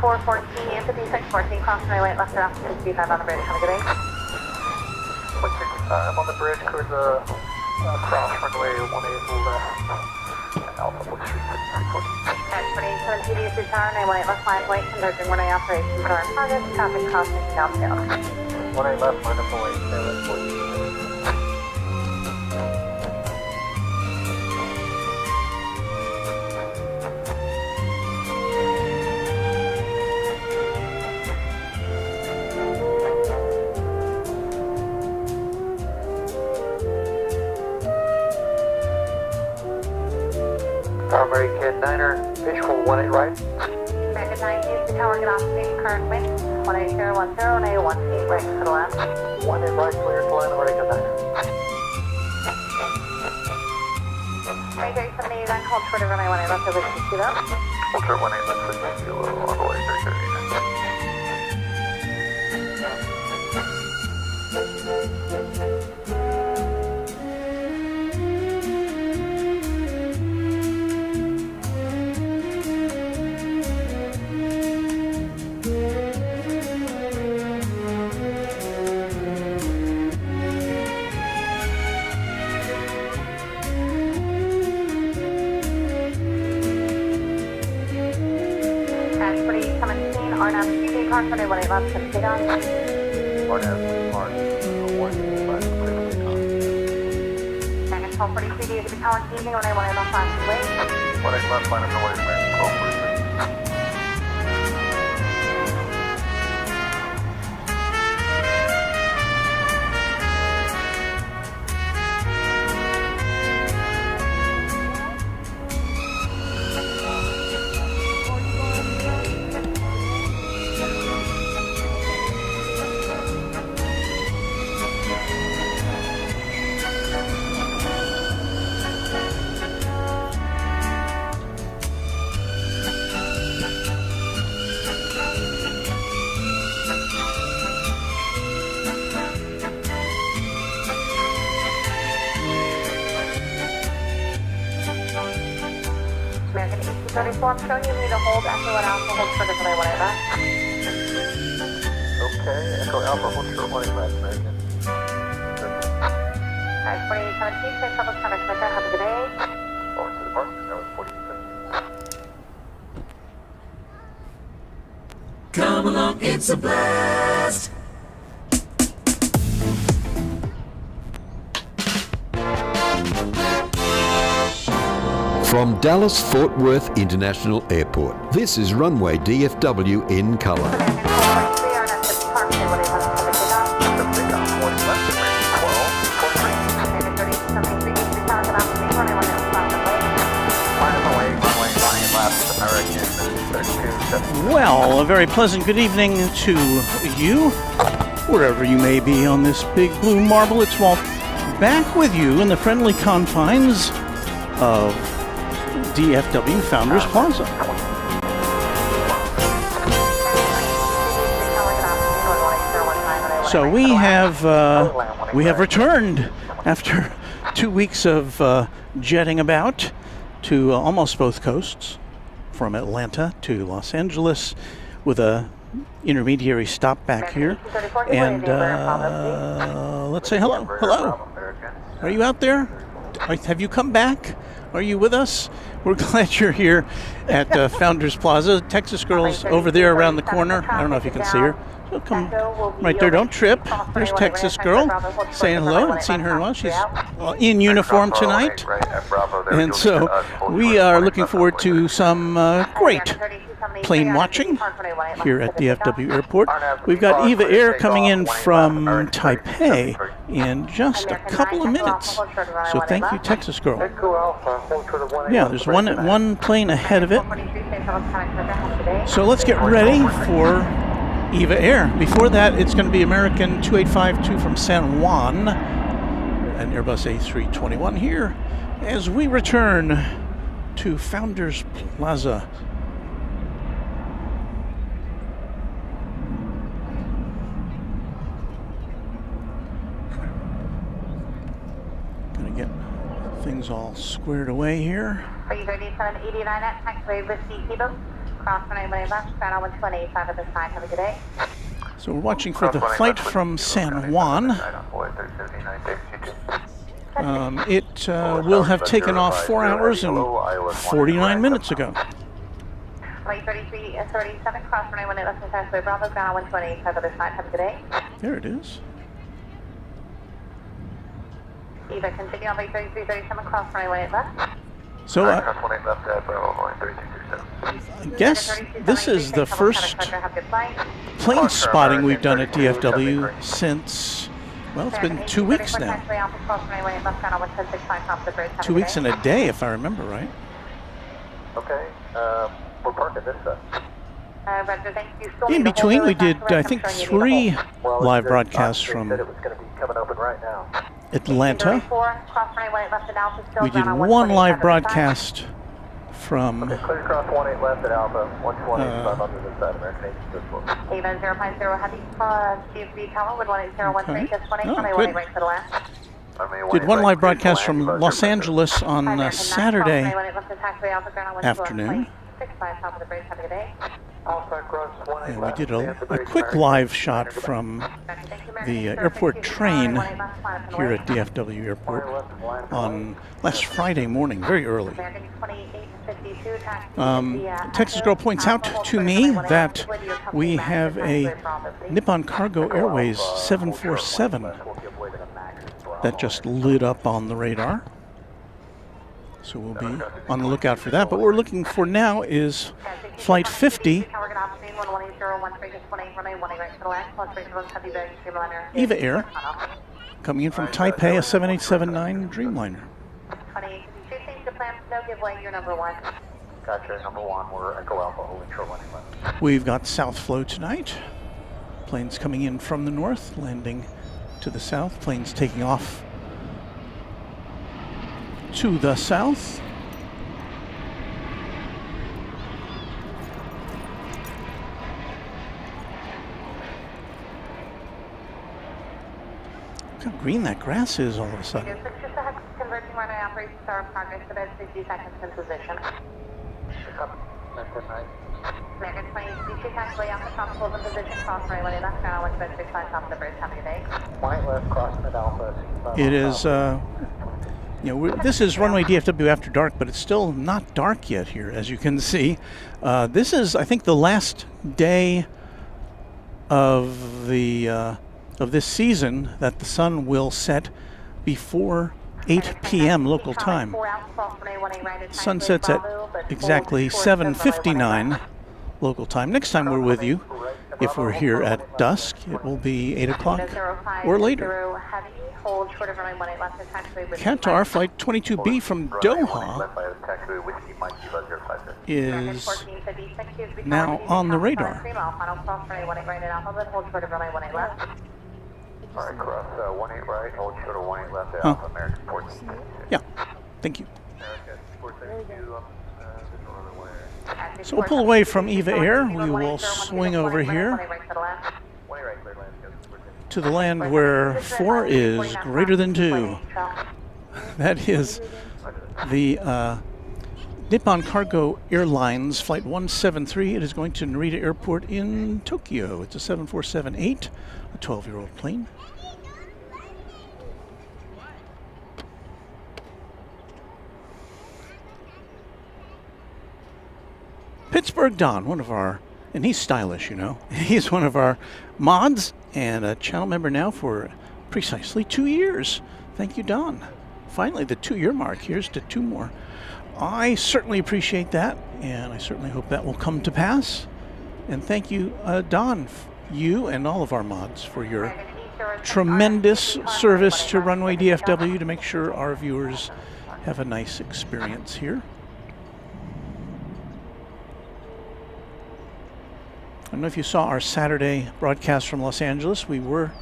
414, empathy 614, cross runway left and after 65 on the bridge. Have a good day. 165 on the bridge, clear the cross runway 18 left, Alpha Boy Street 614. At 27 TDS to tower, 918 left, line point, converging runway operations are in progress, traffic crossing downtown. 18 left, minus 08, 14. American 9er, visual 18 right. American 9 is the tower, get off station, current wind, 18010, 18 right to the left. 18 right, clear to line, American 9er. Right 3789, hold short of runway 18 left, over 60 though. Hold short 18 left, 60 on the way, 3039. Cross runway 18 left, 10 feet on. RNAV, Mark, 1 left, clear to take off. Dragon 1243, is the tower, evening, runway 18 left, last away. 18 left, minus 08, 1243. American 1834, I'm showing you need to hold Echo and Alpha, hold short of runway 18 left. Okay, Echo Alpha, hold short 18 left, American. Alright, 2817, safe travel, traffic center, have a good day. Forward to the park, that was 4850. Come along, it's a blast. From Dallas-Fort Worth International Airport, this is Runway DFW in color. Well, a very pleasant good evening to you, wherever you may be on this big blue marble. It's Walt back with you in the friendly confines of DFW Founders Plaza. So we have returned after 2 weeks of jetting about to almost both coasts, from Atlanta to Los Angeles, with a intermediary stop back here. And let's say hello. Hello. Are you out there? Have you come back? Are you with us? We're glad you're here at Founders Plaza. Texas Girl's over there around the corner. I don't know if you can see her. So come right there. Don't trip. There's Texas Girl saying hello. I haven't seen her in a while. She's in uniform tonight. And so we are looking forward to some great plane watching here at DFW Airport. We've got Eva Air coming in from Taipei in just a couple of minutes. So thank you, Texas Girl. Yeah, there's one plane ahead of it. So let's get ready for Eva Air. Before that, it's going to be American 2852 from San Juan, an Airbus A321 here, as we return to Founders Plaza. Gonna get things all squared away here. Are you 3789 at taxiway with CT boat? Cross runway 18 left, ground 125 at this time. Have a good day. So we're watching for the flight from San Juan. It will have taken off 4 hours and 49 minutes ago. Flight 3337, cross runway 18 left, taxiway Bravo, ground 125 at this time. Have a good day. There it is. Eva, continue on flight 3337, cross runway 18 left. So I guess this is the first plane spotting we've done at DFW since, well, it's been 2 weeks now. 2 weeks and a day, if I remember right. Okay, we're parking this side. Roger, thank you. Still In need to hold between, those we did, back, I think, I'm sure you need to 3 hold. live broadcasts They from said it was going to be coming open right now. Atlanta. 34, cross runway 18 left at Alpha, still We did ground 1 live 125 broadcast from Okay, clear cross 18 left at Alpha, 125 under this side, American Aviation Switchboard. Eva 050 Heavy, CFB Tower, with 18013, just 18, Oh, runway good. 18 right to the left. did 1 live broadcast from Los Angeles on Saturday afternoon. 65, top of the bridge, have a good day. Alpha cross 18 And we left. did a quick live shot from the airport train here at DFW Airport on last Friday morning, very early. American 2852, taxi. Texas Girl points out to me that we have a Nippon Cargo Airways 747 that just lit up on the radar. So we'll be on the lookout for that. But what we're looking for now is Flight 50, Eva Air, coming in from Taipei, a 7879 Dreamliner. 2852, change the plans, no giveaway, you're number 1. Gotcha, number 1, we're Echo Alpha, holding short 18 left. We've got south flow tonight. Planes coming in from the north, landing to the south. Planes taking off to the south. Look how green that grass is all of a sudden. Converging runway operations are in progress, about 60 seconds in position. American 22, taxiway Alpha, top hold in position, cross runway left, ground 165, top of the bridge, have a good day. White left, crossing at Alpha. It is, this is Runway DFW After Dark, but it's still not dark yet here, as you can see. This is, I think, the last day of this season that the sun will set before 8 p.m. local time. Sun sets at exactly 7:59 local time. Next time we're with you, if we're here at dusk, it will be 8 o'clock or later. Qatar Flight 22B from Doha is now on the radar. All right, cross 18 right, hold short of 18 left at Alpha, American 14. Yeah, thank you. American 432, So we'll pull away from Eva Air. We will swing over here to the land where 4 is greater than 2. That is the Nippon Cargo Airlines Flight 173. It is going to Narita Airport in Tokyo. It's a 747-8, a 12-year-old plane. Pittsburgh Don, one of our, and he's stylish, you know. He's one of our mods and a channel member now for precisely 2 years. Thank you, Don. Finally, the 2-year mark. Here's to 2 more. I certainly appreciate that, and I certainly hope that will come to pass. And thank you, Don, you and all of our mods for your tremendous service to Runway DFW to make sure our viewers have a nice experience here. I don't know if you saw our Saturday broadcast from Los Angeles. We were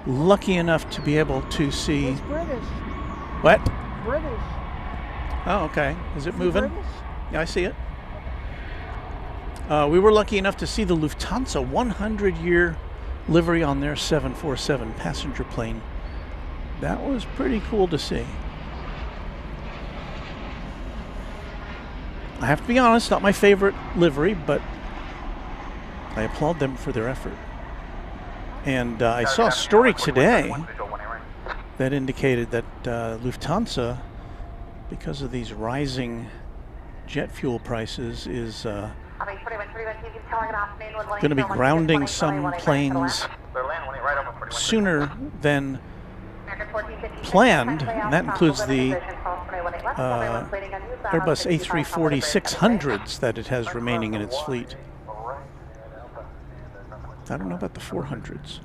lucky enough to be able to see... It's British. What? British. Oh, okay. Is it moving? British? Yeah, I see it. We were lucky enough to see the Lufthansa 100-year livery on their 747 passenger plane. That was pretty cool to see. I have to be honest, not my favorite livery, but I applaud them for their effort. And I saw a story today that indicated that Lufthansa, because of these rising jet fuel prices, is going to be grounding some planes sooner than planned, and that includes the Airbus A340-600s that it has remaining in its fleet. I don't know about the 400s.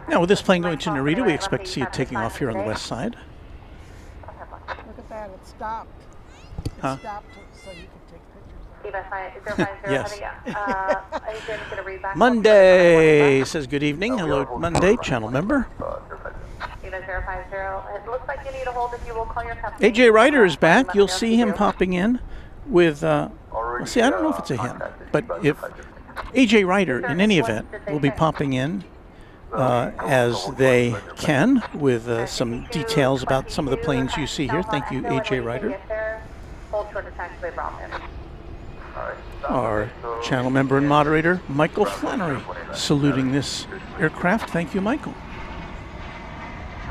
Now, with this plane going to Narita, we expect to see it taking off here on the west side. Look at that, it stopped. It Huh? stopped so you could take pictures. Yes. Monday says good evening. Hello, Monday, channel member. AJ Ryder is back. You'll see him popping in with, well, see, I don't know if it's a him, but if AJ Ryder, in any event, will be popping in as they can with some details about some of the planes you see here. Thank you, AJ Ryder. Our channel member and moderator, Michael Flannery, saluting this aircraft. Thank you, Michael.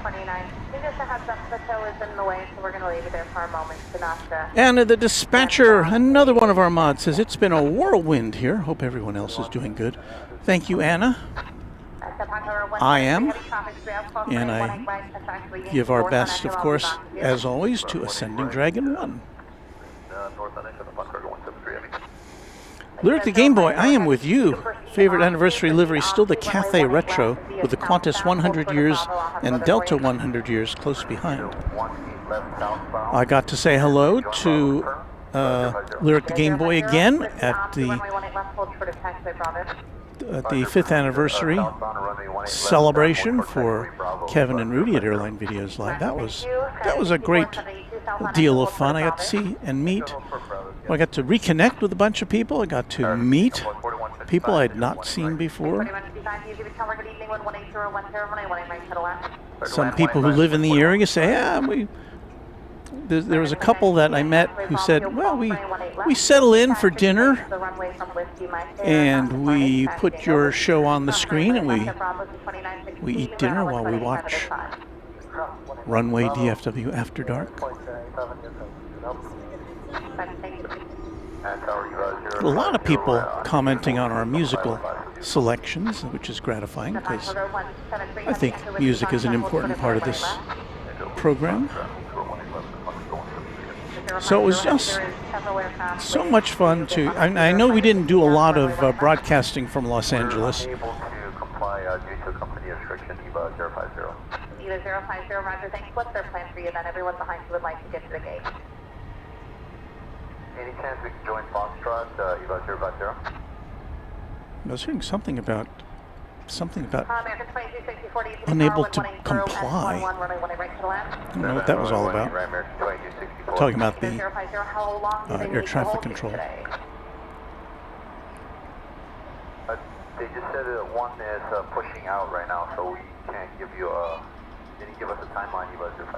29. Just a heads up, the tow is in the way, so we're going to leave you there for a moment to not... Anna the Dispatcher, another one of our mods, says it's been a whirlwind here. Hope everyone else is doing good. Thank you, Anna. I am, and I give our best, of course, as always, to Ascending Dragon 1. Lyric the Game Boy, I am with you. Favorite anniversary livery, still the Cathay Retro with the Qantas 100 years and Delta 100 years close behind. I got to say hello to Lyric the Game Boy again at the 5th anniversary celebration for Kevin and Rudy at Airline Videos Live. That was a great deal of fun. I got to see and meet. Well, I got to reconnect with a bunch of people. I got to meet people I had not seen before. Some people who live in the area say, yeah, there was a couple that I met who said, well, we settle in for dinner and we put your show on the screen and we eat dinner while we watch Runway DFW After Dark. A lot of people commenting on our musical selections, which is gratifying because I think music is an important part of this program. So it was just so much fun to... I know we didn't do a lot of broadcasting from Los Angeles. Eva 050, roger, thanks. What's their plan for you then? Everyone behind you would like to get to the gate. Any chance we can join Foxtrot, Eva 050? I was hearing something about unable to comply. I don't know what that was all about. Talking about the air traffic control. They just said that one is pushing out right now, so we can't give you a... Didn't give us a timeline, Eva 050.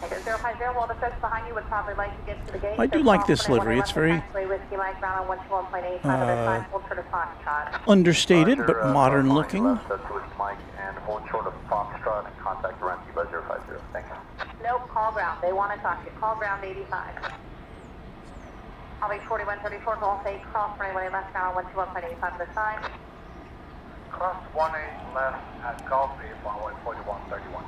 050, well, the folks behind you would probably like to get to the gate. I do like this livery. It's very understated, but modern looking. And hold short of Foxtrot and contact around Eva 050. Thanks. Nope, call ground. They want to talk to you. Call ground 85. I'll be 4134, Golf 8, cross runway left now, 121.85 this time. Cross 18 left at Golf 8, runway 4131.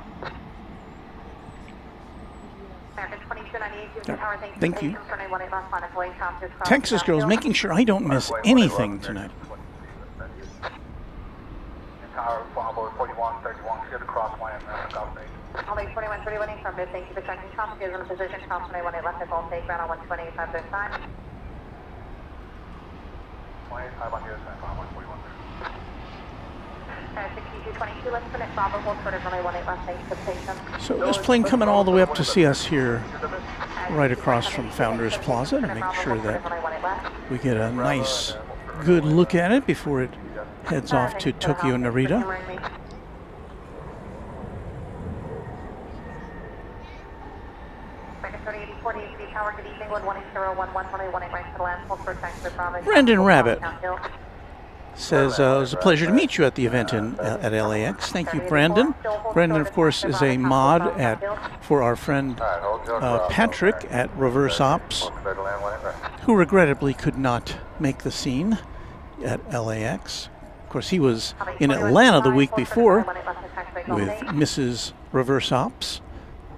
Thank you. Texas girls making sure I don't miss anything tonight. I'll be 4131 affirmative. Thank you for checking traffic. Is in a position. Cross 18 left at Golf 8, ground on 125 this time. 25 on here, 141. 6222, let's finish Bravo, hold short of runway 18 left, thanks for the patience. So this plane coming all the way up to see us here right across from Founders Plaza to make sure that we get a nice, good look at it before it heads off to Tokyo Narita. 3080 tower, good evening, 11011, runway 18 right to the land, full short taxi Bravo. Brandon Rabbit Downhill. says, it was a pleasure to meet you at the event at LAX. Thank you, Brandon. Brandon, of course, is a mod for our friend Patrick at Reverse Ops, who regrettably could not make the scene at LAX. Of course, he was in Atlanta the week before with Mrs. Reverse Ops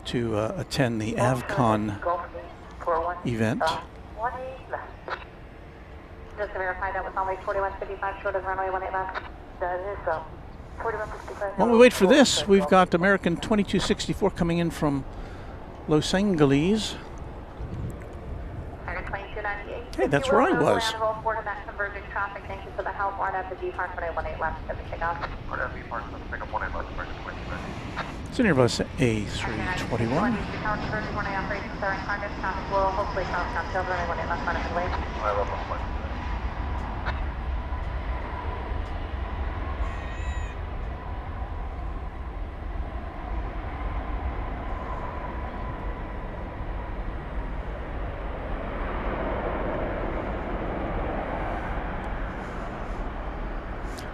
to attend the AvCon event. Just to verify that was only 4155 short of runway 18 left. That is 4155. While we wait for this, we've got American 2264 coming in from Los Angeles. Hey, that's where I was. Thank you for the help. RWD Park 18 left. It's an Airbus A321.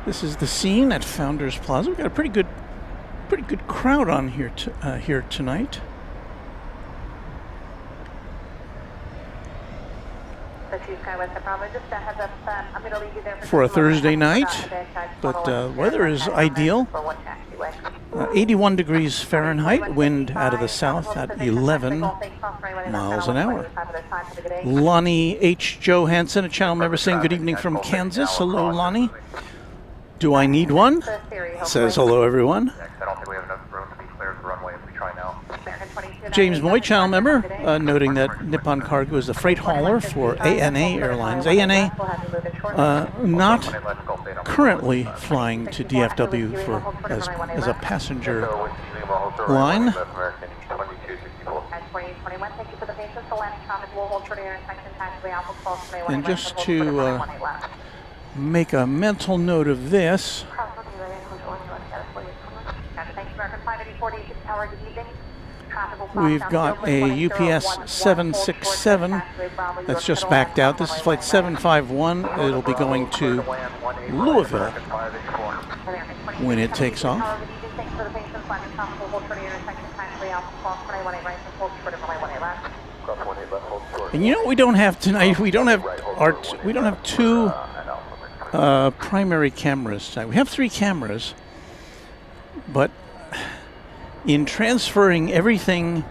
This is the scene at Founders Plaza. We've got a pretty good crowd on here here tonight. For a Thursday night, but weather is ideal. 81 degrees Fahrenheit, wind out of the south at 11 miles an hour. Lonnie H. Johansson, a channel member, saying good evening from Kansas. Hello, Lonnie. Do I need one? Says hello, everyone. I don't think we have enough room to be cleared for runway if we try now. James Moy, channel member, noting that Nippon Cargo is a freight hauler for ANA Airlines. ANA not currently flying to DFW as a passenger line. And just to make a mental note of this, we've got a UPS 767 that's just backed out. This is flight 751. It'll be going to Louisville when it takes off. And you know what we don't have tonight? We don't have two primary cameras tonight. We have 3 cameras, but in transferring everything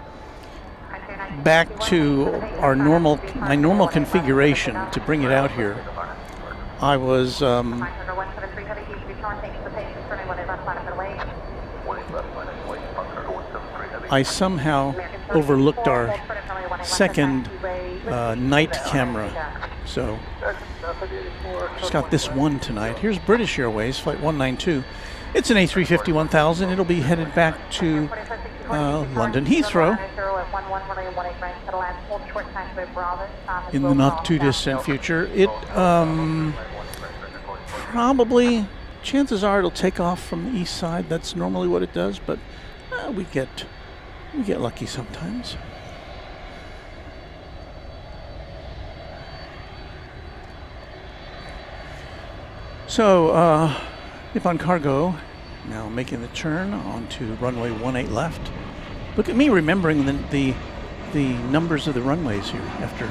back to my normal configuration to bring it out here, I was I somehow overlooked our second night camera, so just got this one tonight. Here's British Airways flight 192. It's an A350-1000. It'll be headed back to London Heathrow in the not too distant future. It probably, chances are, it'll take off from the east side. That's normally what it does, but we get lucky sometimes. So, Nippon Cargo now making the turn onto runway 18 left. Look at me remembering the numbers of the runways here after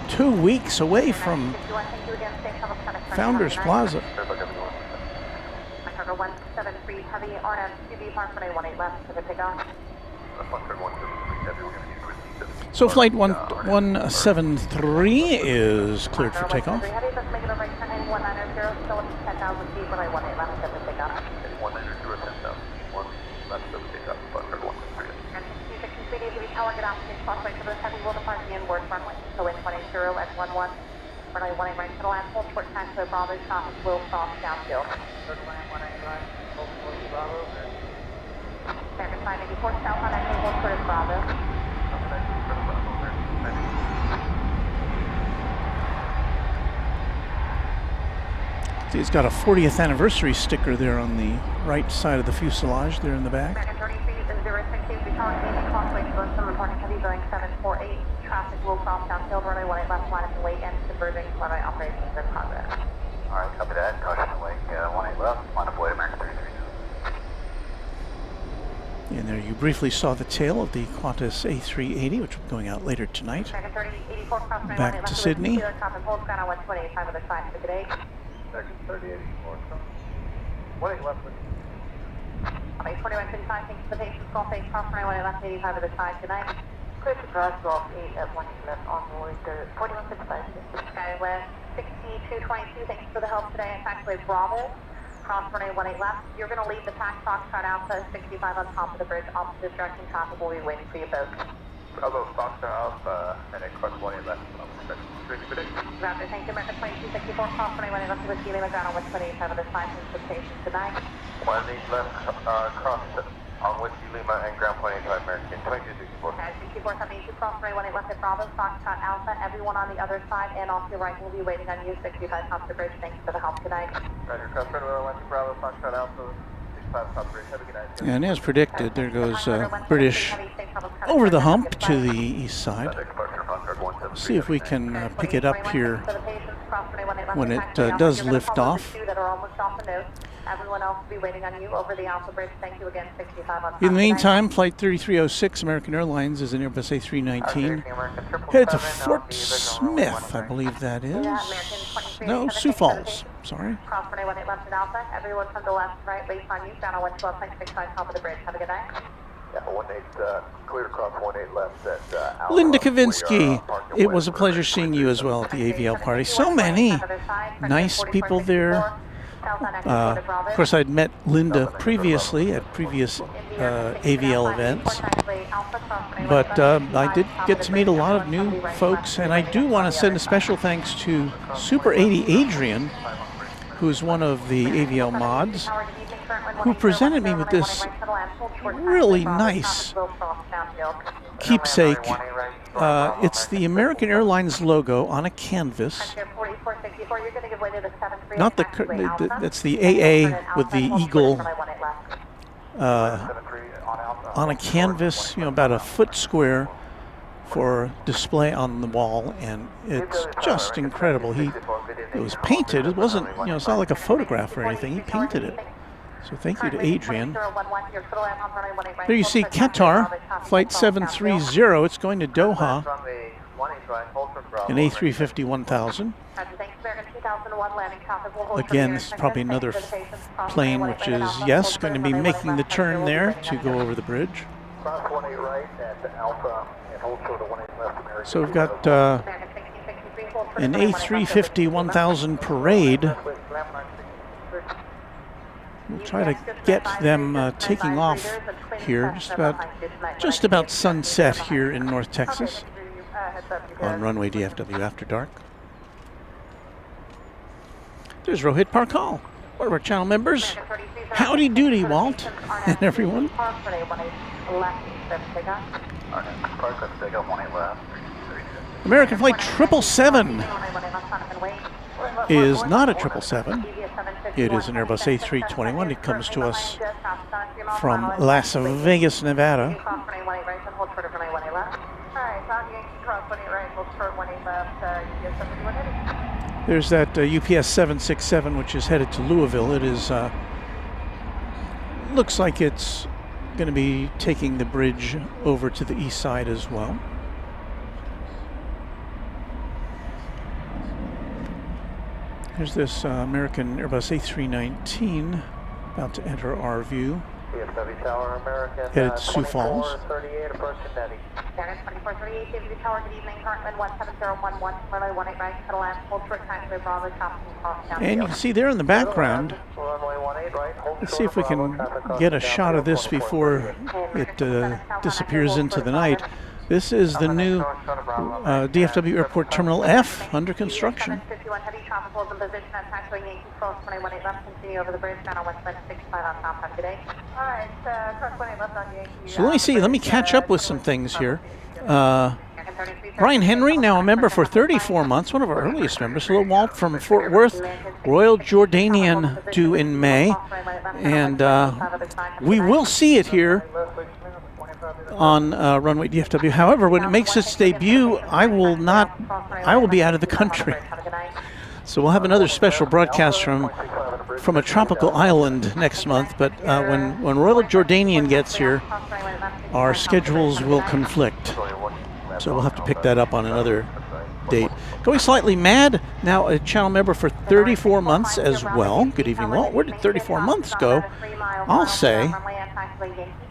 2 weeks away from Founders Plaza. So flight 173 is cleared for takeoff. See, it's got a 40th anniversary sticker there on the right side of the fuselage there in the back. Safety tower, Navy Crossway, Jerusalem, reporting heavy Boeing 748. Traffic will cross downfield, runway 18 left, line up and wait, and converging runway operations in progress. Alright, copy that. Caution away. 18 left, line up way, American 332. And there you briefly saw the tail of the Qantas A380, which will be going out later tonight. American 3084, cross runway 18 Back left, to with Sydney. Kilo traffic hold, ground on 128, time of the side for the day. American 3084, 18 left. Okay, 4155, thanks for the patience. Golf 8, cross runway 18 left, 85 of the side tonight. Chris Ross, Golf 8 at 18 left, on board 4155. Skywest 6222, thanks for the help today. In fact, with Bravo, cross runway 18 left. You're going to leave the tax Foxtrot Alpha 65 on top of the bridge. Opposite direction traffic will be waiting for you both. Bravo, Foxtrot Alpha, and then cross 18 left. Roger, thank you. American 2264, cross runway 18 left with Kilo ground on 125 of the side. Thanks for the patience tonight. 18 left, cross on Whiskey Lima and ground point 85 American 2264. Okay, 6472, cross runway 18 left at Bravo, Foxtrot Alpha. Everyone on the other side and off your right will be waiting on you. 65 top of the bridge. Thanks for the help tonight. Roger, cross runway 18 Bravo, Foxtrot Alpha, 65 top of the bridge. Have a good night. And as predicted, there goes British over the hump to the east side. Let's see if we can pick it up here when it does lift off. Everyone else will be waiting on you over the Alpha Bridge. Thank you again, 65 on top. In the meantime, Flight 3306, American Airlines, is an Airbus A319 headed to Fort Smith, I believe that is. No, Sioux Falls. Sorry. Cross runway 18 left at Alpha. Everyone from the left to right waits on you. Down on 112.65 top of the bridge. Have a good night. Yeah, 18, clear across 18 left at Alpha. Linda Kavinsky, it was a pleasure seeing you as well at the AVL party. So many nice people there. Of course, I'd met Linda previously at previous AVL events, but I did get to meet a lot of new folks, and I do want to send a special thanks to Super 80 Adrian, who's one of the AVL mods, who presented me with this really nice keepsake. It's the American Airlines logo on a canvas. Not it's the AA with the eagle on a canvas, about a foot square for display on the wall, and it's just incredible. It was painted. It wasn't, it's not like a photograph or anything. He painted it. So thank you to Adrian. There you see Qatar, Flight 730. It's going to Doha, an A350 1000. Again, this is probably another plane which is, yes, going to be making the turn there to go over the bridge. So we've got an A350 1000 parade. We'll try to get them taking off here just about sunset here in North Texas on Runway DFW After Dark. There's Rohit Parkal, one of our channel members. Howdy doody, Walt, and everyone. American Flight 777 is not a 777. It is an Airbus A321. It comes to us from Las Vegas, Nevada. There's that UPS 767, which is headed to Louisville. It is looks like it's going to be taking the bridge over to the east side as well. Here's this American Airbus A319 about to enter our view. Headed to Sioux Falls. And you can see there in the background, let's see if we can get a shot of this before it disappears into the night. This is the new DFW Airport Terminal F under construction. So let me catch up with some things here. Brian Henry, now a member for 34 months, one of our earliest members. Hello, Walt from Fort Worth, Royal Jordanian due in May. And we will see it here on Runway DFW. However, when it makes its debut, I will be out of the country. So we'll have another special broadcast from a tropical island next month. But when Royal Jordanian gets here, our schedules will conflict. So we'll have to pick that up on another date. Going Slightly Mad, now a channel member for 34 months as well. Good evening, Walt. Where did 34 months go? I'll say,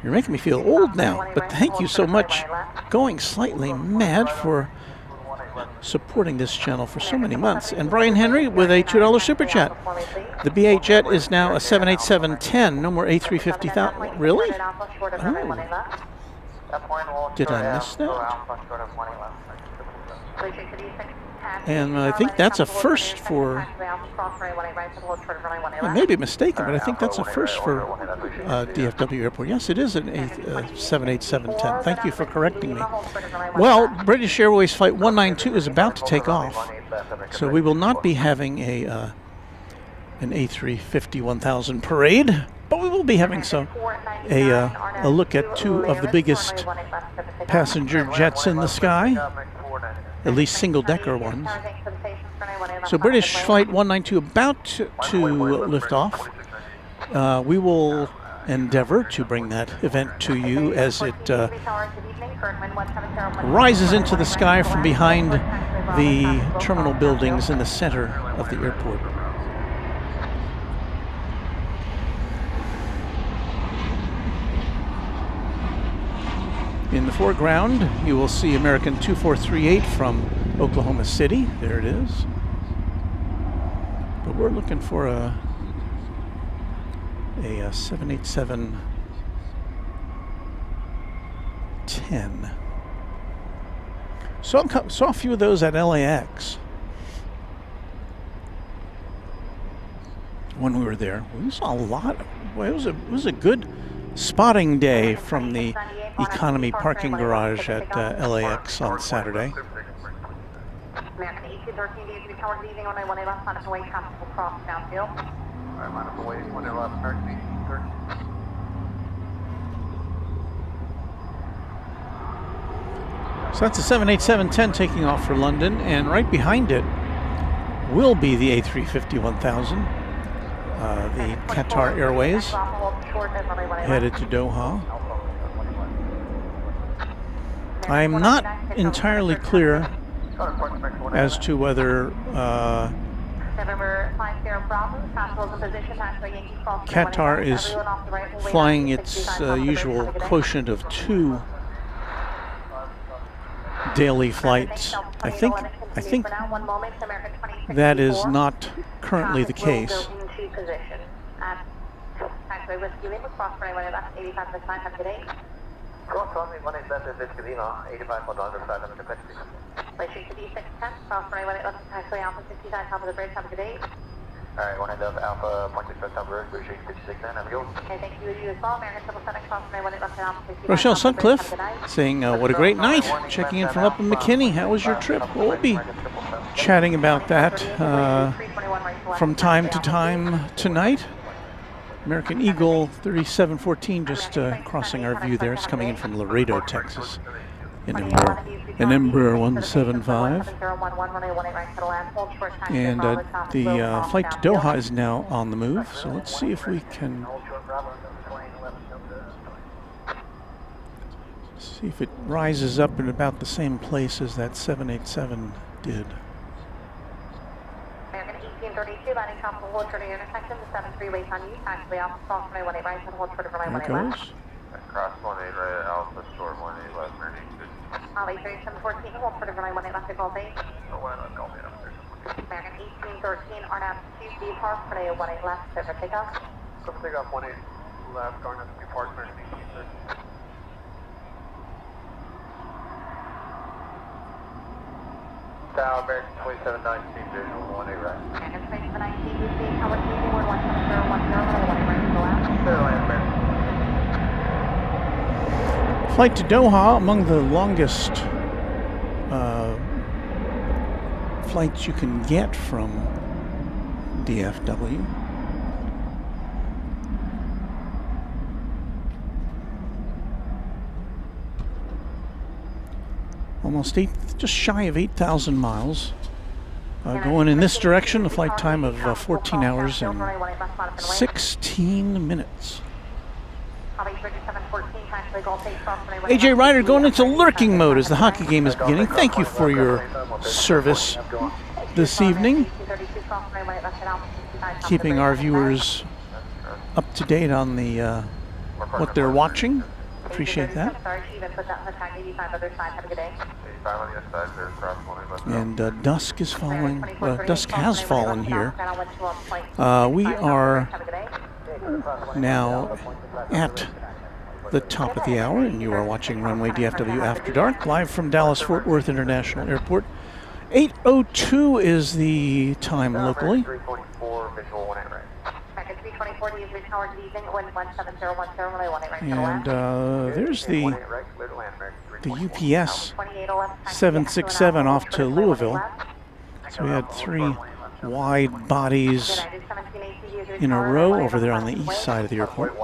you're making me feel old now, but thank you so much, Going Slightly Mad, for supporting this channel for so many months. And Brian Henry with a $2 super chat. The BA jet is now a 787-10. No more A350,000. Really? Oh. Did I miss that? And I think that's a first for, I may be mistaken, but I think that's a first for DFW Airport. Yes, it is an 787-10. Thank you for correcting me. Well, British Airways Flight 192 is about to take off, so we will not be having an A350-1000 parade, but we will be having a look at two of the biggest passenger jets in the sky, at least single-decker ones. So British Flight 192 about to lift off. We will endeavor to bring that event to you as it rises into the sky from behind the terminal buildings in the center of the airport. In the foreground, you will see American 2438 from Oklahoma City. There it is. But we're looking for a 787-10. Saw a few of those at LAX when we were there. We saw a lot. It was a good spotting day from the economy parking garage at LAX on Saturday. American 1813 DFW towards evening on 1 left on the way traffic will cross downfield. I'm on the way 1 left, American 1813. So that's a 787-10 taking off for London, and right behind it will be the A350-1000, the Qatar Airways, headed to Doha. I'm not entirely clear as to whether Qatar is flying its usual quotient of 2 daily flights. I think that is not currently the case. Alright, 1 left Alpha, point 6 September, British 56 have a go. Okay, thank you as well. American 777 cross 1 left Alpha 55. Rochelle Sutcliffe saying, what a great night. Checking in from up in McKinney. How was your trip? Well, we'll be chatting about that from time to time tonight. American Eagle 3714 just crossing our view there. It's coming in from Laredo, Texas. An Embraer 175. And the flight to Doha is now on the move. So let's see if we can see if it rises up in about the same place as that 787 did. American 1832, landing top of hold for the intersection, the 73 waits on you, taxiway Alpha cross 118 right, and hold for the runway 18 left. Cross 18 right, Alpha short 18 left, American 3714, hold for the runway 18 left to Gulf 8. American 1813, RNAV 2, depart for the 18 left, clear for takeoff. Clear for takeoff, 18 left, going to depart, American 1813. Down, American 2719, visual 18 right. American 2719, UC, tower TV, word 17010, 18 right to go out. Clear line, American. Flight to Doha, among the longest flights you can get from DFW. almost just shy of 8,000 miles. Going in this direction, a flight time of 14 hours and 16 minutes. AJ Ryder going into lurking mode as the hockey game is beginning. Thank you for your service this evening, keeping our viewers up to date on the what they're watching. Appreciate that. And dusk is falling. Dusk has fallen here. We are now at the top of the hour, and you are watching Runway DFW After Dark, live from Dallas-Fort Worth International Airport. 8:02 is the time locally. And there's the UPS 767 off to Louisville. So we had 3 wide bodies in a row over there on the east side of the airport.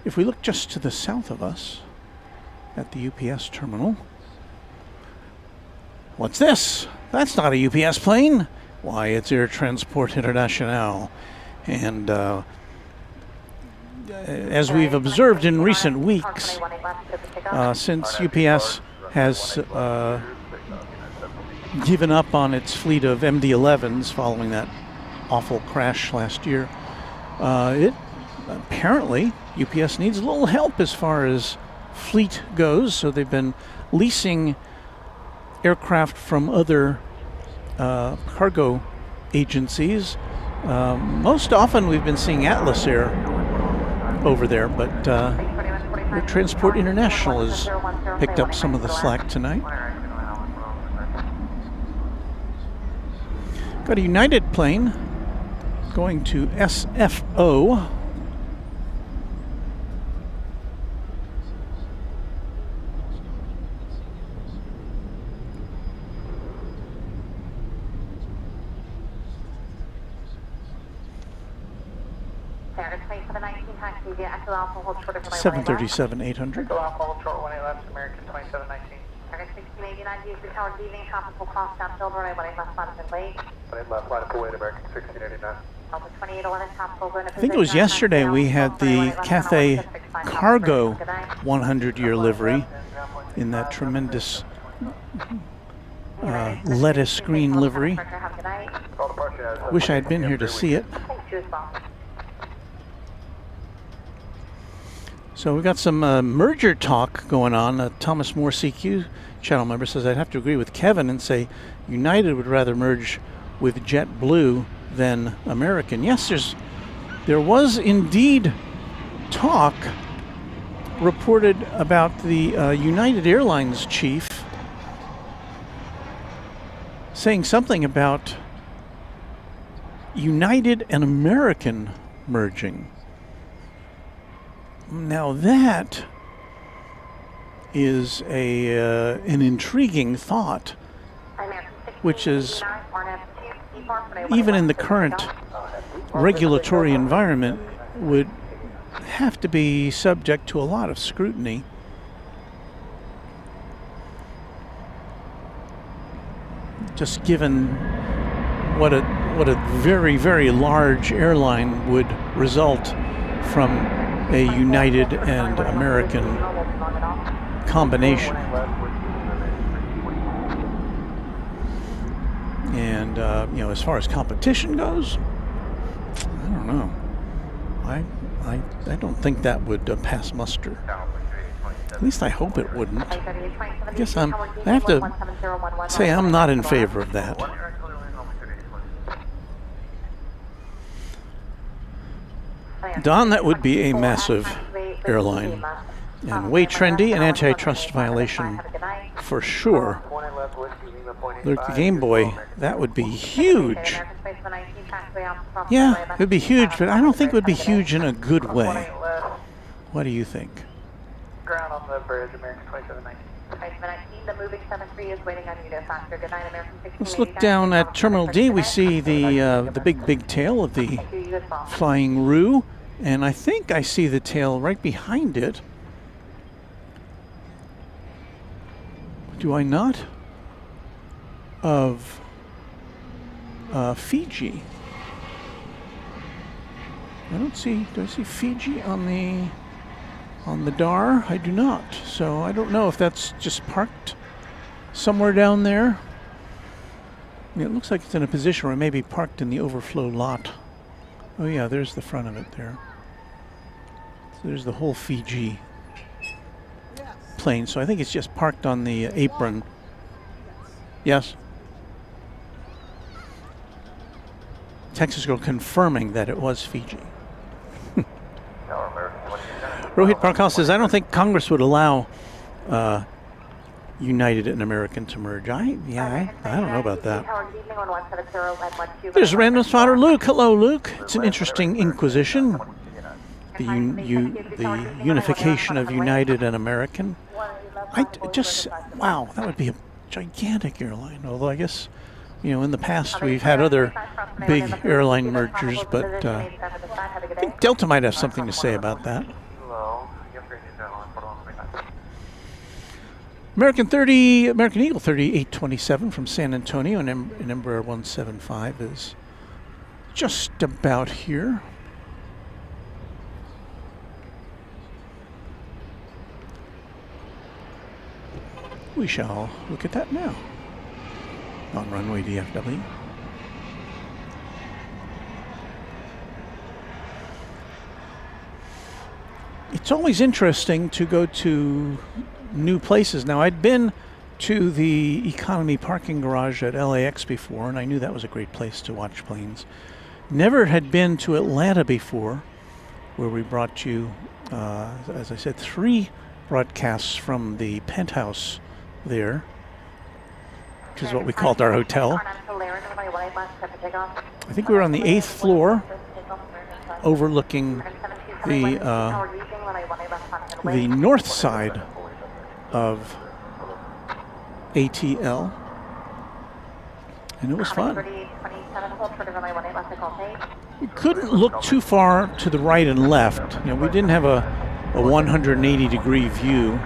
If we look just to the south of us at the UPS terminal, what's this? That's not a UPS plane. Why, it's Air Transport International. And as we've observed in recent weeks, since UPS has given up on its fleet of MD-11s following that awful crash last year, apparently UPS needs a little help as far as fleet goes, so they've been leasing aircraft from other cargo agencies. Most often we've been seeing Atlas Air over there, but Air Transport International has picked up some of the slack tonight. Got a United plane going to SFO. Standard plane for the 19 taxi via Echo Alpha, hold short of 737-800. Echo Alpha, hold short 18 left, American 2719. Target 1689, use the tower leaving, tropical cross downfield, runway 18 left, line of late. 18 left, line of await, American 1689. Alpha 2811, tropical, going to I think it was yesterday we had the Cathay Cargo 100-year livery in that tremendous lettuce green livery. Wish I had been here to see it. So we've got some merger talk going on. Thomas Moore CQ channel member says, I'd have to agree with Kevin and say United would rather merge with JetBlue than American. Yes, there was indeed talk reported about the United Airlines chief saying something about United and American merging. Now that is an intriguing thought, which is, even in the current regulatory environment, would have to be subject to a lot of scrutiny. Just given what a very, very large airline would result from a United and American combination. And as far as competition goes, I don't know. I don't think that would pass muster. At least I hope it wouldn't. I guess I have to say I'm not in favor of that. Don, that would be a massive airline, and way trendy, an antitrust violation for sure. Look, the Game Boy, that would be huge. Yeah, it would be huge, but I don't think it would be huge in a good way. What do you think? Ground on the bridge, American 2719. The moving 73 is waiting on you to factor. Good night, American 16. Let's look down at Terminal D. We see the big tail of the Flying Roo, and I think I see the tail right behind it. Do I not? Of Fiji. I don't see. Do I see Fiji on the DAR? I do not. So I don't know if that's just parked somewhere down there. It looks like it's in a position where it may be parked in the overflow lot. Oh yeah, there's the front of it there. So there's the whole Fiji plane. So I think it's just parked on the apron. Yes. Texas girl confirming that it was Fiji. Rohit Parkal says, I don't think Congress would allow United and American to merge. I don't know about that. There's random spotter Luke. Hello, Luke. It's an interesting inquisition. The unification of United and American. Wow, that would be a gigantic airline. Although I guess, in the past we've had other big airline mergers, but I think Delta might have something to say about that. American Eagle 3827 from San Antonio and Embraer 175 is just about here. We shall look at that now on Runway DFW. It's always interesting to go to new places. Now, I'd been to the economy parking garage at LAX before, and I knew that was a great place to watch planes. Never had been to Atlanta before, where we brought you, as I said, 3 broadcasts from the penthouse there, which is what we called our hotel. I think we were on the 8th floor, overlooking the north side of ATL, and it was fun. We couldn't look too far to the right and left. We didn't have a 180-degree view,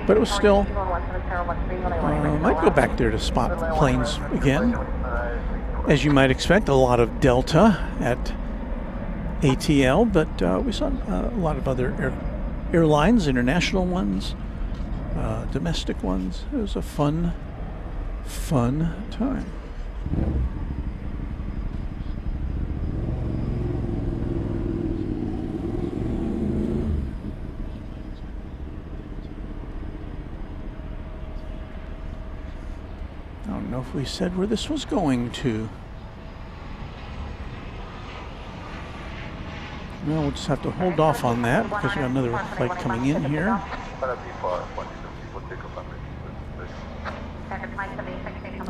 but it was still. Might go back there to spot planes again. As you might expect, a lot of Delta at ATL, but we saw a lot of other airlines, international ones, domestic ones. It was a fun time. I don't know if we said where this was going to. No, we'll just have to hold off on that because we got another flight coming in here.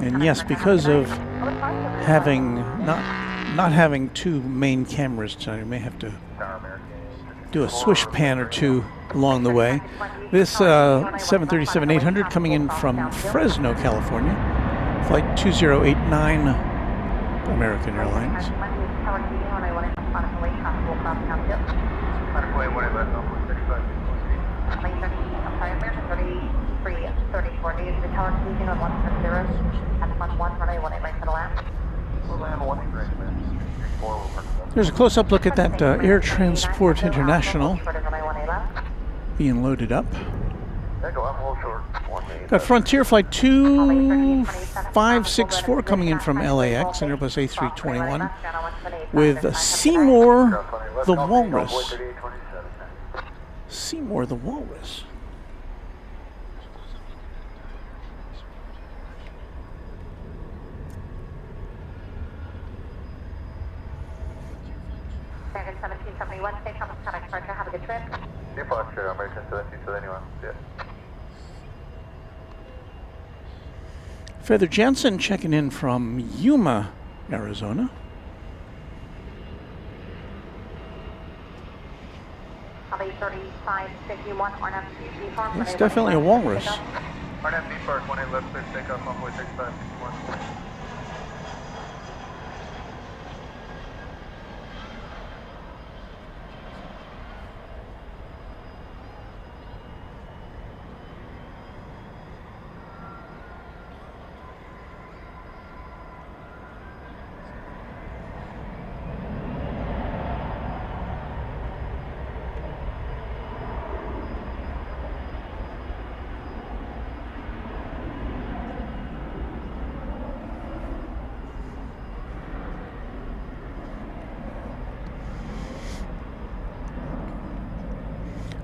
And yes, because of having not having 2 main cameras tonight, we may have to do a swish pan or 2 along the way. This 737-800 coming in from Fresno, California, flight 2089, American Airlines. There's a close-up look at that Air Transport International being loaded up. Got Frontier Flight 2564 coming in from LAX, and Airbus A321 with Seymour the Walrus. Seymour the Walrus. American 1771, stay calm, contact departure, have a good trip. Departure, American 1771, yeah. Feather Jansen checking in from Yuma, Arizona. It's definitely a walrus. RNF B Park, 18 left, clear takeoff, runway 3561.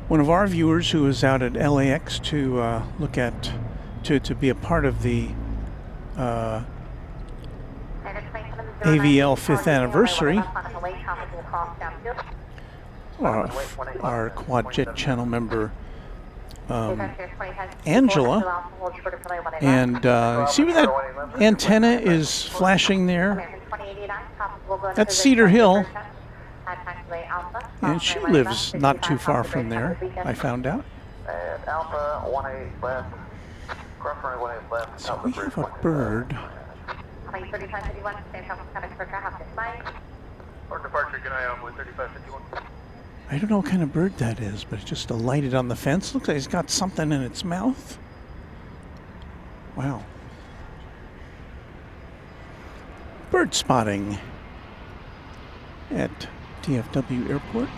One of our viewers who was out at LAX to look at, to be a part of the AVL 5th anniversary, our quad jet channel member Angela, and see where that antenna is flashing there? That's Cedar Hill. And she lives not too far from there, I found out. And Alpha 18 left, cross runway 18 left. So we have a bird. Or departure, good eye on 3551. I don't know what kind of bird that is, but it just alighted on the fence. Looks like it's got something in its mouth. Wow. Bird spotting at DFW Airport.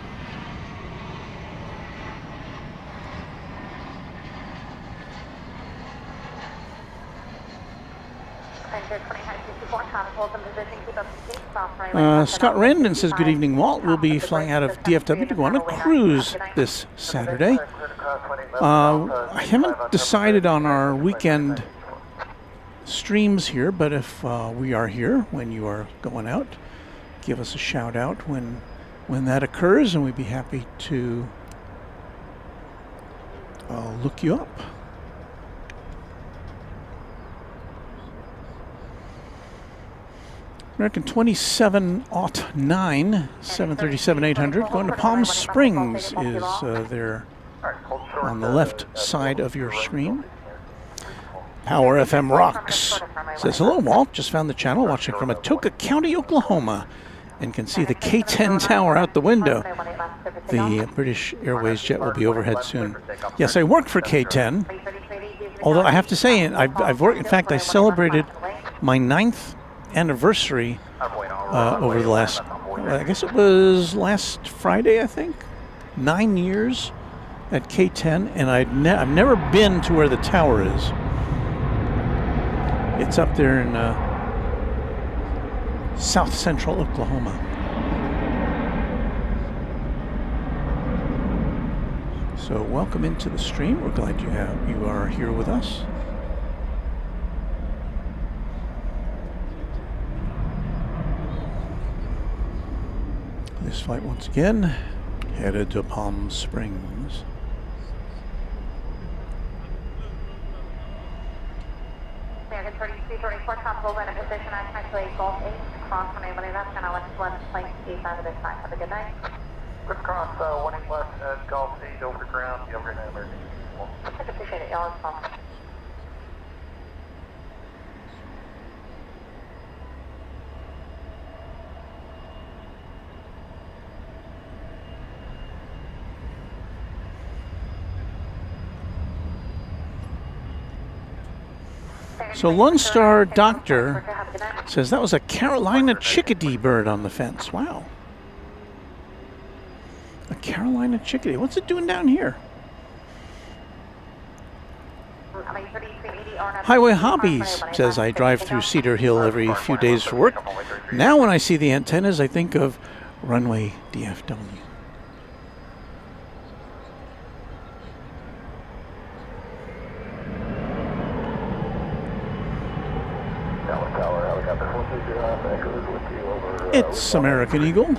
Scott Randon says, good evening, Walt. We'll be flying out of DFW to go on a cruise this Saturday. I haven't decided on our weekend streams here, but if we are here when you are going out, give us a shout out when that occurs, and we'd be happy to look you up. American 2709, 737-800, going to Palm Springs is there on the left side of your screen. Power FM Rocks says, hello, Walt. Just found the channel watching from Atoka County, Oklahoma, and can see the K-10 tower out the window. The British Airways jet will be overhead soon. Yes, I work for K-10, although I have to say, I've worked, in fact, I celebrated my 9th anniversary over the last, I guess it was last Friday, I think, 9 years at K-10, and I've never been to where the tower is. It's up there in south central Oklahoma. So welcome into the stream. We're glad you are here with us. This flight once again headed to Palm Springs. American 3334, tropical wind in position at actually Gulf 8, cross runway 18 left, and I'll let flight east out of this time. Have a good night. Quick cross 18 left at Gulf 8 over ground. You have a great night, American. I appreciate it, y'all. It's fun. So Lone Star Doctor says that was a Carolina chickadee bird on the fence. Wow. A Carolina chickadee. What's it doing down here? Highway Hobbies says, I drive through Cedar Hill every few days for work. Now when I see the antennas, I think of Runway DFW. It's American Eagle.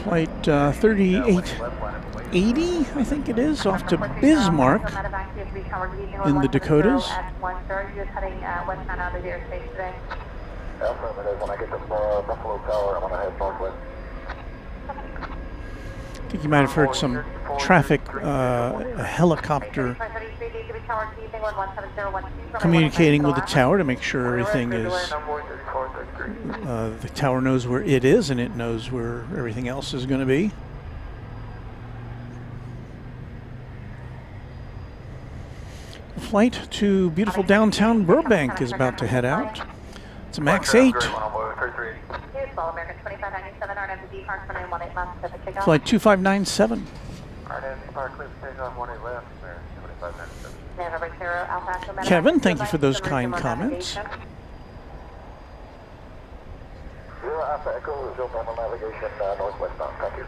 Flight 3880, I think it is, off to Bismarck in the Dakotas. When I get to Buffalo Tower, I'm going to head northwest. I think you might have heard some traffic, a helicopter communicating with the tower to make sure everything is, the tower knows where it is and it knows where everything else is going to be. Flight to beautiful downtown Burbank is about to head out. It's a MAX 8. Flight 2597. Kevin, thank you for those kind comments. Zero Alpha Echo, Zero Bravo navigation northwestbound. Thank you.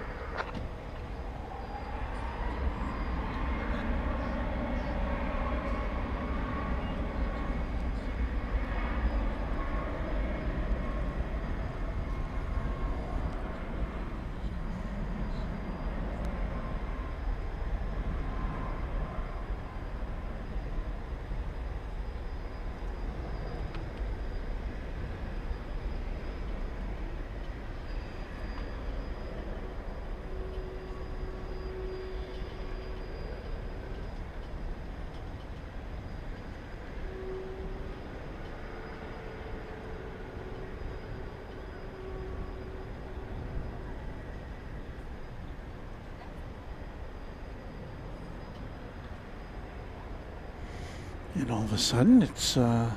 And all of a sudden, it's gone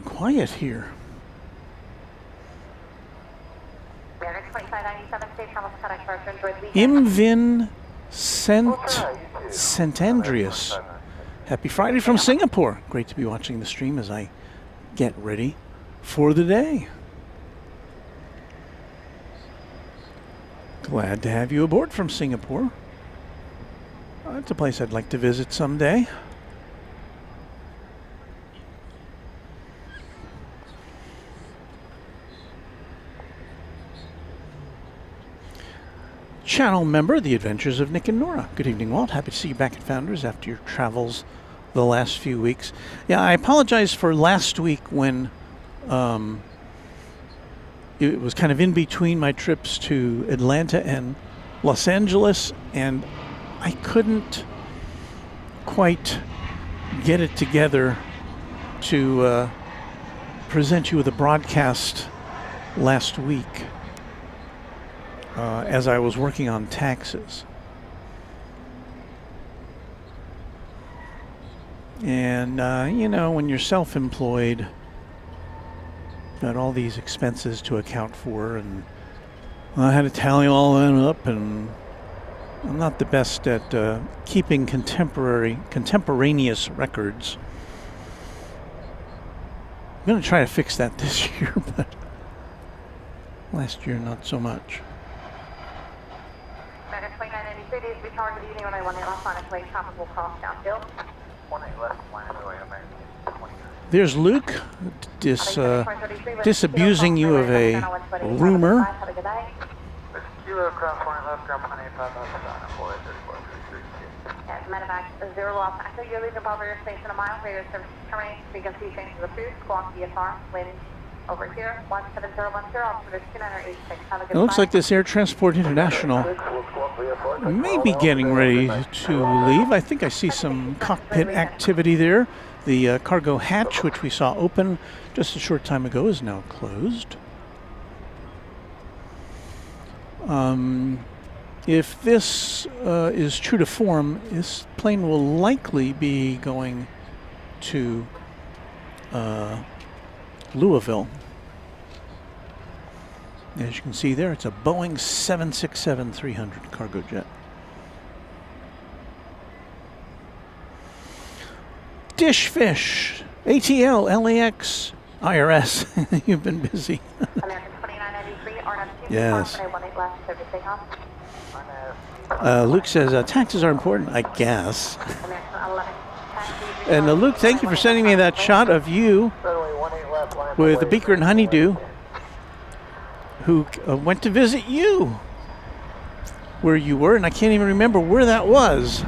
quiet here. Imvin St. Andreas. Happy Friday from Singapore. Great to be watching the stream as I get ready for the day. Glad to have you aboard from Singapore. It's a place I'd like to visit someday. Channel member, The Adventures of Nick and Nora. Good evening, Walt. Happy to see you back at Founders after your travels the last few weeks. Yeah, I apologize for last week when it was kind of in between my trips to Atlanta and Los Angeles, and I couldn't quite get it together to present you with a broadcast last week. As I was working on taxes. And, you know, when you're self-employed, got all these expenses to account for, and I had to tally all that up, and I'm not the best at keeping contemporaneous records. I'm going to try to fix that this year, but last year not so much. There's Luke disabusing you of a rumor. Zero loss. Actually, you're leaving Belvedere Station a mile. Radio service terminates. Frequency change to the food. Squawk VFR. Wind over here. 17010. Altimeter 2986. Have a good It looks flight. like this Air Transport International may be getting ready to leave. I think I see some cockpit activity there. The cargo hatch, which we saw open just a short time ago, is now closed. If this is true to form, this plane will likely be going to Louisville. As you can see there, it's a Boeing 767-300 cargo jet. Dish Fish, ATL, LAX, IRS. You've been busy. American 2993. RN2. Yes. 18 left. Service takeoff. Luke says taxes are important, I guess. American 11. And Luke, thank you for sending me that shot of you with the Beaker and Honeydew, who went to visit you where you were, and I can't even remember where that was.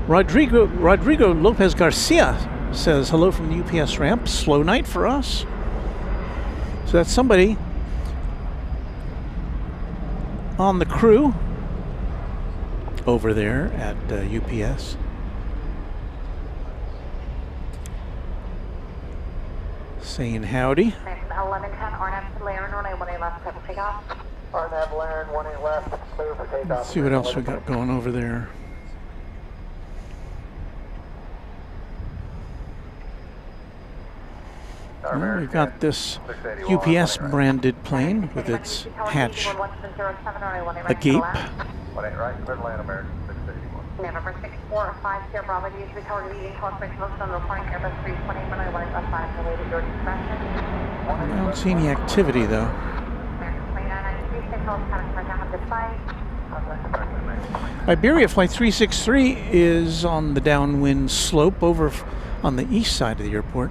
Rodrigo Lopez Garcia says hello from the UPS ramp. Slow night for us. So that's somebody on the crew over there at UPS. Saying howdy. 1110, RNAV to Laren, runway 18 left, clear for takeoff. RNAV Laren, 18 left, clear for takeoff. Let's see what else we got going over there. Well, we've got this UPS branded plane with its hatch agape. November 6450 Bravo, use the tower leading close range most on reporting Airbus 320, runway 18 left 5, related your discretion. I don't see any activity though. Iberia Flight 363 is on the downwind slope over on the east side of the airport.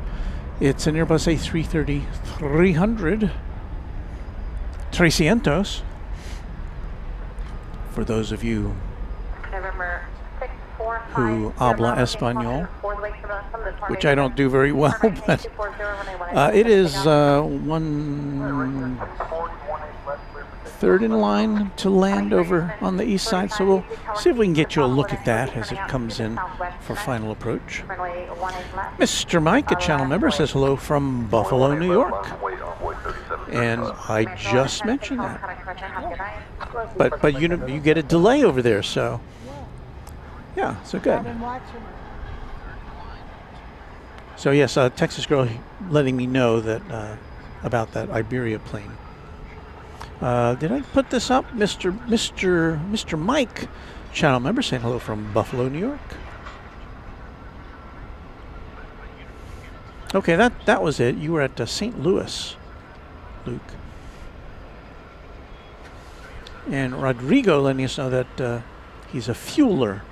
It's an Airbus A330-300 300 for those of you who habla Espanol, which I don't do very well, but it is 1/3 in line to land over on the east side, so we'll see if we can get you a look at that as it comes in for final approach. Mr. Mike, a channel member, says hello from Buffalo, New York. And I just mentioned that. But you get a delay over there, so yeah, so good. I've been watching it. So yes, Texas girl letting me know that about that Iberia plane. Did I put this up, Mr. Mike, channel member, saying hello from Buffalo, New York. Okay, that was it. You were at St. Louis, Luke. And Rodrigo letting us know that he's a fueler.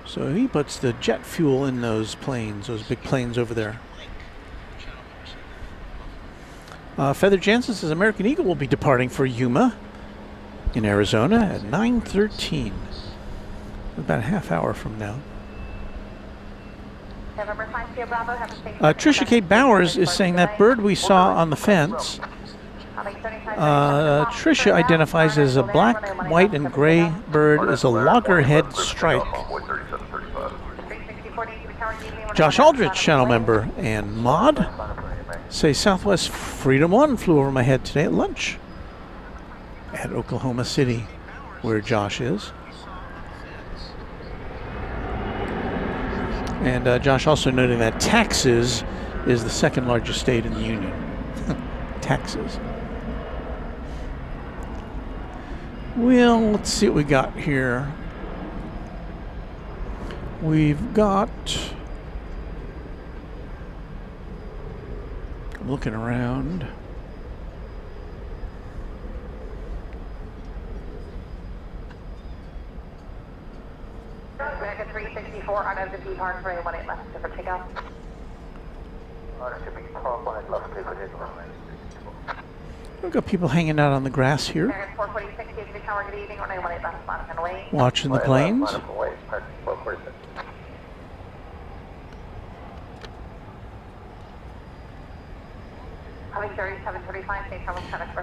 So he puts the jet fuel in those planes, those big planes over there. Feather Jansen says American Eagle will be departing for Yuma in Arizona at 9:13. About a half hour from now. Trisha K. Bowers is saying that bird we saw on the fence, Trisha identifies as a black, white, and gray bird as a loggerhead strike. Josh Aldrich, channel member, and Maud say Southwest Freedom 1 flew over my head today at lunch at Oklahoma City, where Josh is. And Josh also noting that Texas is the second largest state in the union. Texas. Well, let's see what we got here. We've got... looking around. American 364 out of the depart for 18 left for takeoff. We've got people hanging out on the grass here, American 446 is the tower, good evening, 18 left, line and wait. watching the planes.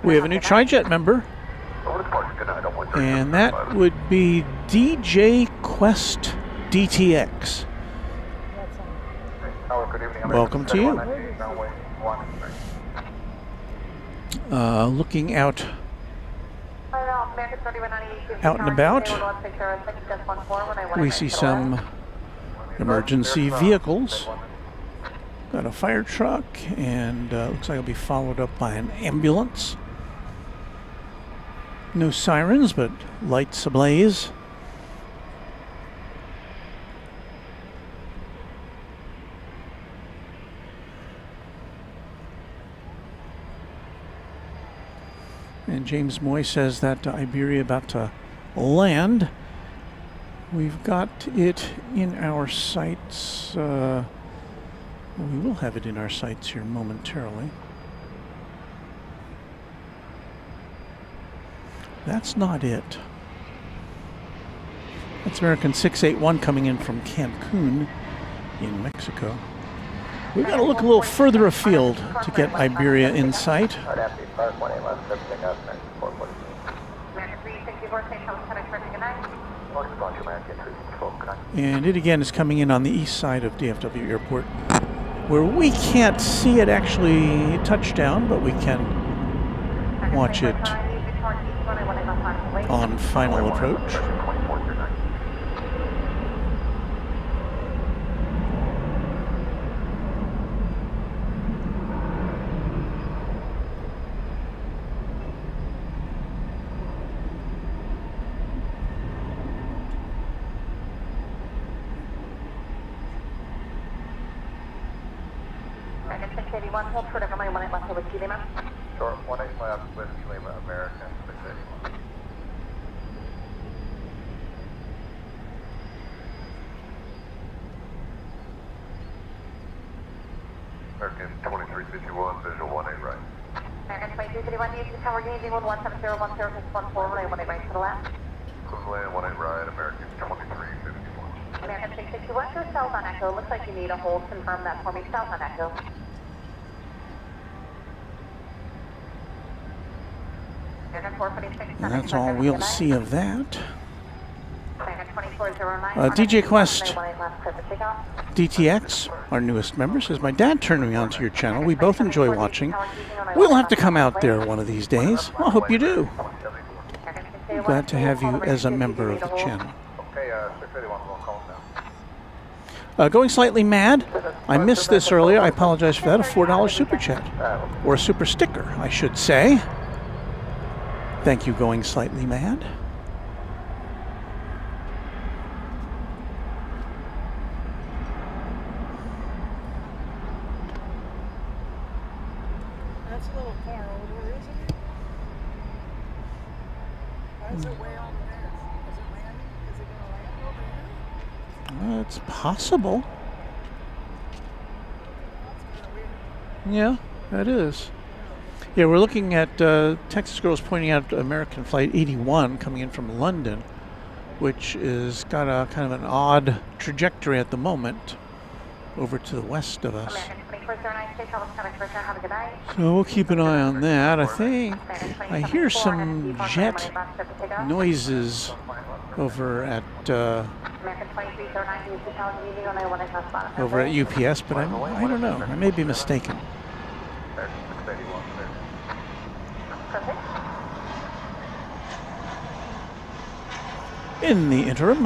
We have a new Trijet member, and that would be DJ Quest DTX. Welcome to you. Looking out and about, we see some emergency vehicles. Got a fire truck, and looks like it'll be followed up by an ambulance. No sirens, but lights ablaze. And James Moy says that Iberia about to land. We've got it in our sights. We will have it in our sights here momentarily. That's not it. That's American 681 coming in from Cancun in Mexico. We've got to look a little further afield to get Iberia in sight. And it again is coming in on the east side of DFW Airport, where we can't see it actually touch down, but we can watch it on final approach. Sure, 18 left with Lima American 681. American 2351, visual 18 right. American 2231, use the tower gauge 17010, runway 18 right to the left. Cleveland 18 right, American 2351. American 661, to south on Echo. Looks like you need a hold. Confirm that for me, south on Echo. And that's all we'll see of that. DJ Quest DTX, our newest member, says, my dad turned me on to your channel. We both enjoy watching. We'll have to come out there one of these days. I hope you do. Glad to have you as a member of the channel. Okay, 681, we'll call now. Going slightly mad. I missed this earlier. I apologize for that. A $4 super chat. Or a super sticker, I should say. Thank you, Going Slightly Mad. That's a little far over, isn't it? Why is it way over there? Is it landing? Is it going to land over here? It's possible. That's kind of weird. Yeah, that is. Yeah, we're looking at Texas Girls pointing out American Flight 81 coming in from London, which is got a kind of an odd trajectory at the moment over to the west of us. So we'll keep an eye on that. I think I hear some jet noises over at UPS, but I don't know. I may be mistaken. In the interim,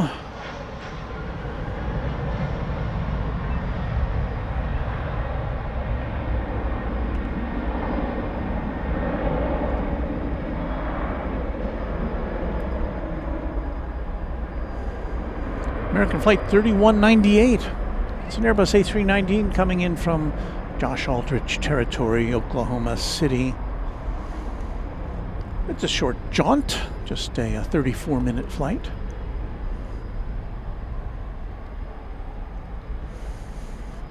American Flight 3198. It's an Airbus A319 coming in from Josh Aldrich territory, Oklahoma City. It's a short jaunt, just a 34-minute flight.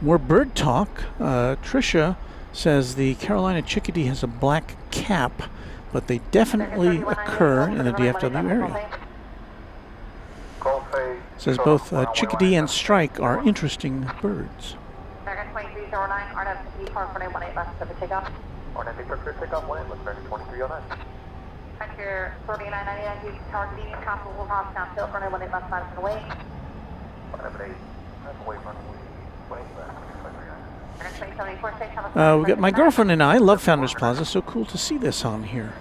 More bird talk. Tricia says the Carolina chickadee has a black cap, but they definitely occur in the DFW area. Says both chickadee and strike are interesting birds. American 2309, RWP, Park 18 left to the takeoff. 490 takeoff, 1 with American 2309. Frontier 3999, use tower D, comparable house downfield, runway 18 left, 5 away. 178, that's away from we got my girlfriend and I love Founders Plaza. So cool to see this on here.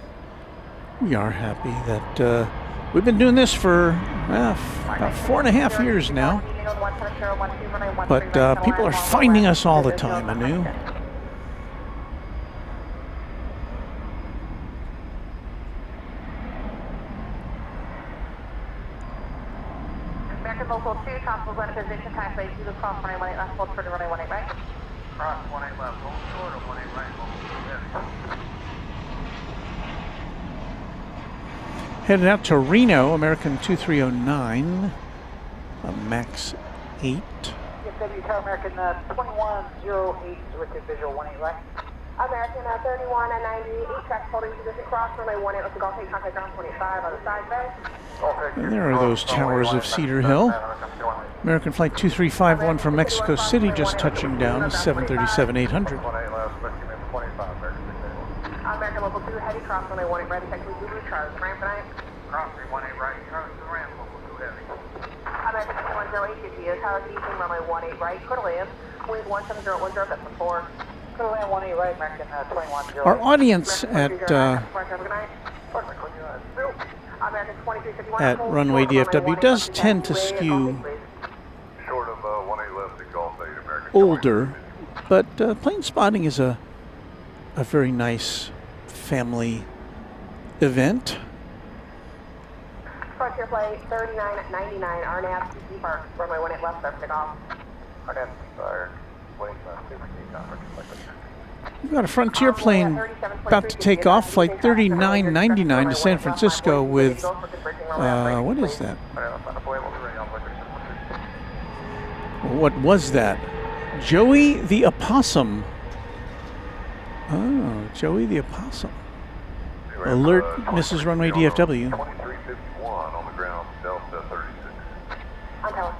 We are happy that we've been doing this for about 4.5 years now. But people are finding us all the time anew. American Local 2, comparable going to position, time place, you cross runway 18 left, hold for the runway 18 right. Cross 18 left, hold short of 18 right, hold Headed out to Reno, American 2309, Max 8. DFW Tower American 2108 with the visual 18 right. American 3190, track holding position, cross runway 18 left, Golf 8, contact ground 25 on the side bay. And there are those towers of Cedar Hill. American Flight 2351 from Mexico City just touching down, 737-800. American Local 2, heavy cross runway 18 right, effectively Zulu Charlie, ramp 9. Crossing 18 right, Charlie to the ramp, local 2 heavy. American 2108 is here. Tower Evening, runway 18 right, clear to land. Wind 17010, that's the 4. Clear to land 18 right, American 2108. Our audience at Runway DFW does tend to skew Short of 18 left in Gulf 8, American. older, but plane spotting is a very nice family event. Frontier flight 3999, RNAV, CC Park, runway 18 left, left, take off. RNAV, fire, waiting for 16 conference. We've got a Frontier plane about to take off, flight 3999 to San Francisco with, what is that? What was that? Joey the Opossum. Oh, Joey the Opossum. Alert, Mrs. Runway DFW. 2351 on the ground, Delta 36. On tower.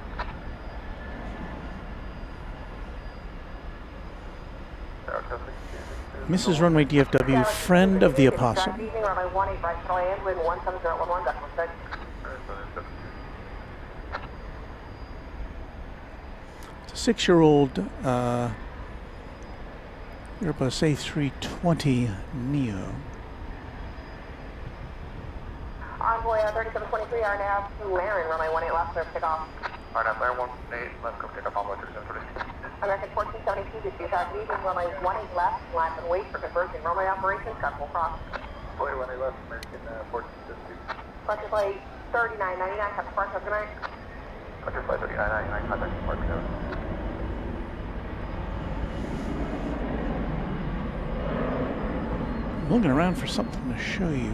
Mrs. Runway DFW, friend of the Opossum. Runway 18 right, to land, wind 17011, decimal 6. It's a 6-year-old Airbus A320 Neo. Envoy 3723, RNAV, Laren, runway 18 left, clear, take off. RNAV, Laren 18 left, come take off on 3723. American 1472, this is Tower Evening, runway 18 left, lap and wait for conversion. Runway operations, truck will cross. 18 left, American 1472. Frontier flight 3999, have departure, good night. Frontier flight 3999, contact departure. I'm looking around for something to show you.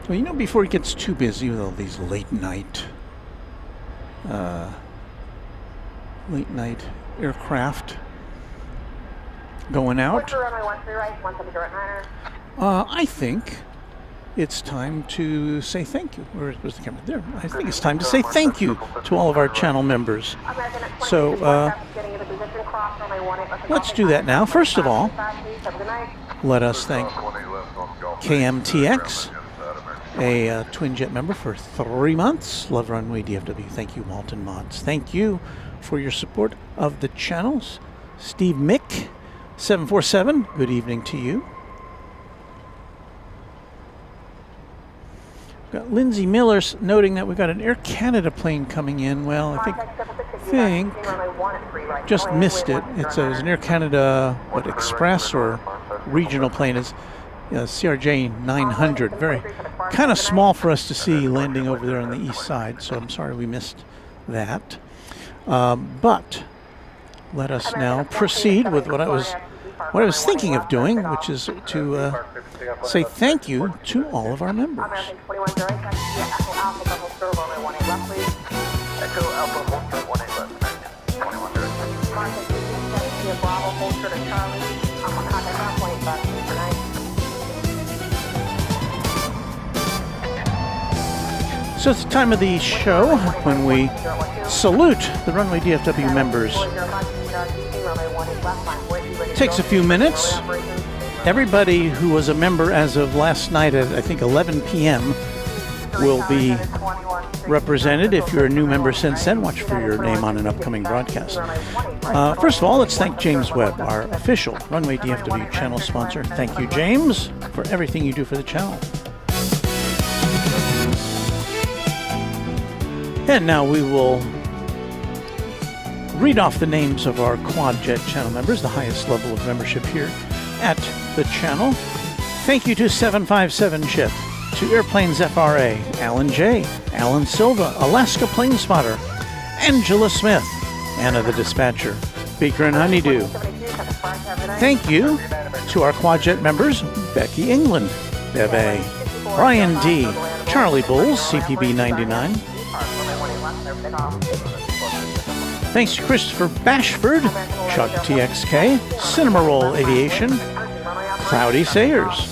Well, you know, before it gets too busy with all these late night aircraft going out, Runway 13 right, 170 right, I think it's time to say thank you. Where's the camera? There. I think it's time to say thank you to all of our channel members. So let's do that now. First of all, let us thank KMTX, a Twin Jet member for 3 months. Love Runway DFW. Thank you, Walton Mods. Thank you for your support of the channels. Steve Mick, 747, good evening to you. Got Lindsay Miller noting that we've got an Air Canada plane coming in. Well, I think just missed it. It was an Air Canada, Express or regional plane. Is CRJ 900. Very kind of small for us to see landing over there on the east side. So I'm sorry we missed that. But let us now proceed with what I was thinking of doing, which is to say thank you to all of our members. So it's the time of the show when we salute the Runway DFW members. It takes a few minutes. Everybody who was a member as of last night at, I think, 11 p.m. will be represented. If you're a new member since then, watch for your name on an upcoming broadcast. First of all, let's thank James Webb, our official Runway DFW channel sponsor. Thank you, James, for everything you do for the channel. And now we will read off the names of our Quad Jet channel members, the highest level of membership here at the channel. Thank you to 757 Chip, to Airplanes FRA, Alan J, Alan Silva, Alaska Plane Spotter, Angela Smith, Anna the Dispatcher, Baker and Honeydew. Thank you to our Quad Jet members, Becky England, Bev A, Brian D, Charlie Bulls, CPB 99. Thanks to Christopher Bashford, Chuck TXK, Cinema Roll Aviation, Cloudy Sayers.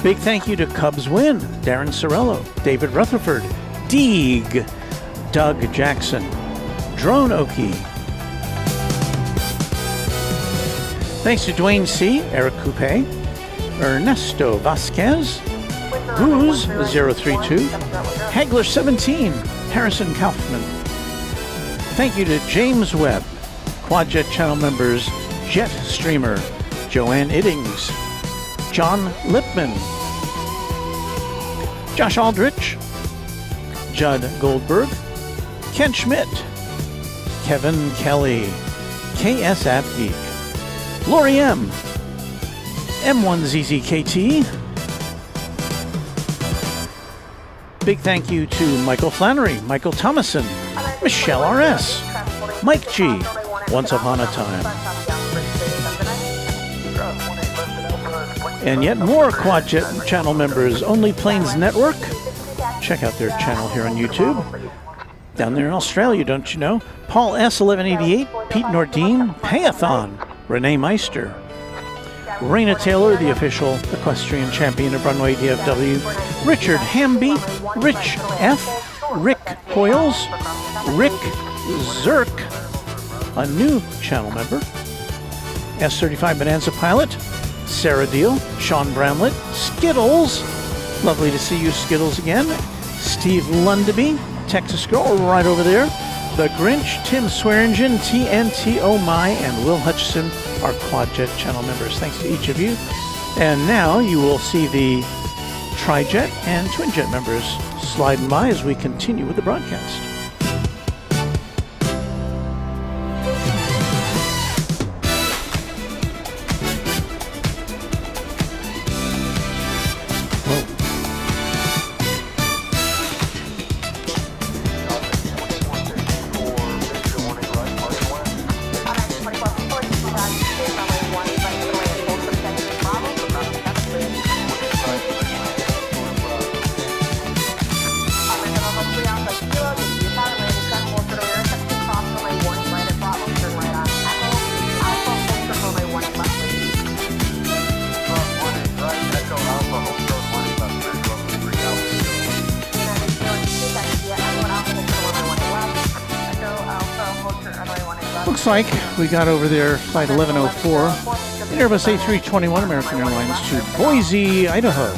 Big thank you to Cubs Win, Darren Sorello, David Rutherford, Deeg, Doug Jackson, Drone Okie, Thanks to Dwayne C., Eric Coupe, Ernesto Vasquez, Goose 032, Hagler 17, Harrison Kaufman. Thank you to James Webb, Quadjet channel members Jet Streamer, Joanne Iddings, John Lipman, Josh Aldrich, Judd Goldberg, Ken Schmidt, Kevin Kelly, KS App Geek, Lori M, M1ZZKT. Big thank you to Michael Flannery, Michael Thomason, Michelle RS, Mike G, Once Upon a Time. And yet more Quadjet channel members, Only Planes Network. Check out their channel here on YouTube. Down there in Australia, don't you know? Paul S. 1188, Pete Nordine, Payathon, Renee Meister, Raina Taylor, the official equestrian champion of Runway DFW, Richard Hamby, Rich F., Rick Hoyles, Rick Zirk, a new channel member, S35 Bonanza Pilot, Sarah Deal, Sean Bramlett, Skittles, lovely to see you Skittles again, Steve Lundaby, Texas Girl right over there, The Grinch, Tim Swearingen, TNT Oh My, and Will Hutchison are Quadjet channel members. Thanks to each of you. And now you will see the Trijet and Twinjet members sliding by as we continue with the broadcast. Looks like we got over there flight 1104 in Airbus A321 American Airlines to Boise, Idaho.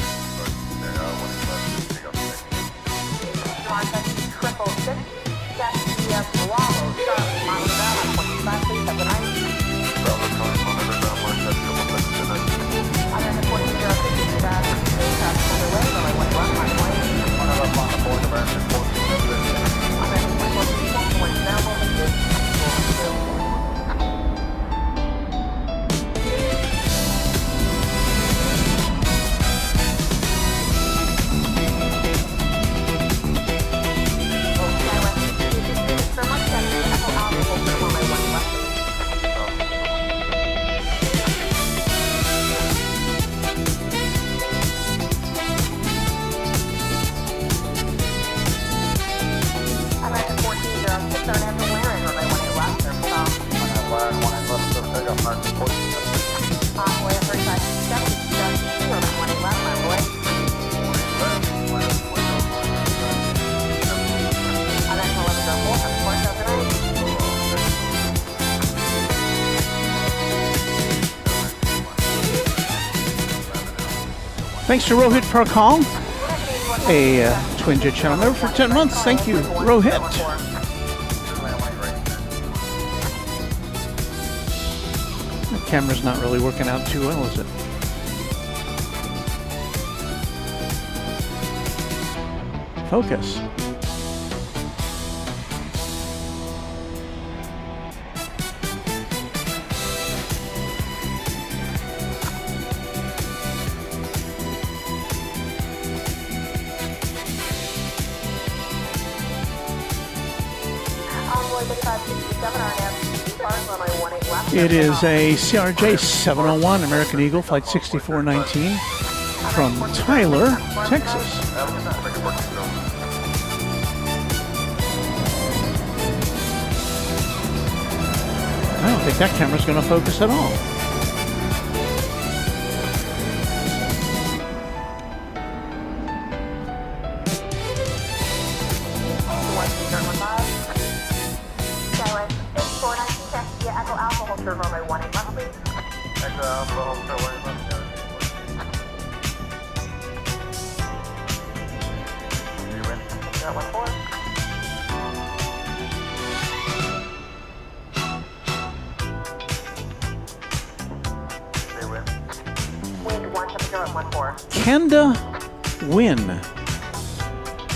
Thanks to Rohit Parkal, a Twinjet channel member for 10 months. Thank you, Rohit. The camera's not really working out too well, is it? Focus. It is a CRJ 701 American Eagle, flight 6419 from Tyler, Texas. I don't think that camera's going to focus at all. Canada win.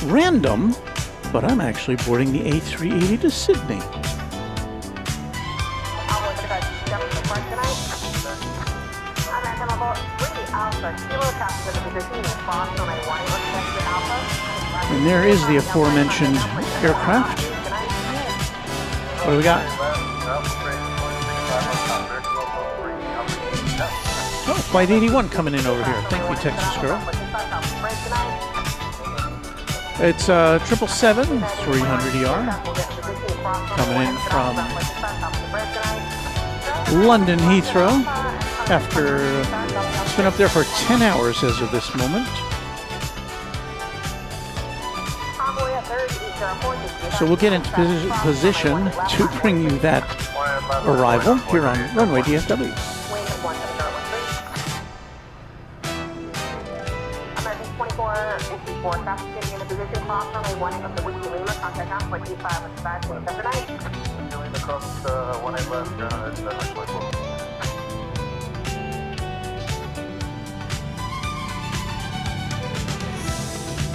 Random, but I'm actually boarding the A380 to Sydney. And there is the aforementioned aircraft. What do we got? Oh, Flight 81 coming in over here. Thank you, Texas girl. It's 777 300ER coming in from London Heathrow after it's been up there for 10 hours as of this moment. So we'll get into position to bring you that arrival here on Runway DFW.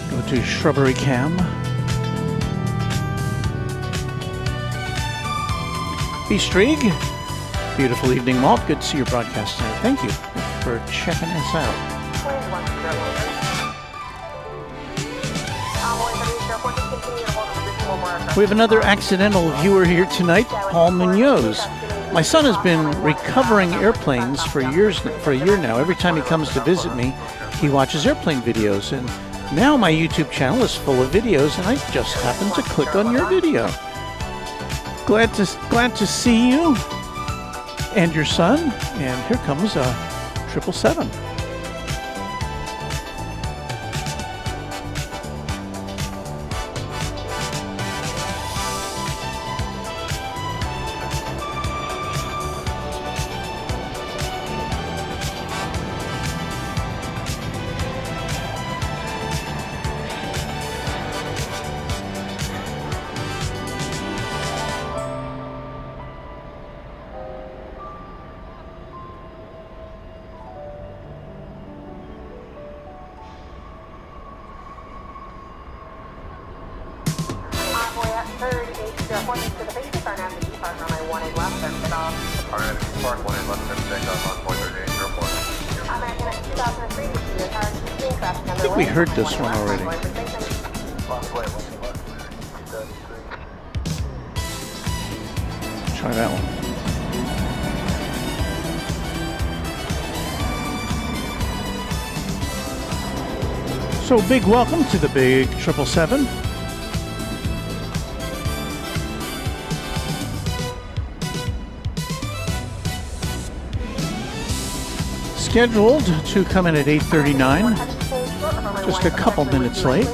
Go to Shrubbery Cam. Streeg, beautiful evening, Malt. Good to see your broadcast tonight. Thank you for checking us out. We have another accidental viewer here tonight, Paul Munoz. My son has been recovering airplanes for a year now. Every time he comes to visit me, he watches airplane videos, and now my YouTube channel is full of videos, and I just happened to click on your video. Glad to see you and your son. And here comes a 777. I think we heard this one already. Try that one. So big welcome to the big 777. Scheduled to come in at 8:39, just a couple minutes late.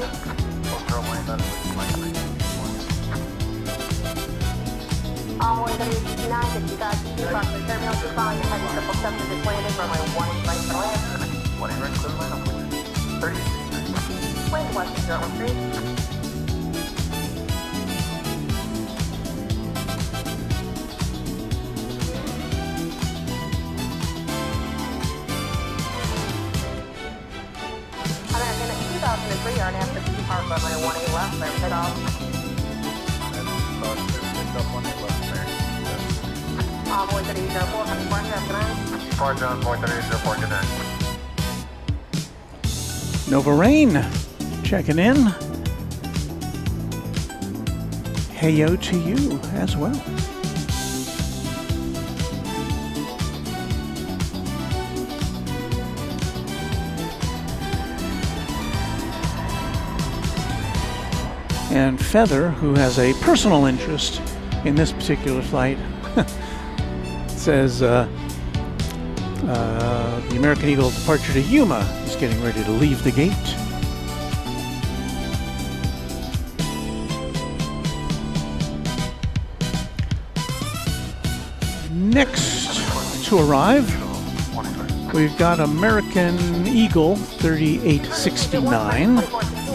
Nova Rain checking in. Heyo to you as well. And Feather, who has a personal interest in this particular flight, says the American Eagle departure to Yuma is getting ready to leave the gate. Next to arrive We've got American Eagle 3869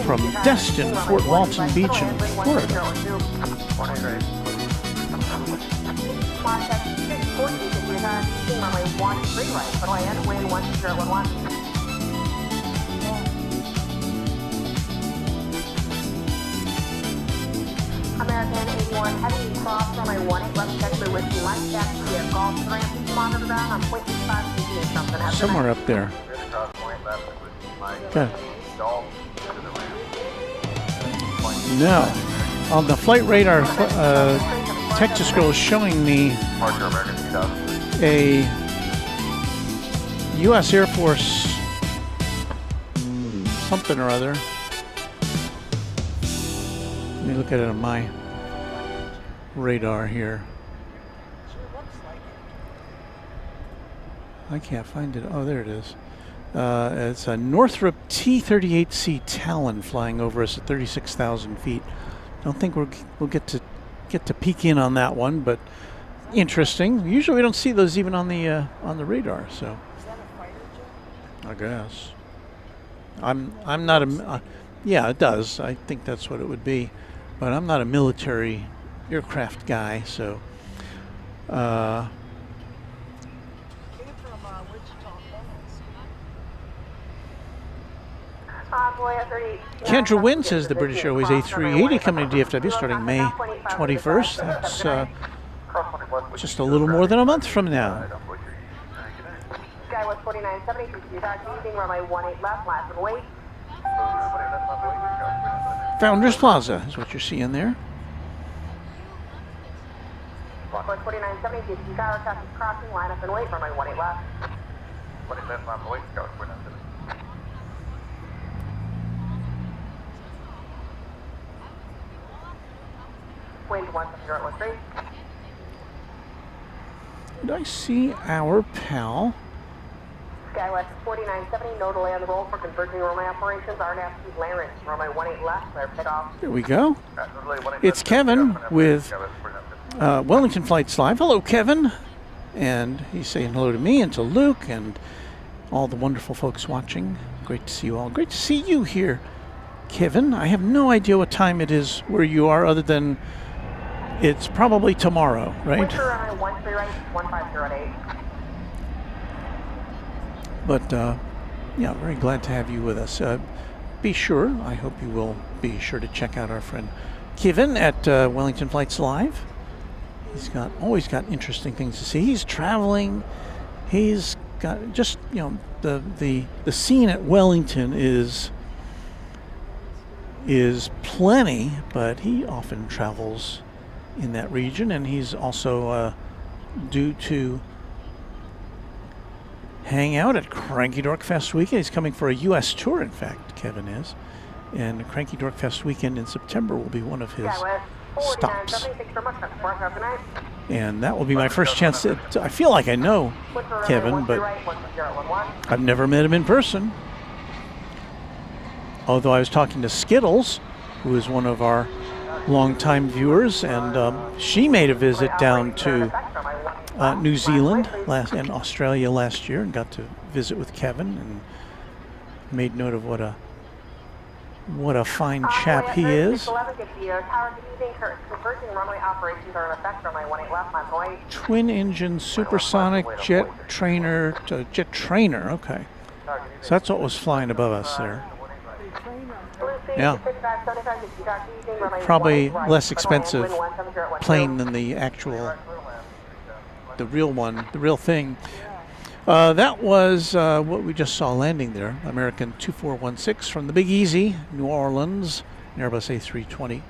from Destin, Fort Walton Beach in Florida. American 81, heavy cross runway 18, left taxi with you, light taxi at Golf Ramp, monitor down on 0.25 something. Somewhere up there. Okay. No. On the flight radar, Texas girl is showing me a U.S. Air Force something or other. Let me look at it on my radar here. I can't find it. Oh, there it is. It's a Northrop T-38C Talon flying over us at 36,000 feet. Don't think we'll get to peek in on that one, but interesting. Usually we don't see those even on the radar. So, Is that a fighter jet? I guess I'm not a. Yeah, it does. I think that's what it would be, but I'm not a military aircraft guy, so. Came from Wichita Falls. Kendra Wynn says the British Airways A380 coming to DFW starting May 21st. That's just a little more than a month from now. Skywest 4970, using runway 18 left, last and wait. Founders Plaza is what you're seeing there. Skywest 4970, you got our crossing, line up and wait, runway 18 left. Wind 17013. Did I see our pal? Skywest 4970, no delay on the roll for converging runway operations. RNAV Larynx, runway 18 left, clear pickoff. There we go. It's Kevin with Wellington Flights Live. Hello, Kevin. And he's saying hello to me and to Luke and all the wonderful folks watching. Great to see you all. Great to see you here, Kevin. I have no idea what time it is where you are other than it's probably tomorrow, right? Winter runway 13 right, 1508. But, yeah, very glad to have you with us. Be sure, I hope you will be sure to check out our friend Kevin at Wellington Flights Live. He's always got interesting things to see. He's traveling. He's got just, the scene at Wellington is plenty, but he often travels in that region, and he's also due to hang out at Cranky Dork Fest weekend. He's coming for a U.S. tour, in fact, Kevin is. And Cranky Dork Fest weekend in September will be one of his stops. And that will be my first chance I feel like I know Kevin, but I've never met him in person. Although I was talking to Skittles, who is one of our longtime viewers, and she made a visit down to New Zealand and Australia last year and got to visit with Kevin and made note of what a fine chap he is. Twin engine supersonic jet trainer, okay. So that's what was flying above us there. Yeah. Probably less expensive plane than the actual, the real thing. That was what we just saw landing there. American 2416 from the Big Easy, New Orleans, Airbus A320.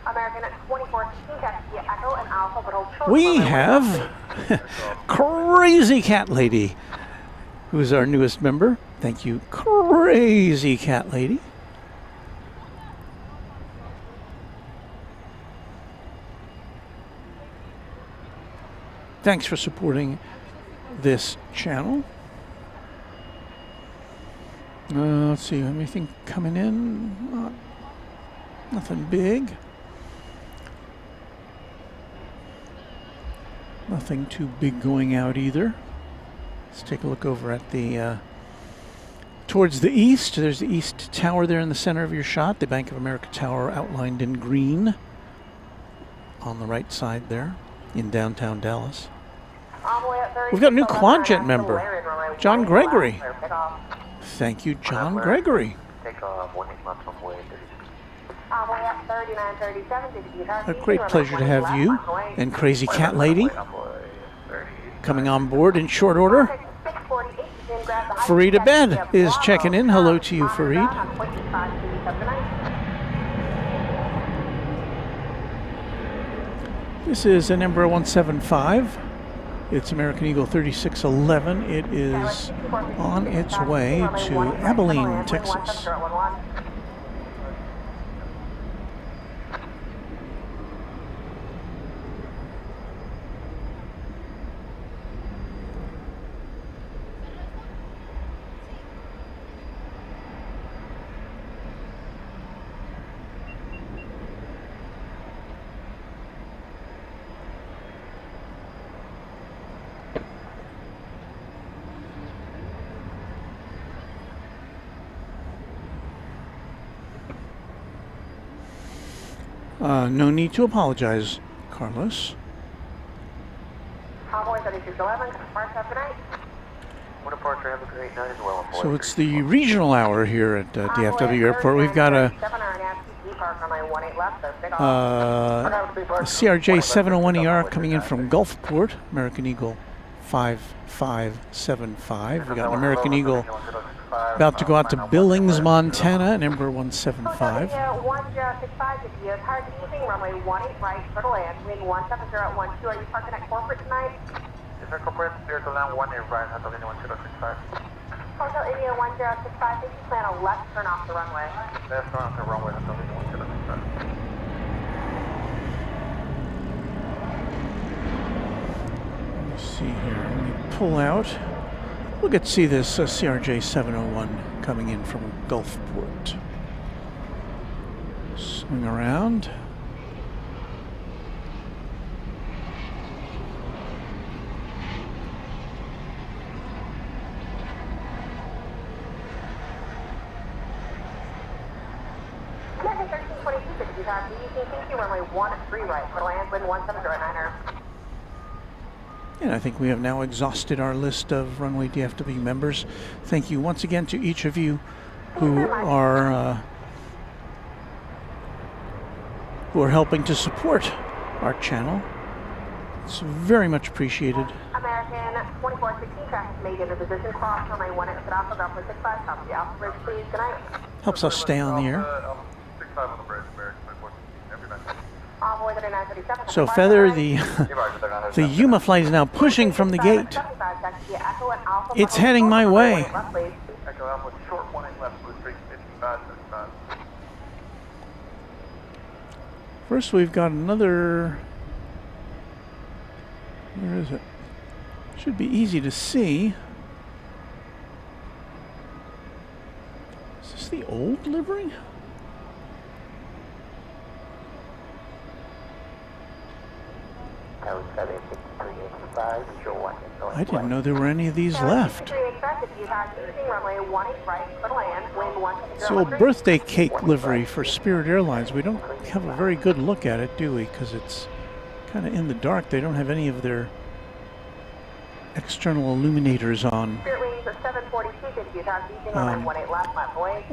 American 2416, Echo and Alpha, but hold short. We have Crazy Cat Lady, who's our newest member. Thank you, Crazy Cat Lady. Thanks for supporting this channel. Let's see, anything coming in? Nothing big. Nothing too big going out either. Let's take a look over at the towards the east. There's the East Tower there in the center of your shot. The Bank of America Tower outlined in green on the right side there in downtown Dallas. We've got a new Quadjet member, John Gregory. Thank you, John Gregory. A great pleasure to have you and Crazy Cat Lady coming on board in short order. Fareed Abed is checking in. Hello to you, Fareed. This is an Embraer 175. It's American Eagle 3611. It is on its way to Abilene, Texas. No need to apologize, Carlos. So it's the regional hour here at DFW Airport. We've got a CRJ 701ER coming in from Gulfport, American Eagle 5575. We got an American Eagle about to go out to Billings, Montana, an Embraer 175. Runway 18 right, for the land, wind 17012. Are you parking at corporate tonight? Yes, sir, corporate, clear to land 18 right, Hotel India 1065. Hotel India 1065, did you plan a left turn off the runway? Left turn off the runway, Hotel India 1065. Let me see here. Let me pull out. We'll get to see this CRJ 701 coming in from Gulfport. Swing around. And I think we have now exhausted our list of Runway DFW members. Thank you once again to each of you who are helping to support our channel. It's very much appreciated. American 2416 traffic made into position, cross runway 18 exit Alpha, Delta 65, copy Alpha Bridge, please, good night. Helps us stay on the air. So Feather, the Yuma flight is now pushing from the gate. It's heading my way. First we've got another, where is it? Should be easy to see. Is this the old livery? I didn't know there were any of these left. It's the old birthday cake livery for Spirit Airlines. We don't have a very good look at it, do we? Because it's kind of in the dark. They don't have any of their external illuminators on.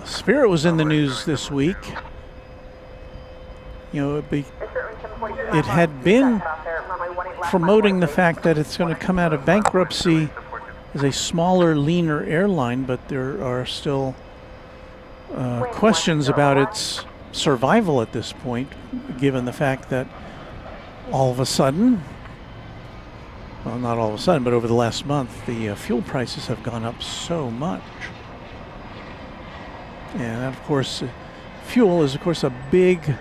Spirit was in the news this week. You know, it had been promoting the fact that it's going to come out of bankruptcy as a smaller, leaner airline, but there are still questions about its survival at this point, given the fact that all of a sudden, well, not all of a sudden, but over the last month, the fuel prices have gone up so much. And of course, fuel is, of course, a big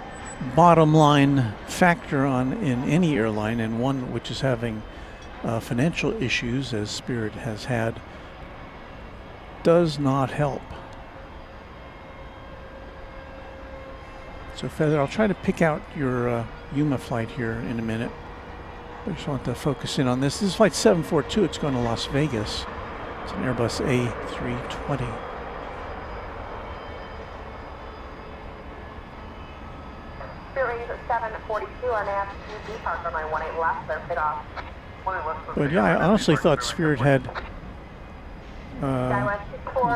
bottom line factor in any airline, and one which is having financial issues, as Spirit has had, does not help. So Feather, I'll try to pick out your Yuma flight here in a minute. I just want to focus in on this. This is flight 742. It's going to Las Vegas. It's an Airbus A320. Spirit 742 on nav to depart runway 18 left, clear pit off. But yeah, I honestly thought Spirit had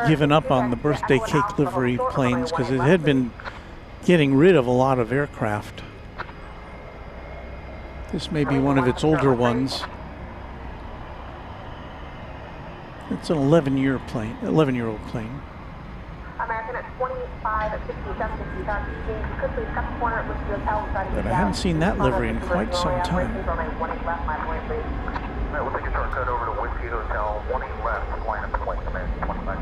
given up on the birthday cake livery planes because it had been getting rid of a lot of aircraft. This may be one of its older ones. It's an 11-year plane, 11-year-old plane. American at 25 at 57, 60,000. Could please cut the corner at Whiskey Hotel. But I haven't seen that livery in quite some time. Alright, we'll take a shortcut over to Whiskey Hotel, 18 left, line up to flight command 25.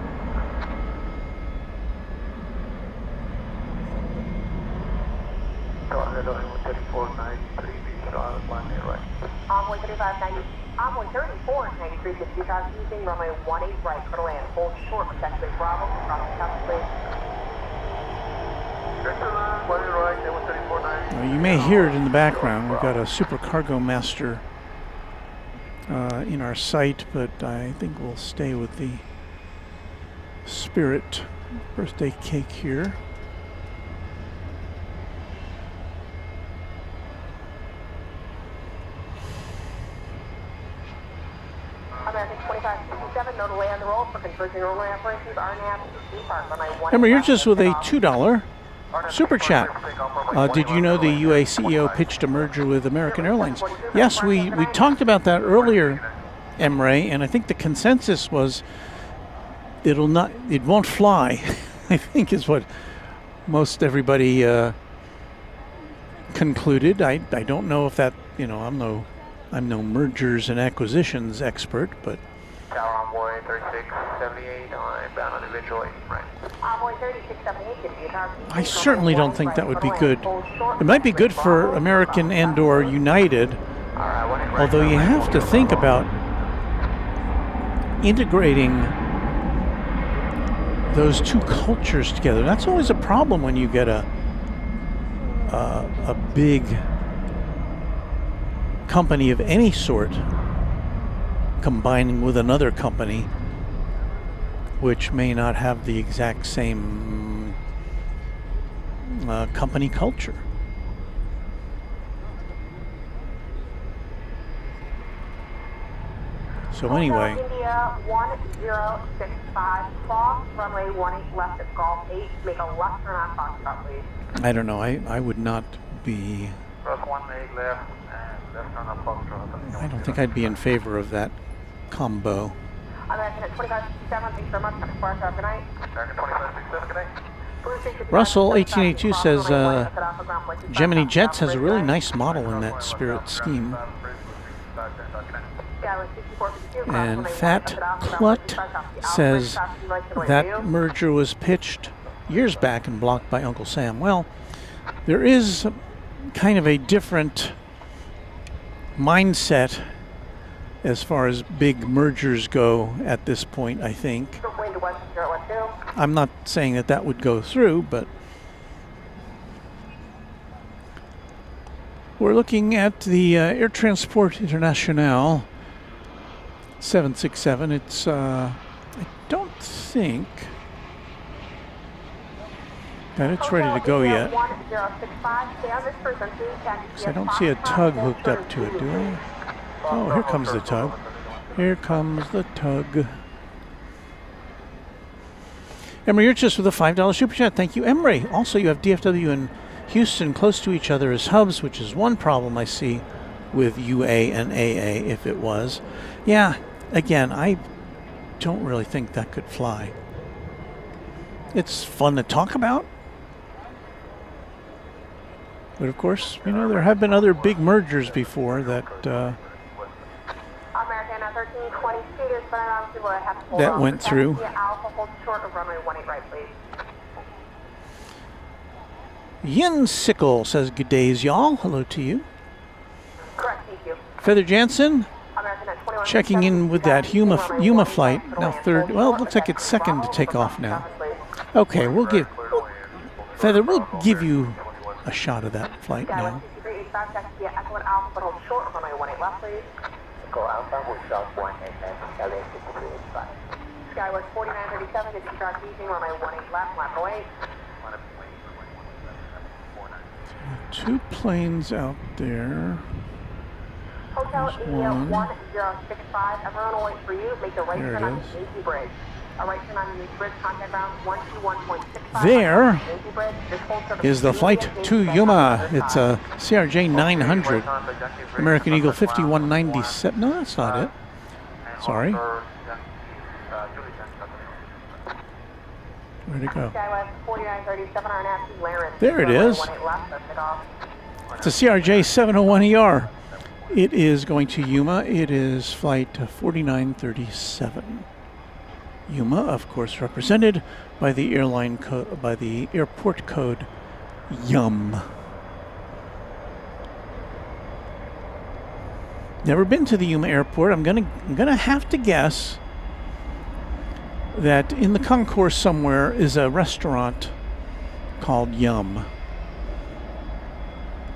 Go ahead, 3493, Charlotte, line right. Envoy 3590, Envoy 3493, 50,000, using runway 18 right for the land. Hold short, protect base Bravo, crossing top please. Right, that was 3490. Well, you may hear it in the background. We've got a Super Cargo Master in our sight, but I think we'll stay with the Spirit birthday cake here. American 2567, no delay on the roll for converging runway operations. RNAV, depart runway 18. Remember, you're just with a $2 super chat. Did you know the UA CEO pitched a merger with American Airlines? Yes, we talked about that earlier, Emre, and I think the consensus was it won't fly. I think is what most everybody concluded. I don't know if that, I'm no mergers and acquisitions expert, but Tower Envoy 3678 on bound on individual 8 right. Envoy 3678, I certainly don't think that would be good. It might be good for American and/or United, although you have to think about integrating those two cultures together. That's always a problem when you get a big company of any sort combining with another company which may not have the exact same company culture. So anyway, India 1065, cross runway 18 left at Golf 8, make a left turn on Foxtrot, please. I don't know. I would not be. Cross 18 left and left turn on Foxtrot. I don't think I'd be in favor of that combo. American at 2567, thanks very much. Good night. American 2567, good night. Russell 1882 says Gemini Jets has a really nice model in that Spirit scheme. And Fat Clut says that merger was pitched years back and blocked by Uncle Sam. Well, there is kind of a different mindset as far as big mergers go at this point, I think. I'm not saying that would go through, but we're looking at the Air Transport International 767. It's, I don't think that it's ready to go yet. 'Cause I don't see a tug hooked up to it, do I? Oh, here comes the tug. Here comes the tug. Emery, you're just with a $5 super chat. Thank you, Emery. Also, you have DFW and Houston close to each other as hubs, which is one problem I see with UA and AA if it was. Yeah, again, I don't really think that could fly. It's fun to talk about. But of course, there have been other big mergers before that that went through. Yin Sickle says, good days, y'all. Hello to you. Correct, thank you. Feather Jansen checking in with that Yuma flight. Now third, well, it looks like it's second to take off now. Okay, Feather, we'll give you a shot of that flight now. Skywest 4937, discharge easing, runway 18 left, left away. Two planes out there. Hotel There's India one. 1065, everyone will wait for you. Make the right There it turn on is. the Yankee Bridge. A right turn on the Yankee Bridge, contact ground 121.65. There Yankee Bridge, just hold sort of is the flight to Yankee Yuma. Bridge. It's a CRJ 900. American Eagle 5197. No, that's not it. Sorry. Where'd it go? Skywest 4937, RNAV, Laren. There it is. 18 left, that's it off. It's a CRJ 701ER. It is going to Yuma. It is flight 4937. Yuma, of course, represented by the airline by the airport code YUM. Never been to the Yuma airport. I'm gonna have to guess that in the concourse somewhere is a restaurant called Yum.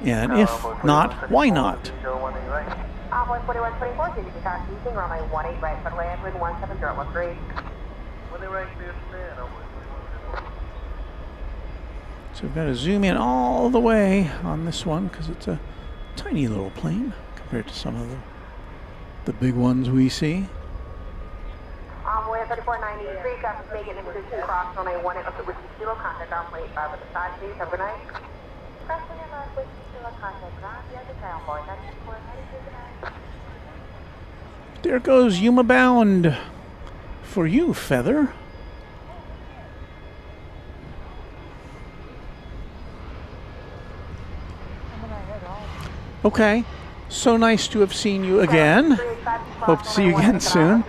And if not, why not? Envoy 4124, discharge easing, runway 18 right, but land with 17013. So we've got to zoom in all the way on this one because it's a tiny little plane compared to some of the big ones we see. Envoy 3493, traffic making in position cross runway 18 up to whiskey kilo, contact ground 85 with the side, please. Have a good night. Crossing in on whiskey kilo, contact ground, the other ground, boy, 94, good night. There goes Yuma bound for you, Feather. Okay, so nice to have seen you again. Hope to see you again soon.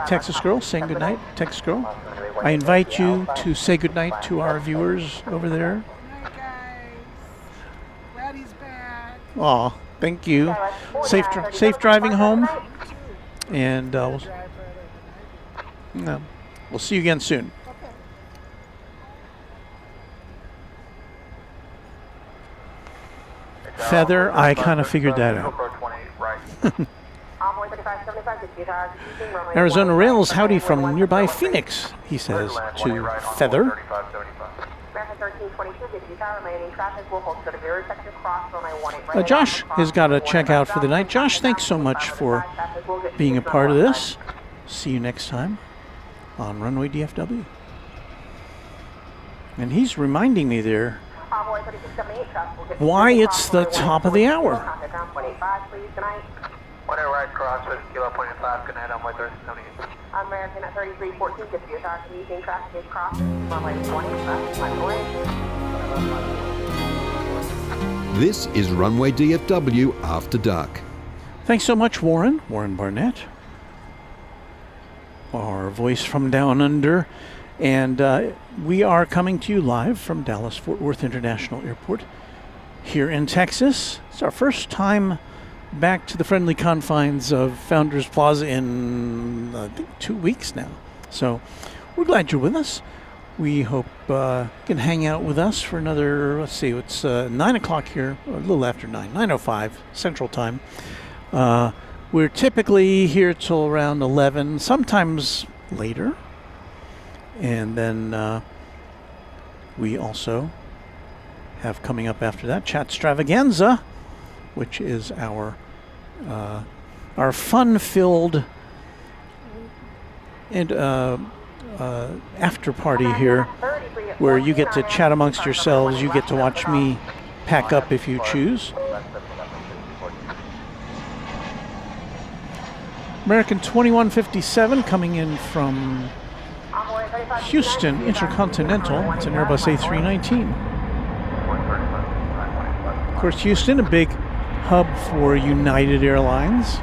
Texas Girl, saying goodnight. Texas Girl, I invite you to say goodnight to our viewers over there. Night, guys. Glad he's back. Aw, thank you. Safe driving home, and Drive Friday. we'll see you again soon. Okay. Feather, I kind of figured that out. Envoy 3575, discharge easing, runway Arizona 18 Rails, right, howdy but from land nearby with Phoenix, he says to Feather. American 1322, discharge, remaining traffic will hold to the rear sector cross runway 18 right. Josh has got to check out for the night. Josh, thanks so much for being a part of this. See you next time on Runway DFW. And he's reminding me there why it's the top of the hour. Whatever right cross with kilo 25, good night, I'm with 1378. American at 3314, discharge easing, traffic is cross runway 20 left, left away. This is Runway DFW After Dark. Thanks so much, Warren Barnett, our voice from down under. And we are coming to you live from Dallas-Fort Worth International Airport here in Texas. It's our first time back to the friendly confines of Founders Plaza in, I think, 2 weeks now. So we're glad you're with us. We hope you can hang out with us for another, let's see, it's 9 o'clock here, or a little after 9, 9:05 Central Time. We're typically here till around 11, sometimes later. And then we also have coming up after that Chat Stravaganza, which is our fun-filled and after party here, where you get to chat amongst yourselves. You get to watch me pack up if you choose. American 2157 coming in from Houston Intercontinental. It's an Airbus A319. Of course, Houston, a big hub for United Airlines.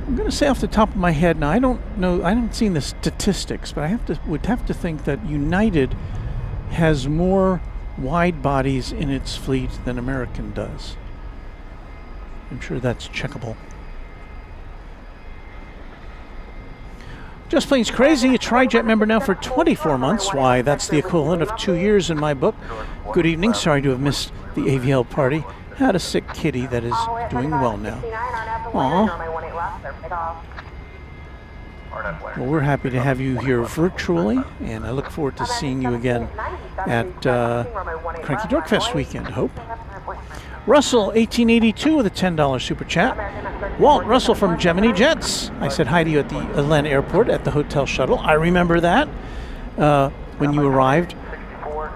I'm going to say off the top of my head, now I don't know, I haven't seen the statistics, but I would have to think that United has more wide bodies in its fleet than American does. I'm sure that's checkable. Just Plain's Crazy, a Tri-Jet member now for 24 months. Why, that's the equivalent of 2 years in my book. Good evening, sorry to have missed the AVL party. Had a sick kitty that is doing well now. Aw. Well, we're happy to have you here virtually, and I look forward to seeing you again at Cranky Dorkfest weekend, hope. Russell, 1882 with a $10 super chat. Walt Russell from Gemini Jets. I said hi to you at the Atlanta airport at the hotel shuttle. I remember that when you arrived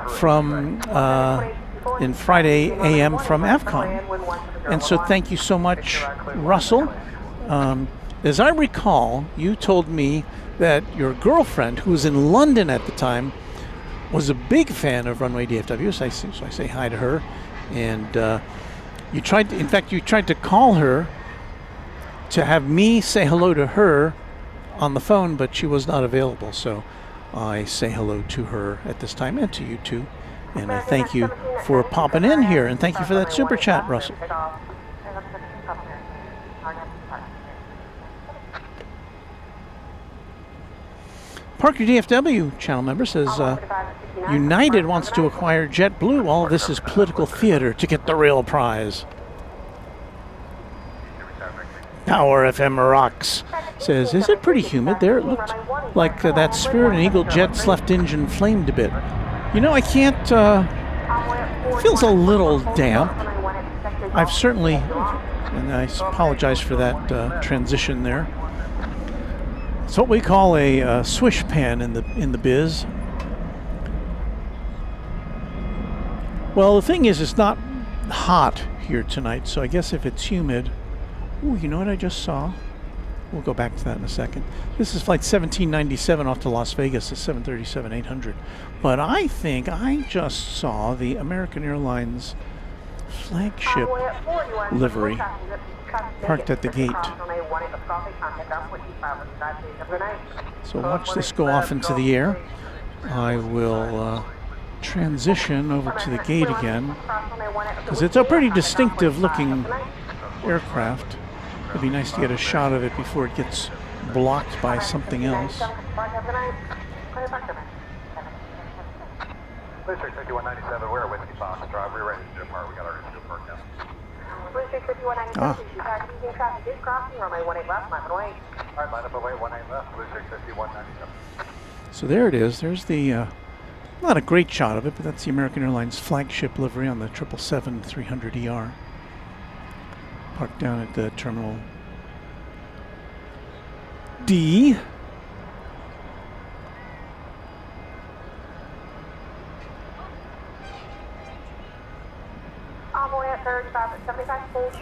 from in Friday AM from AFCON. And so thank you so much, Russell. As I recall, you told me that your girlfriend, who was in London at the time, was a big fan of Runway DFW. So I say hi to her. And you tried to call her to have me say hello to her on the phone, but she was not available. So I say hello to her at this time, and to you too. And I thank you for popping in here, and thank you for that super chat, Russell. Parker DFW channel member says, United wants to acquire JetBlue. All this is political theater to get the real prize. Power FM Rocks says, is it pretty humid there? It looked like that Spirit and Eagle Jet's left engine flamed a bit. You know, I can't, it feels a little damp. I've certainly, and I apologize for that transition there. It's what we call a swish pan in the biz. Well, the thing is, it's not hot here tonight, so I guess if it's humid... Ooh, you know what I just saw? We'll go back to that in a second. This is flight 1797 off to Las Vegas, the 737-800. But I think I just saw the American Airlines flagship livery parked at the gate. So watch this go off into the air. I will transition over to the gate again, because it's a pretty distinctive looking aircraft. It'd be nice to get a shot of it before it gets blocked by something else. District 5197, we're with you, Foxtrot. We're ready to depart. We got our engine parked now. District 5197, using traffic is crossing, runway 18 left, line away. All right, line up away, 18 left, District 5197. So there it is. There's the, not a great shot of it, but that's the American Airlines flagship livery on the 777-300ER. Parked down at the Terminal D.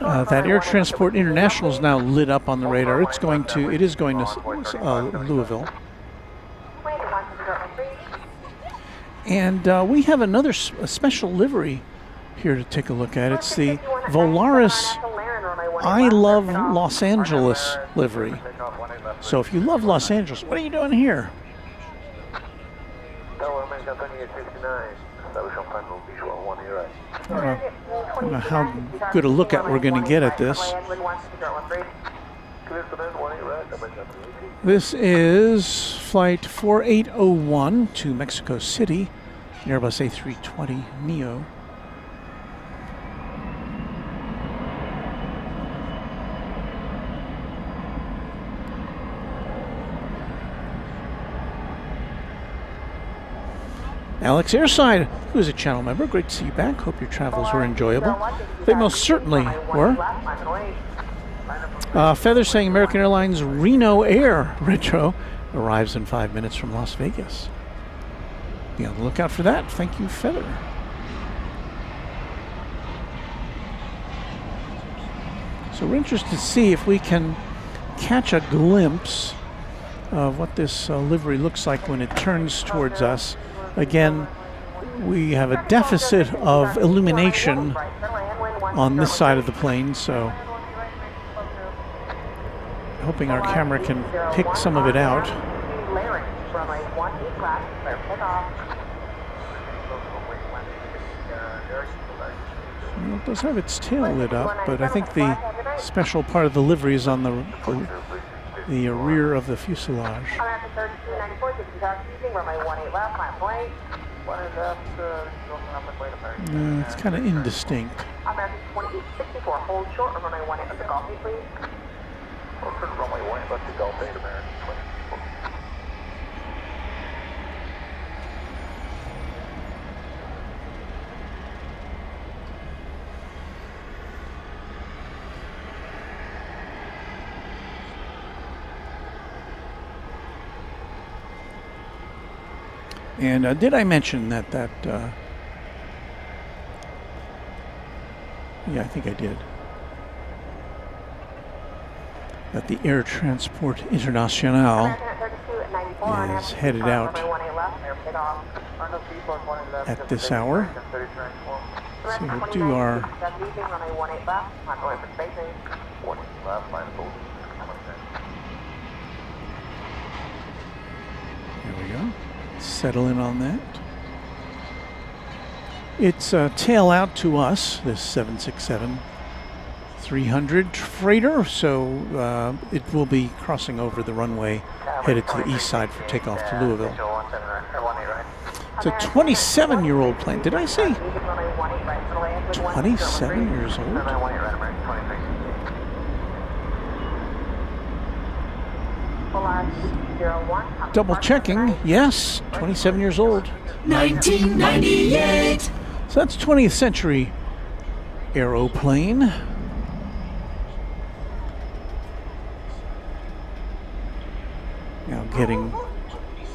That Air Transport International is now lit up on the radar. It is going to Louisville. And we have another special livery here to take a look at. It's the Volaris I Love Los Angeles livery. So if you love Los Angeles, what are you doing here? I don't know how good a look at we're going to get at this. This is flight 4801 to Mexico City, Airbus A320 Neo. Alex Airside, who is a channel member, great to see you back. Hope your travels were enjoyable. They most certainly were. Feather saying American Airlines Reno Air Retro arrives in 5 minutes from Las Vegas. Be on the lookout for that. Thank you, Feather. So we're interested to see if we can catch a glimpse of what this livery looks like when it turns towards us. Again, we have a deficit of illumination on this side of the plane, so hoping our camera can pick some of it out. Well, it does have its tail lit up, but I think the special part of the livery is on the rear of the fuselage. American 3294, taking off using runway 18 left, 5.8. It's kind of indistinct. American 2864, hold short on runway 18 left to Golf 8, please. Runway 18 left to Golf 8, American 24. And did I mention that yeah, I think I did. That the Air Transport International is headed out at this hour. So we'll do our Here we go. Settle in on that. It's tail out to us, this 767-300 freighter, so it will be crossing over the runway headed to the east side for takeoff to Louisville. It's a 27-year-old plane. Did I say 27 years old? Double checking. Yes, 27 years old. 1998. So that's 20th century aeroplane. Now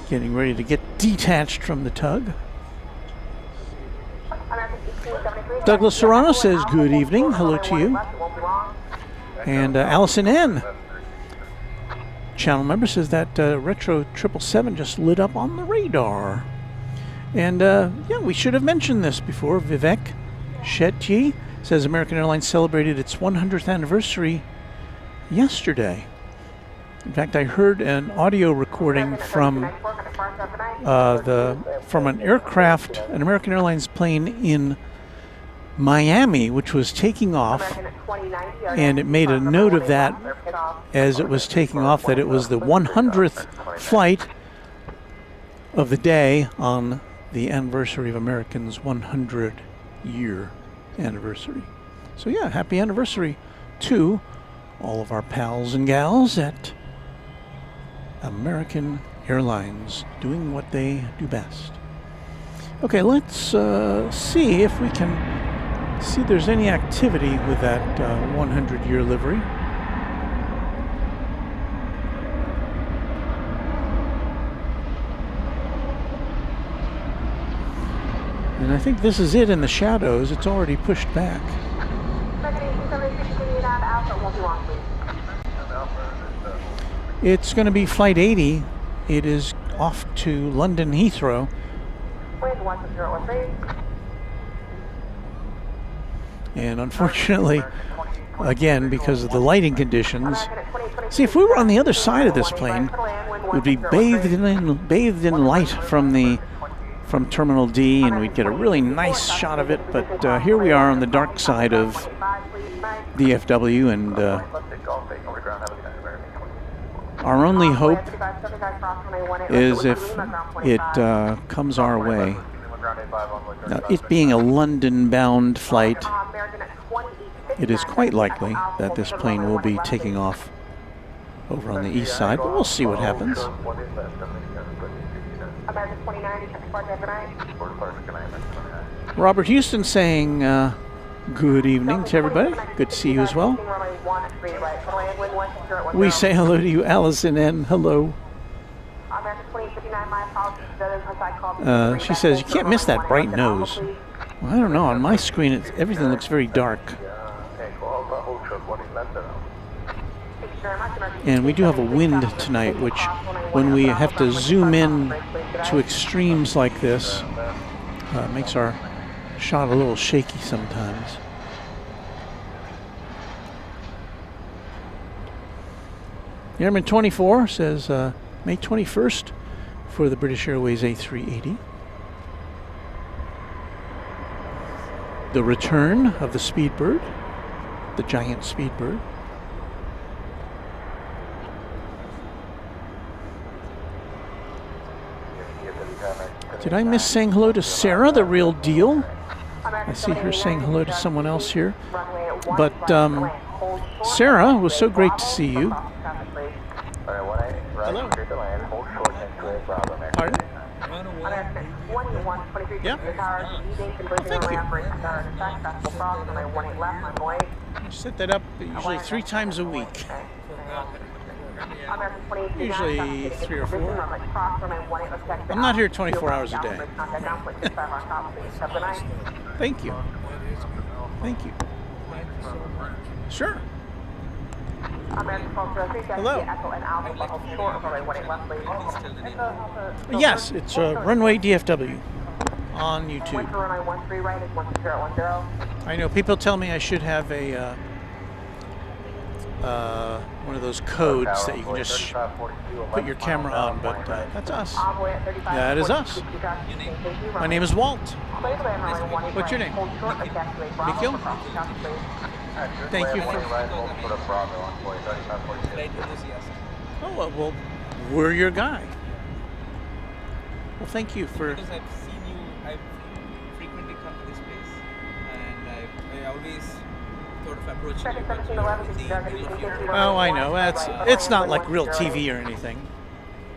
getting ready to get detached from the tug. Douglas Serrano says good evening. Hello to you. And Allison N. channel member says that Retro 777 just lit up on the radar. And yeah, we should have mentioned this before. Vivek Shetty says American Airlines celebrated its 100th anniversary yesterday. In fact, I heard an audio recording from an aircraft, an American Airlines plane in Miami, which was taking off, and it made a note of that as it was taking off, that it was the 100th flight of the day on the anniversary of American's 100-year anniversary. So yeah, happy anniversary to all of our pals and gals at American Airlines, doing what they do best. Okay, let's see if we can see if there's any activity with that 100-year livery. And I think this is it in the shadows. It's already pushed back. It's going to be Flight 80. It is off to London Heathrow. And unfortunately, again, because of the lighting conditions, see, if we were on the other side of this plane, it would be bathed in light from Terminal D, and we'd get a really nice shot of it. But here we are on the dark side of DFW, and our only hope is if it comes our way. Now, it being a London-bound flight, it is quite likely that this plane will be taking off over on the east side, but we'll see what happens. Robert Houston saying good evening to everybody. Good to see you as well. We say hello to you, Allison, and hello. She says you can't miss that bright nose. Well, I don't know. On my screen, everything looks very dark. And we do have a wind tonight, which, when we have to zoom in to extremes like this, makes our shot a little shaky sometimes. Airman 24 says May 21st for the British Airways A380. The return of the Speedbird, the giant Speedbird. Did I miss saying hello to Sarah, the real deal? I see her saying hello to someone else here. But Sarah, it was so great to see you. Hello. Pardon? Yeah. Oh, thank you. I set that up usually 3 times a week. Usually 3 or 4. I'm not here 24 hours a day. Thank you. Thank you. Sure. Hello. Yes, it's Runway DFW on YouTube. I know people tell me I should have a one of those codes that you can just put your camera on, but that's us. That is us. My name is Walt. What's your name? Nikhil? Thank you for... Oh, well, we're your guy. Well, thank you for... Because I've seen you, I've frequently come to this place, and I always sort of approach you about the Oh, I know. It's not like real TV or anything.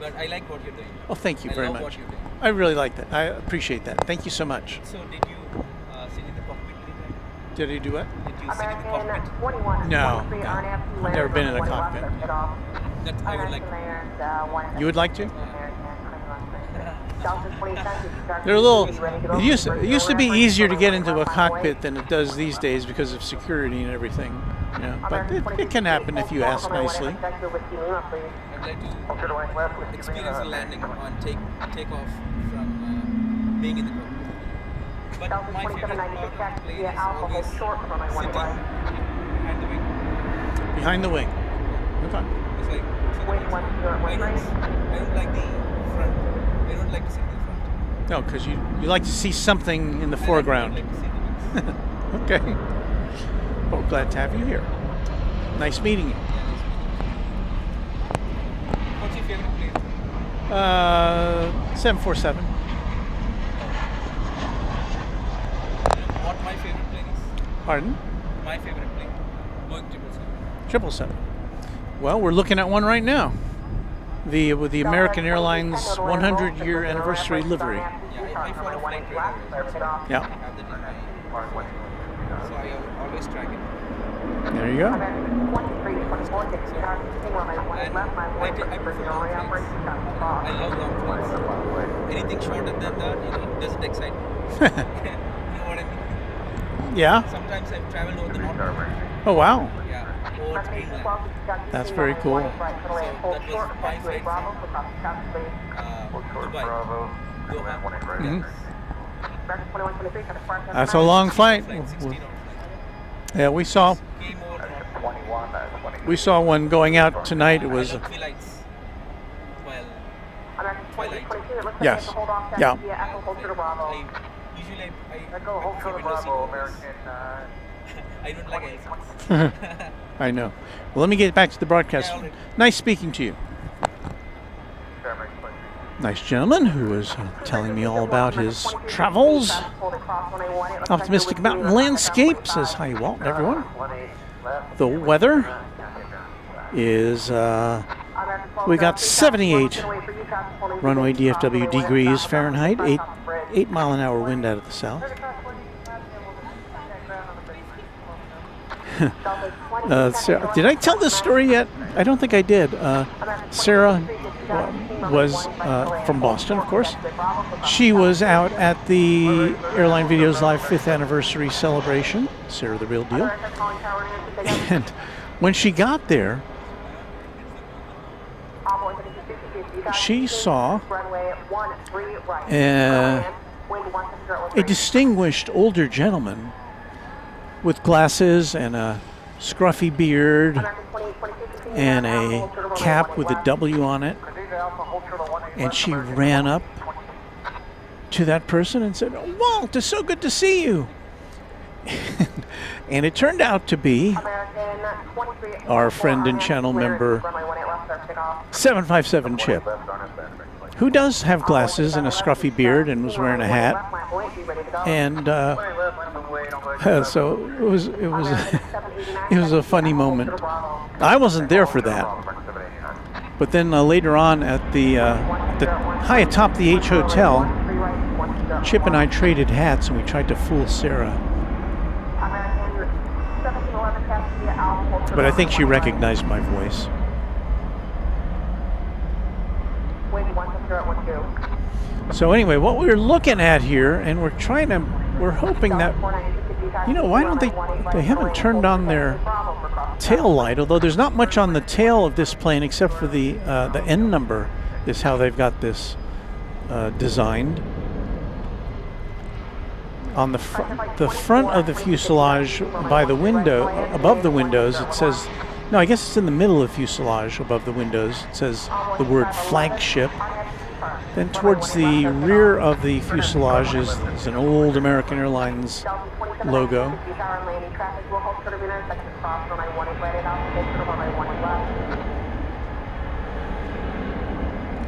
But I like what you're doing. Oh, thank you very love much. What you're doing. I really like that. I appreciate that. Thank you so much. So did you sit in the cockpit anytime? Did he do what? Did you sit in the cockpit? No. I've never been in a cockpit. That I would like. You would like to? They're a little. It used to be easier to get into a cockpit than it does these days because of security and everything. You know, but it can happen if you ask nicely. I'd like to experience a landing on takeoff from being in the cockpit. But my favorite part of the plane is always sitting behind the wing. Behind the wing. Okay. It's like, I don't like the front. I don't like to sit in the front. No, because you like to see something in the foreground. I like to see the wings. Okay. Well, glad to have you here. Nice meeting you. What's your favorite plane? 747. What my favorite plane is? Pardon? My favorite plane? Boeing 777. 777. Well, we're looking at one right now. With the American Airlines 100-year anniversary livery. Yeah, I follow flight radar. Yeah. I have that in my, so I always track it. There you go. I prefer long flights. I love long flights. Anything shorter than that, doesn't excite me. You know what I mean? Yeah. Sometimes I've traveled over the North Pole. Oh, wow. Yeah, over to Greenland. That's very cool. So that was my flight from Dubai. Doha. Mhm. That's a long flight. Yeah, we saw one going out tonight. It was Twilight. yes, yeah. Usually I go American. I don't like elephants. I know. Well, let me get back to the broadcast. Nice speaking to you. Nice gentleman who was telling me all about his travels. Optimistic Mountain Landscape says hi, Walt, everyone. The weather is, we got 78 runway DFW degrees Fahrenheit, 8 mile an hour wind out of the south. Sarah, did I tell this story yet? I don't think I did. Sarah was from Boston, of course. She was out at the Airline Videos Live 5th anniversary celebration, Sarah the real deal. And when she got there, she saw a distinguished older gentleman with glasses and a scruffy beard and a cap with a W on it. And she ran up to that person and said, "Oh, Walt, it's so good to see you." And it turned out to be our friend and channel member 757 Chip. who does have glasses and a scruffy beard and was wearing a hat. And so it was it was a funny moment. I wasn't there for that. But then later on at the high atop the H Hotel, Chip and I traded hats and we tried to fool Sarah. But I think she recognized my voice. So anyway, what we're looking at here, and we're hoping that, you know, why don't they haven't turned on their tail light, although there's not much on the tail of this plane except for the N number is how they've got this designed. On the front of the fuselage by the window, above the windows, it says, no, I guess it's in the middle of the fuselage above the windows, it says the word flagship. Then towards the rear of the fuselage is an old American Airlines logo.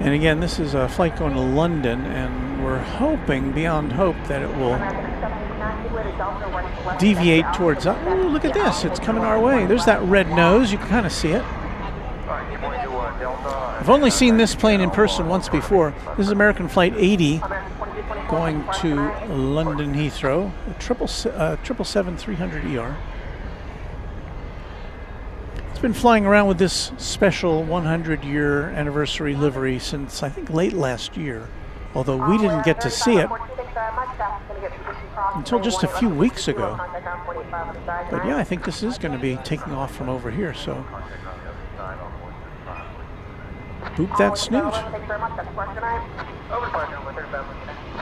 And again, this is a flight going to London, and we're hoping, beyond hope, that it will deviate towards... Oh, look at this. It's coming our way. There's that red nose. You can kind of see it. I've only seen this plane in person once before. This is American Flight 80 going to London Heathrow, a 777-300ER. It's been flying around with this special 100-year anniversary livery since, I think, late last year, although we didn't get to see it until just a few weeks ago. But yeah, I think this is going to be taking off from over here, so boop that snoot.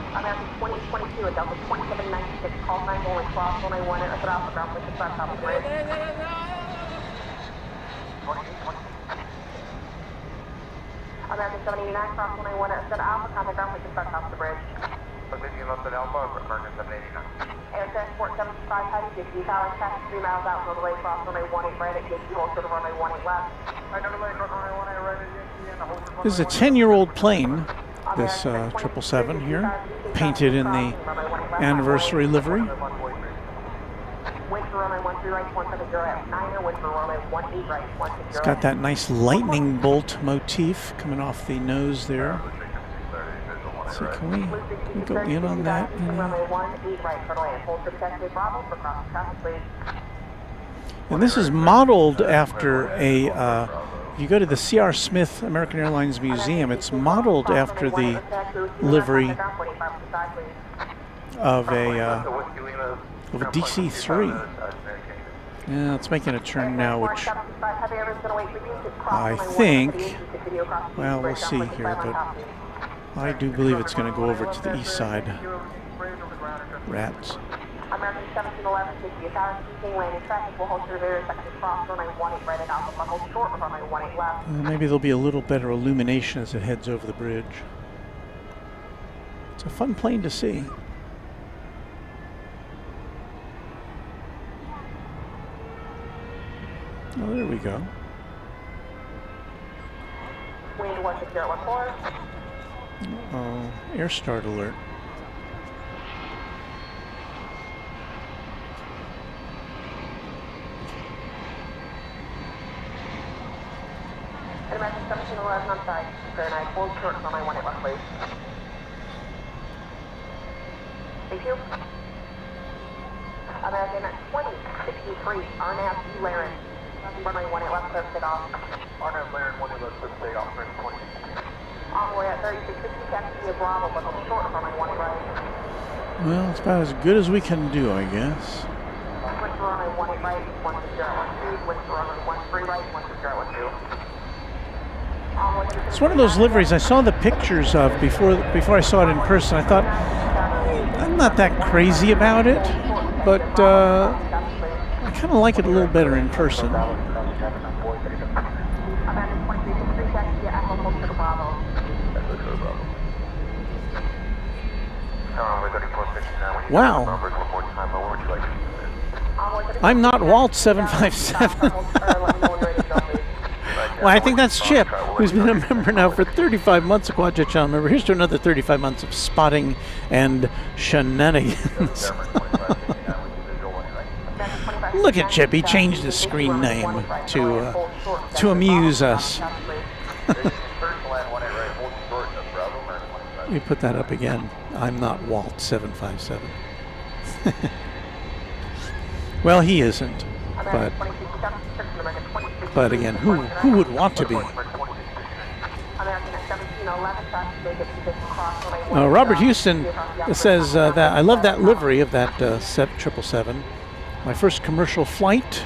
American 2022 at Delta 2796, call 911, cross 191 at Alpha ground, which is back off the bridge. American 789, cross 191 at Alpha, contact ground, which is back off the bridge. Position London Alpha, American 789. Air Transport 75, heading 50 hours, passing 3 miles out, runway cross runway 18 right at gate 2, hold to the runway 18 left. This is a 10-year-old plane, this 777 here, painted in the anniversary livery. It's got that nice lightning bolt motif coming off the nose there. So can we go in on that? And this is modeled after a, you go to the C.R. Smith American Airlines Museum, it's modeled after the livery of a DC-3. Yeah, it's making a turn now, which I think, well, we'll see here, but I do believe it's going to go over to the east side. Rats. American 1711, 50th hour, keeping landing traffic will hold to the rear section cross runway 18 right at Alpha, hold short of runway 18 left. Maybe there'll be a little better illumination as it heads over the bridge. It's a fun plane to see. Oh, there we go. Wind 16014. Oh, air start alert. American 1711 on side. Very nice. Hold short on my 18 left, please. Thank you. American 2063, Arnav Laren. Runway 18 left, clear to take off. Arnav Laren, 18 left, clear to take off, 20. Envoy at 3660, taxi to Bravo, but hold short on my 18 right. Well, it's about as good as we can do, I guess. Wind to runway 18 right, 16012. Wind to runway 13 right, 16012. It's one of those liveries I saw the pictures of before I saw it in person. I thought, I'm not that crazy about it, but I kind of like it a little better in person. Wow. I'm not Walt 757. Well, I think that's Chip, who's been a member now for 35 months, a Quadjet Channel member. Here's to another 35 months of spotting and shenanigans. Look at Chip. He changed his screen name to amuse us. Let me put that up again. I'm not Walt 757. Well, he isn't, but again, who would want to be? Robert Houston says that I love that livery of that 777. My first commercial flight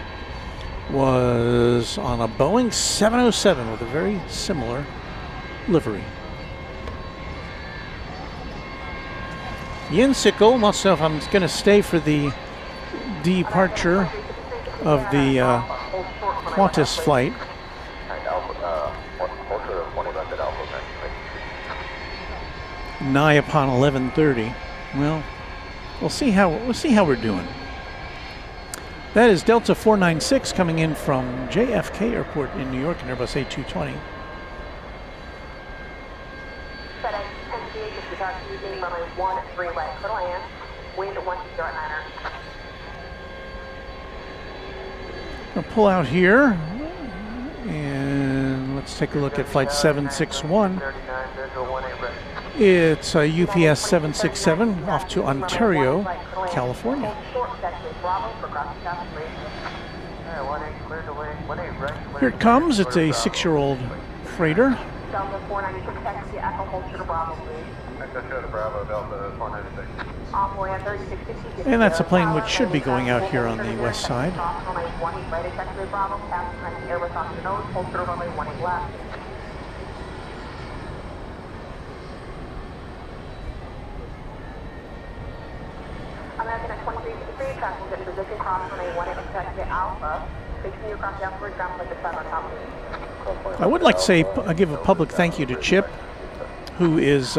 was on a Boeing 707 with a very similar livery. Yin Sickle wants to know if I'm going to stay for the departure of the Qantas flight. Nigh upon 11:30. Well, we'll see how we're doing. That is Delta 496 coming in from JFK Airport in New York, in Airbus A220. I'll pull out here and let's take a look at flight 761. It's a UPS 767 off to Ontario, California. Here it comes. It's a 6-year-old freighter. And that's a plane which should be going out here on the west side. American at 2353, track will get in position, cross runway 18 to Alpha. Continue across the upward ground like the sun on top of you. I would like to say, give a public thank you to Chip, who is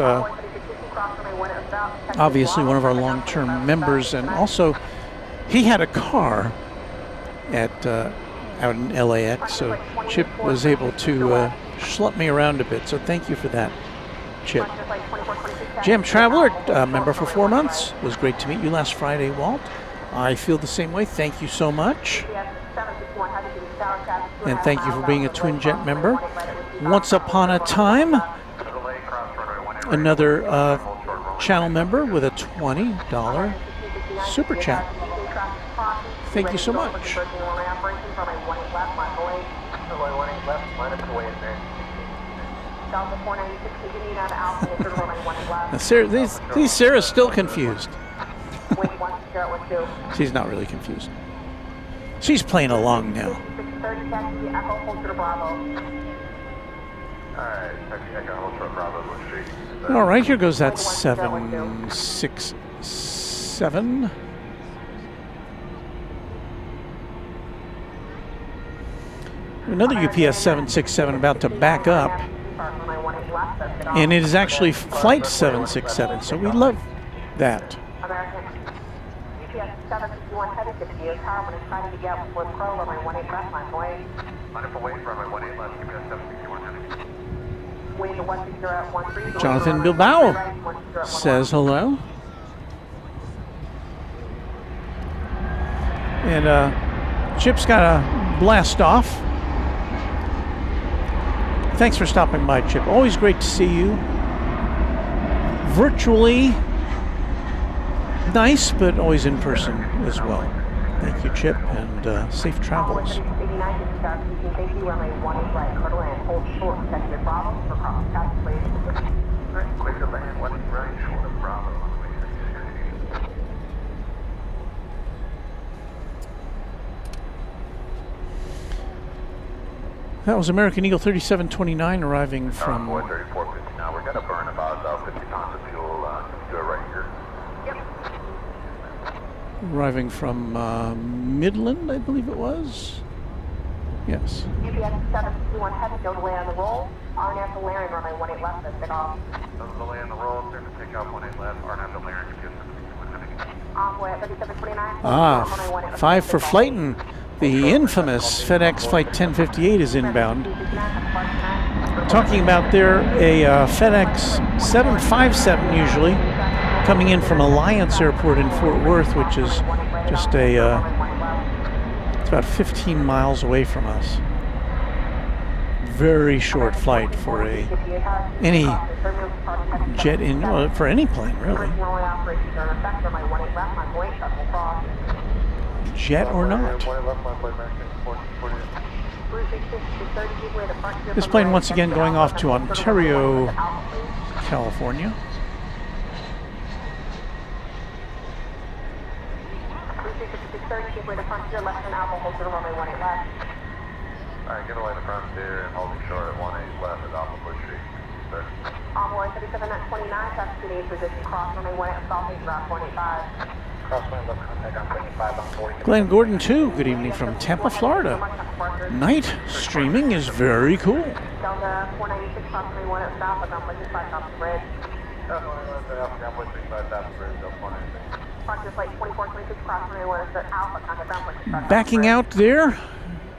obviously one of our long-term members, and also he had a car at out in LAX, so Chip was able to schlep me around a bit. So thank you for that, Chip. Jam Traveler, member for 4 months. It was great to meet you last Friday, Walt. I feel the same way. Thank you so much. And thank you for being a Twin Jet member. Once upon a time, another channel member with a $20 super chat. Thank you so much. These Sarah's still confused. She's not really confused. She's playing along now. All right, here goes that 767. Another UPS 767 about to back up. And it is actually flight 767, so we love that. Jonathan Bilbao says hello. And Chip's got to blast off. Thanks for stopping by, Chip. Always great to see you. Virtually nice, but always in person as well. Thank you, Chip, and safe travels. That was American Eagle 3729 arriving from... 434 now. We're going to burn about 50 pounds of fuel. Do it right here. Yep. Arriving from Midland, I believe it was. Yes. UPS 721 heavy, go to land on the roll. RNF to Laren, runway 18 left, let's take off. Go to land on the roll, turn to take off 18 left, RNF to Laren, Envoy at 3729. 5 for Flighton. The infamous FedEx Flight 1058 is inbound. Talking about there a FedEx 757 usually coming in from Alliance Airport in Fort Worth, which is just it's about 15 miles away from us. Very short flight for any jet in, well, for any plane really. Jet or not. This plane once again going off to Ontario, California. Alright, get away the frontier and holding short at 18 left at Alpha Bush Street. Envoy 37 at 29, traffic to the position, cross runway 18 at South East Route 25. Crosswind, look, contact on 25 on 40. Glenn Gordon too, good evening from Tampa, Florida. Night streaming is very cool. Delta 496, cross runway 18 at South, about places by South Bridge. Backing out there,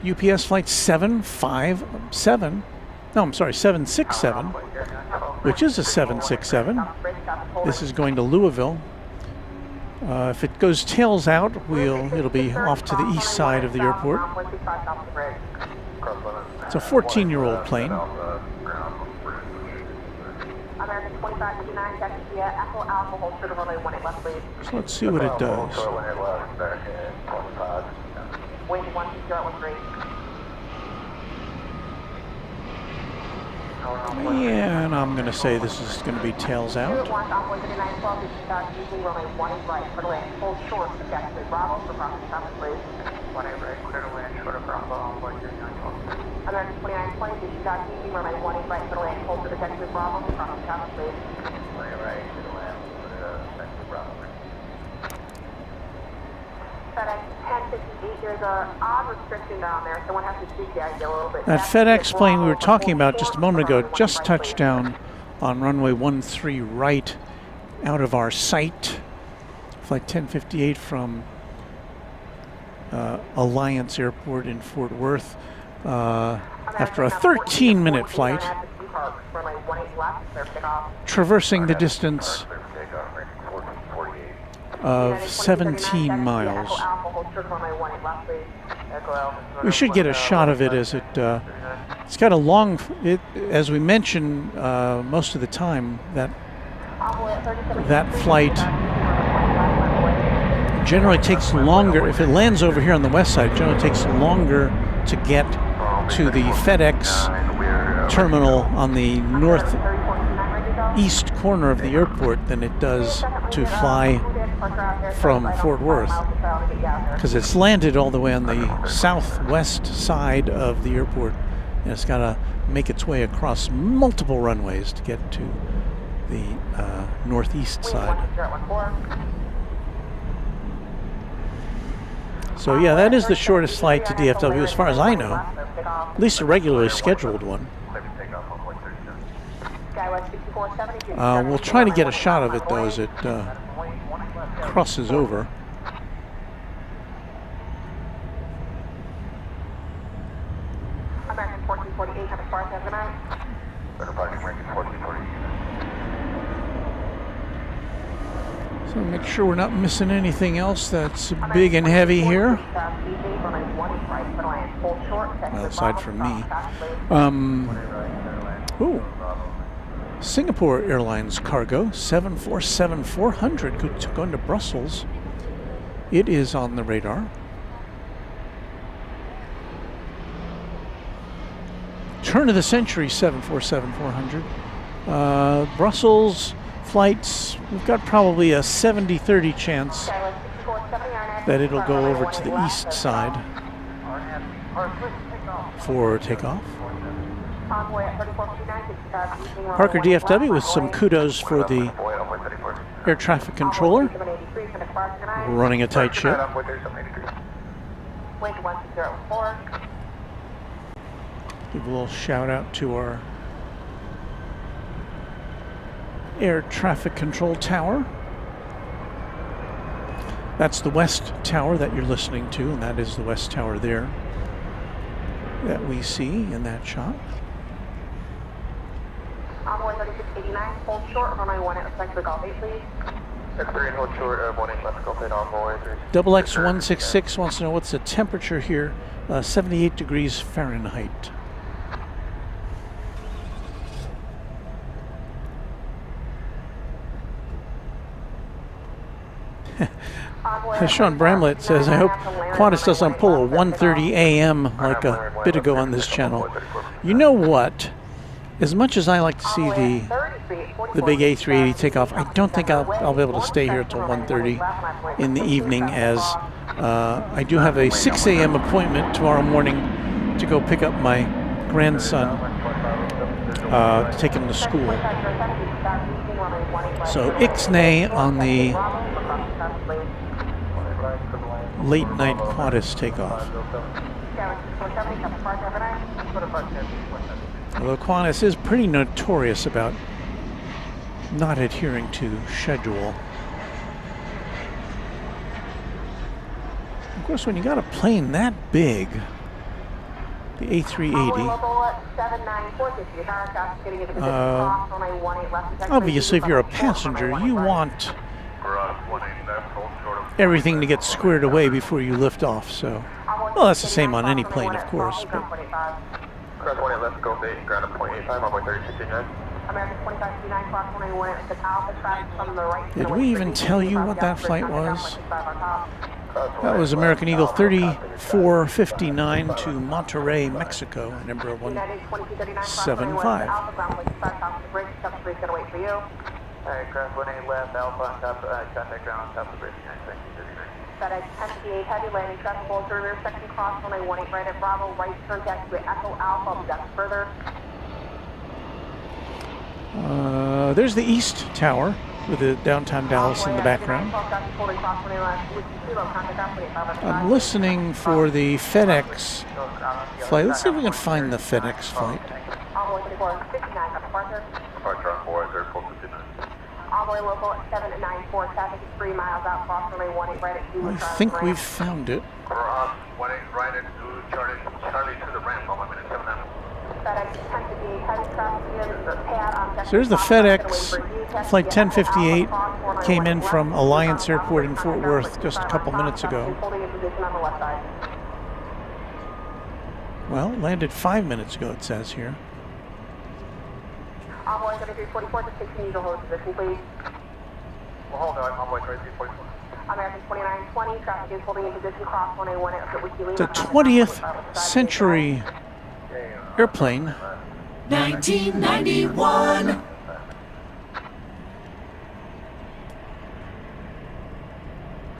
UPS flight 757, no, I'm sorry, 767, which is a 767. This is going to Louisville. If it goes tails out, it'll be off to the east side of the airport. It's a 14-year-old plane. So let's see what it does. Yeah, and I'm going to say this is going to be tails out. That FedEx plane we were talking about just a moment ago just touched down on runway 13 right out of our sight. Flight 1058 from Alliance Airport in Fort Worth after a 13-minute flight, traversing the distance of 17 miles. We should get a shot of it as it's got a long, as we mentioned most of the time, that flight generally takes longer. If it lands over here on the west side, it generally takes longer to get to the FedEx terminal on the northeast corner of the airport than it does to fly from Fort Worth, because it's landed all the way on the southwest side of the airport, and it's got to make its way across multiple runways to get to the northeast side. So yeah, that is the shortest flight to DFW as far as I know, at least a regularly scheduled one. We'll try to get a shot of it though as it crosses over. American 1448, have a far as the night. So make sure we're not missing anything else that's big and heavy here. Well, aside from me. Singapore Airlines cargo 747-400 going to Brussels. It is on the radar. Turn of the century 747-400. Brussels flights, we've got probably a 70-30 chance that it'll go over to the east side for takeoff. Parker DFW with some kudos for the air traffic controller, running a tight ship. Give a little shout out to our air traffic control tower. That's the west tower that you're listening to, and that is the west tower there that we see in that shot. Envoy 3689, hold short, runway 1 at respect to the Golf 8, please. X3 and hold short, 18 left, Golf 8 Envoy. Double X166 wants to know what's the temperature here. 78 degrees Fahrenheit. Sean Bramlett says, I hope Qantas doesn't pull a 1:30 a.m. like a bit ago on this channel. You know what? As much as I like to see the big A380 take off, I don't think I'll be able to stay here until 1:30 in the evening, as I do have a 6 a.m. appointment tomorrow morning to go pick up my grandson to take him to school. So Ixnay on the late night Qantas takeoff. Although Qantas is pretty notorious about not adhering to schedule. Of course, when you got a plane that big, the A380, obviously if you're a passenger, you want everything to get squared away before you lift off. So, well, that's the same on any plane, of course. But Cross 1 left, Golf 8, ground at 0.85, Envoy 3689. American 2529, cross 181 at the Alpha traffic from the right. did we even tell you what that flight was? That was American Eagle 3459 to Monterrey, Mexico, number 175. Alright, cross 18 left, Alpha on top, contact ground on top of the bridge, 1939. FedEx 1058, heavy landing, traffic hold through rear section cross 118 right at Bravo, right turn taxi to Echo Alpha, I'll be back further. There's the East Tower with the downtown Dallas in the background. I'm listening for the FedEx flight. Let's see if we can find the FedEx flight. Departure Envoy, airport 59. Envoy local 794, traffic is 3 miles out, cross 118 right at Zulu. I think we've found it. We're off 18 right at Zulu, Charlie to the ramp, 1 minute 79. So there's the FedEx flight 1058, came in from Alliance Airport in Fort Worth just a couple minutes ago. Well, it landed 5 minutes ago, it says here. Envoy 3344, just continue to hold position, please. Well, hold on, Envoy 3344. American 2920, traffic is holding in position, cross 181 at Wikileaks. The 20th century airplane. 1991.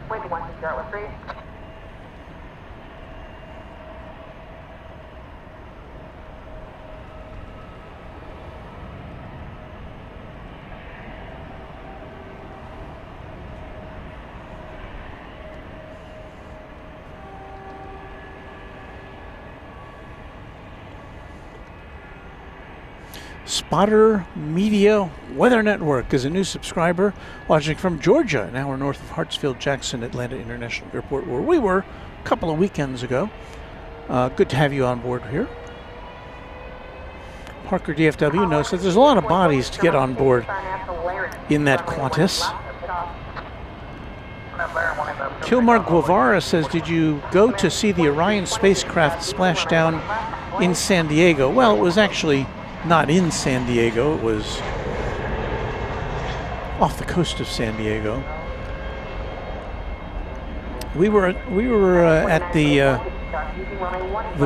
Wind 160 Spotter Media Weather Network is a new subscriber watching from Georgia, an hour north of Hartsfield-Jackson Atlanta International Airport, where we were a couple of weekends ago. Good to have you on board here. Parker DFW knows that there's a lot of bodies to get on board in that Qantas. Kilmar Guevara says, did you go to see the Orion spacecraft splash down in San Diego? Well, it was actually not in San Diego, it was off the coast of San Diego. We were at the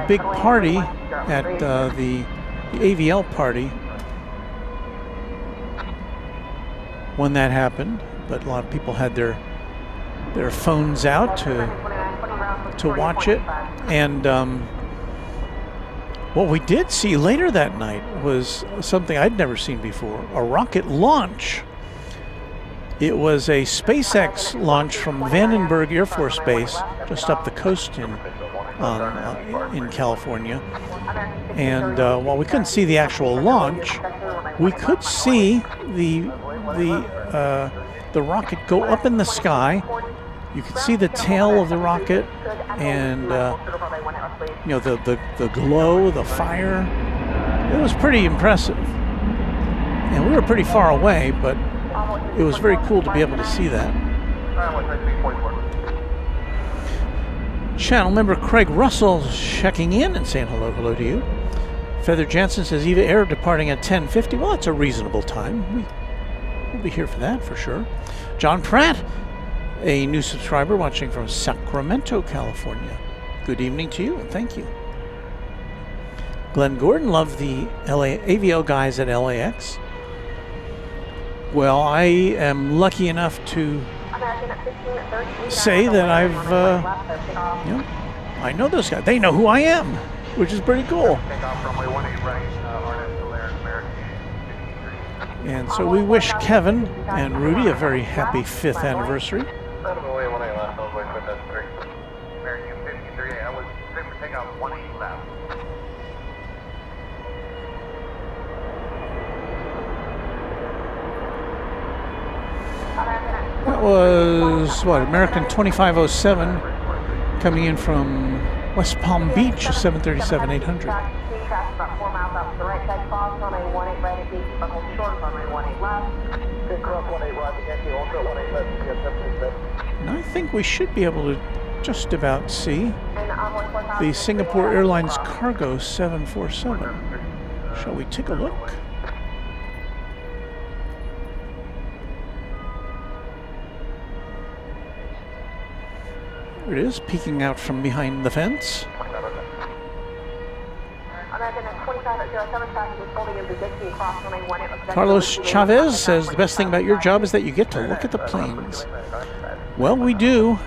big party at the AVL party when that happened, but a lot of people had their phones out to watch it, and what we did see later that night was something I'd never seen before, a rocket launch. It was a SpaceX launch from Vandenberg Air Force Base, just up the coast in California. And while we couldn't see the actual launch, we could see the rocket go up in the sky You can see the tail of the rocket and you know, the glow, the fire. It was pretty impressive. And we were pretty far away, but it was very cool to be able to see that. Channel member Craig Russell checking in and saying hello to you. Feather Jansen says Eva Air departing at 10:50. Well, that's a reasonable time. We'll be here for that for sure. John Pratt, a new subscriber watching from Sacramento, California. Good evening to you and thank you. Glenn Gordon, love the AVL guys at LAX. Well, I am lucky enough to say that I know those guys. They know who I am, which is pretty cool. And so we wish Kevin and Rudy a very happy 5th anniversary. That was, what, American 2507 coming in from West Palm Beach, 737-800. And I think we should be able to just about see the Singapore Airlines Cargo 747. Shall we take a look? There it is, peeking out from behind the fence. Carlos Chavez says the best thing about your job is that you get to look at the planes. Well, we do.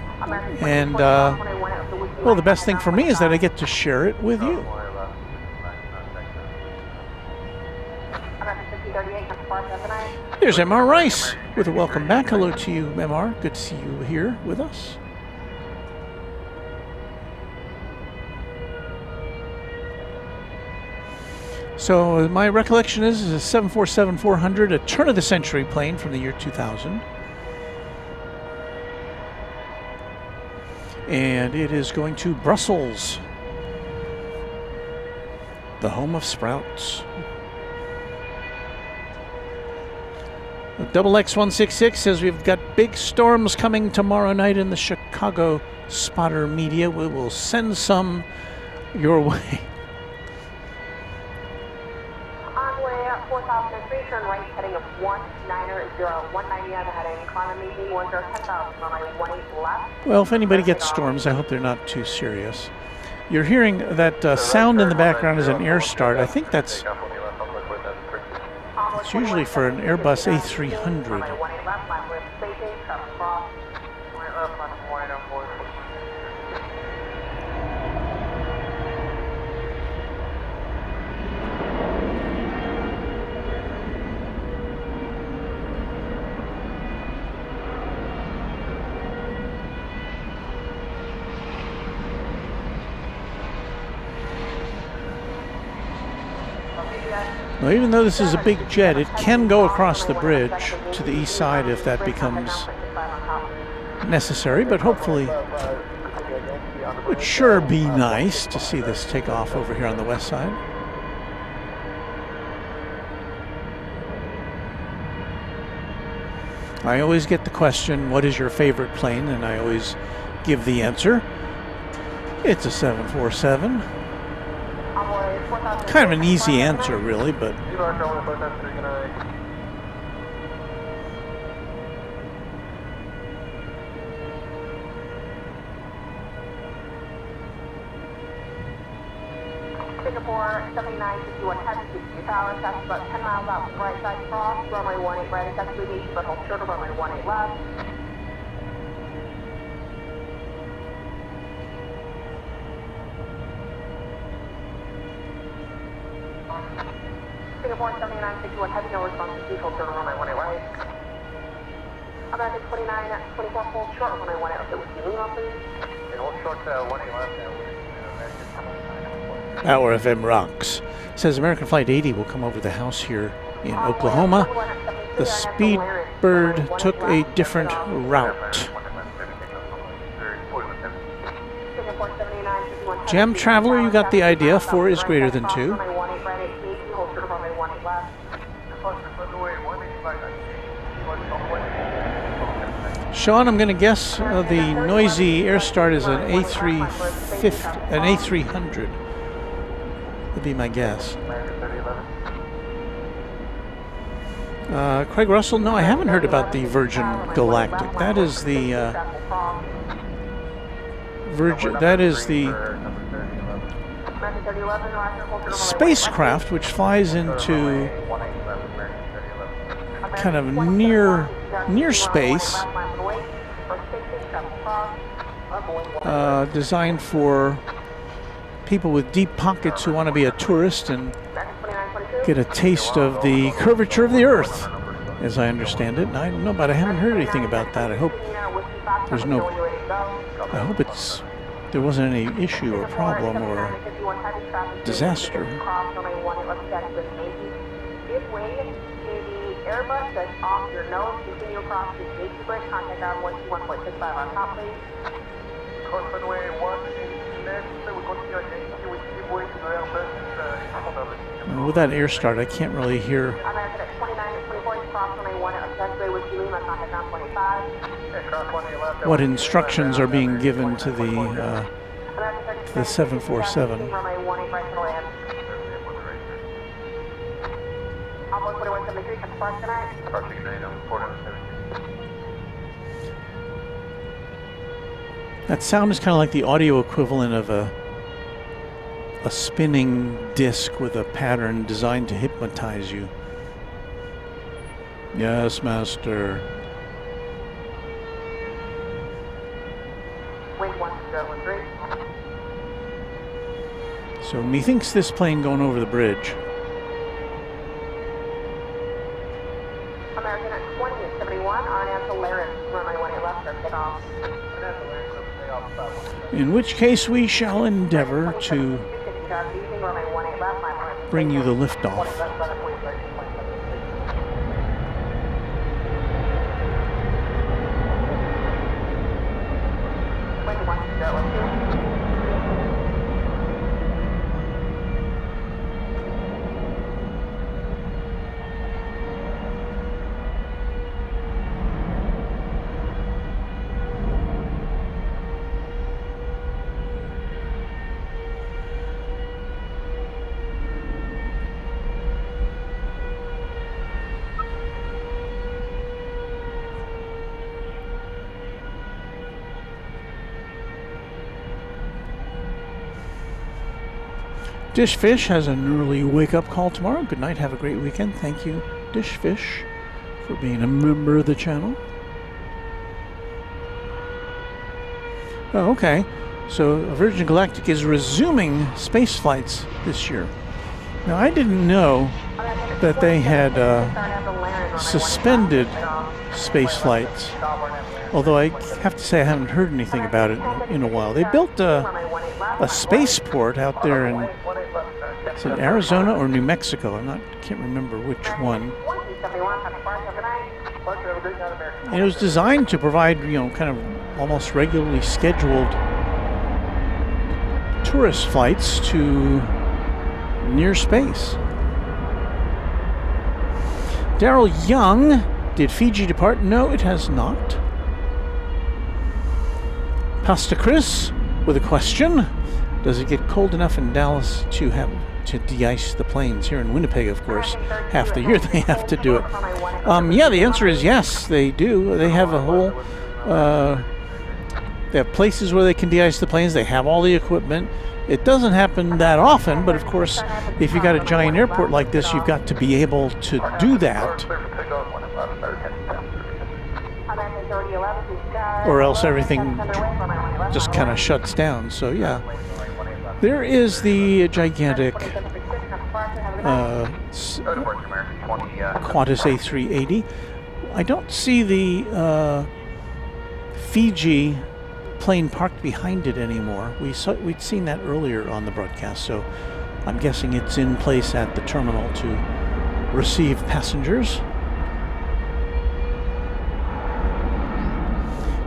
And, well, the best thing for me is that I get to share it with you. There's MR Rice with a welcome back. Hello to you, MR. Good to see you here with us. So my recollection is a 747-400, a turn-of-the-century plane from the year 2000. And it is going to Brussels, the home of Sprouts. Double X166 says we've got big storms coming tomorrow night in the Chicago spotter media. We will send some your way. Turn right, heading of 190, 190 out heading, economy 10,000 on my 18 left. Well, if anybody gets storms, I hope they're not too serious. You're hearing that sound in the background is an air start. I think it's usually for an Airbus A300. Now, even though this is a big jet, it can go across the bridge to the east side if that becomes necessary, but hopefully it would sure be nice to see this take off over here on the west side. I always get the question, what is your favorite plane? And I always give the answer. It's a 747. Kind of an easy answer, really, but Singapore 7961 heading tower, that's about 10 miles out from right side cross, runway 18 right, that's moving, but hold short of runway 18 left. Singapore 7961 heavy, no response to default turn runway 18 right. American 2924 hold short runway 18 left, with you on please. And hold short 18 left now. Our FM rocks. It says American Flight 80 will come over the house here in Oklahoma. The Speedbird took a different route. Jam Traveler, you got the idea. 4 is greater than 2. Sean, I'm going to guess the noisy air start is an A300. Would be my guess. Craig Russell, no, I haven't heard about the Virgin Galactic. That is the spacecraft which flies into kind of near space, designed for people with deep pockets who want to be a tourist and get a taste of the curvature of the Earth, as I understand it. And I don't know, but I haven't heard anything about that. I hope there wasn't any issue or problem or disaster. Airbus that's off your nose, continue across the safety bridge, contact arm 121.65 on top, please. Course runway 18 left, we continue at JC with Seaboy to Airbus with that air start, I can't really hear American at 29 and 24, cross runway 1 at Taxiway with Lima, contact arm 25. what instructions are being given to the 747. Runway 18 right to land. Almost 4173, come park tonight. Parking tonight on 470. That sound is kind of like the audio equivalent of a spinning disc with a pattern designed to hypnotize you. Yes, master. Wind 1013. So methinks this plane going over the bridge. American at 20 and 71 on Antolaris, runway 18 left, or take off. In which case we shall endeavor to bring you the liftoff. Dishfish has an early wake-up call tomorrow. Good night. Have a great weekend. Thank you, Dishfish, for being a member of the channel. Oh, okay. So Virgin Galactic is resuming space flights this year. Now, I didn't know that they had suspended space flights, although I have to say I haven't heard anything about it in a while. They built a spaceport out there in, is it Arizona or New Mexico? Can't remember which one. And it was designed to provide, kind of almost regularly scheduled tourist flights to near space. Daryl Young, did Fiji depart? No, it has not. Pasta Chris with a question. Does it get cold enough in Dallas to de-ice the planes? Here in Winnipeg, of course, half the year they have to do it. Yeah, the answer is yes, they do. They have a whole, they have places where they can de-ice the planes. They have all the equipment. It doesn't happen that often, but of course, if you've got a giant airport like this, you've got to be able to do that, or else everything just kind of shuts down. So yeah, there is the gigantic Qantas A380. I don't see the Fiji plane parked behind it anymore. We'd seen that earlier on the broadcast, so I'm guessing it's in place at the terminal to receive passengers.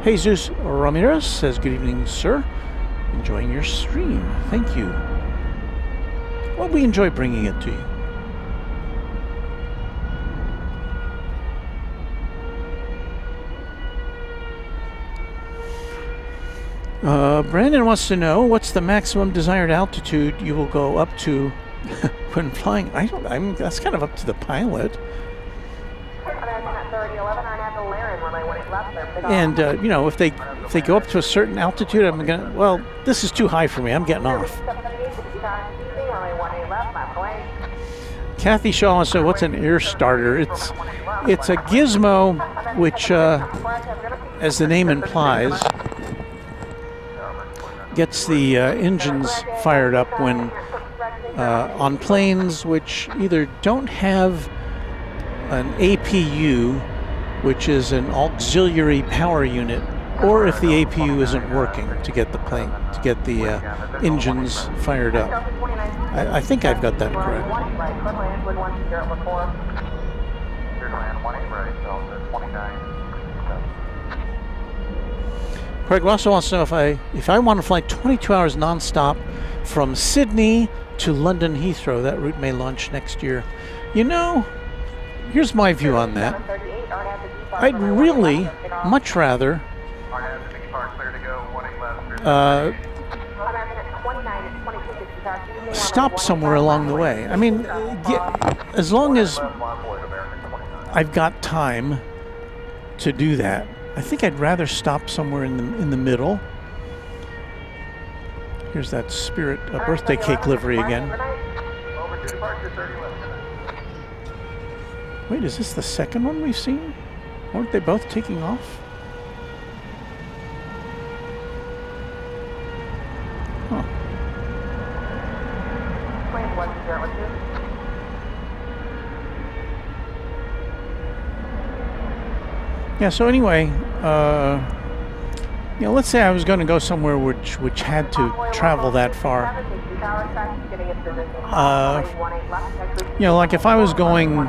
Jesus Ramirez says, good evening, sir. Enjoying your stream. Thank you. Well, we enjoy bringing it to you. Brandon wants to know what's the maximum desired altitude you will go up to when flying. That's kind of up to the pilot. And you know, if they go up to a certain altitude, well, this is too high for me. I'm getting off. Kathy Shaw wants to know what's an air starter. It's a gizmo which, as the name implies, gets the engines fired up when on planes which either don't have an APU, which is an auxiliary power unit, or if the APU isn't working to get the engines fired up. I think I've got that correct. Craig also wants to know if I want to fly 22 hours nonstop from Sydney to London Heathrow, that route may launch next year. You know, here's my view on that. I'd really much rather stop somewhere along the way. I mean, as long as I've got time to do that, I think I'd rather stop somewhere in the middle. Here's that Spirit birthday cake livery again. Wait, is this the second one we've seen? Weren't they both taking off? Huh. Yeah, so anyway, you know, let's say I was going to go somewhere which had to travel that far. You know, like if I was going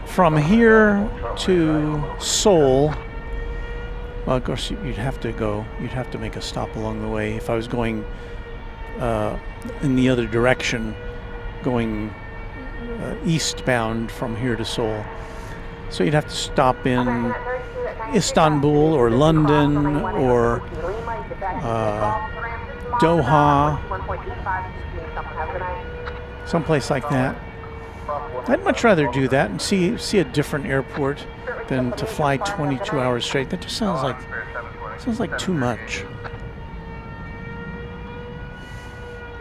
from here to Seoul, well, of course you'd have to make a stop along the way. If I was going in the other direction, going eastbound from here to Seoul, so you'd have to stop in Istanbul or London or Doha, someplace like that. I'd much rather do that and see a different airport than to fly 22 hours straight. That just sounds like too much.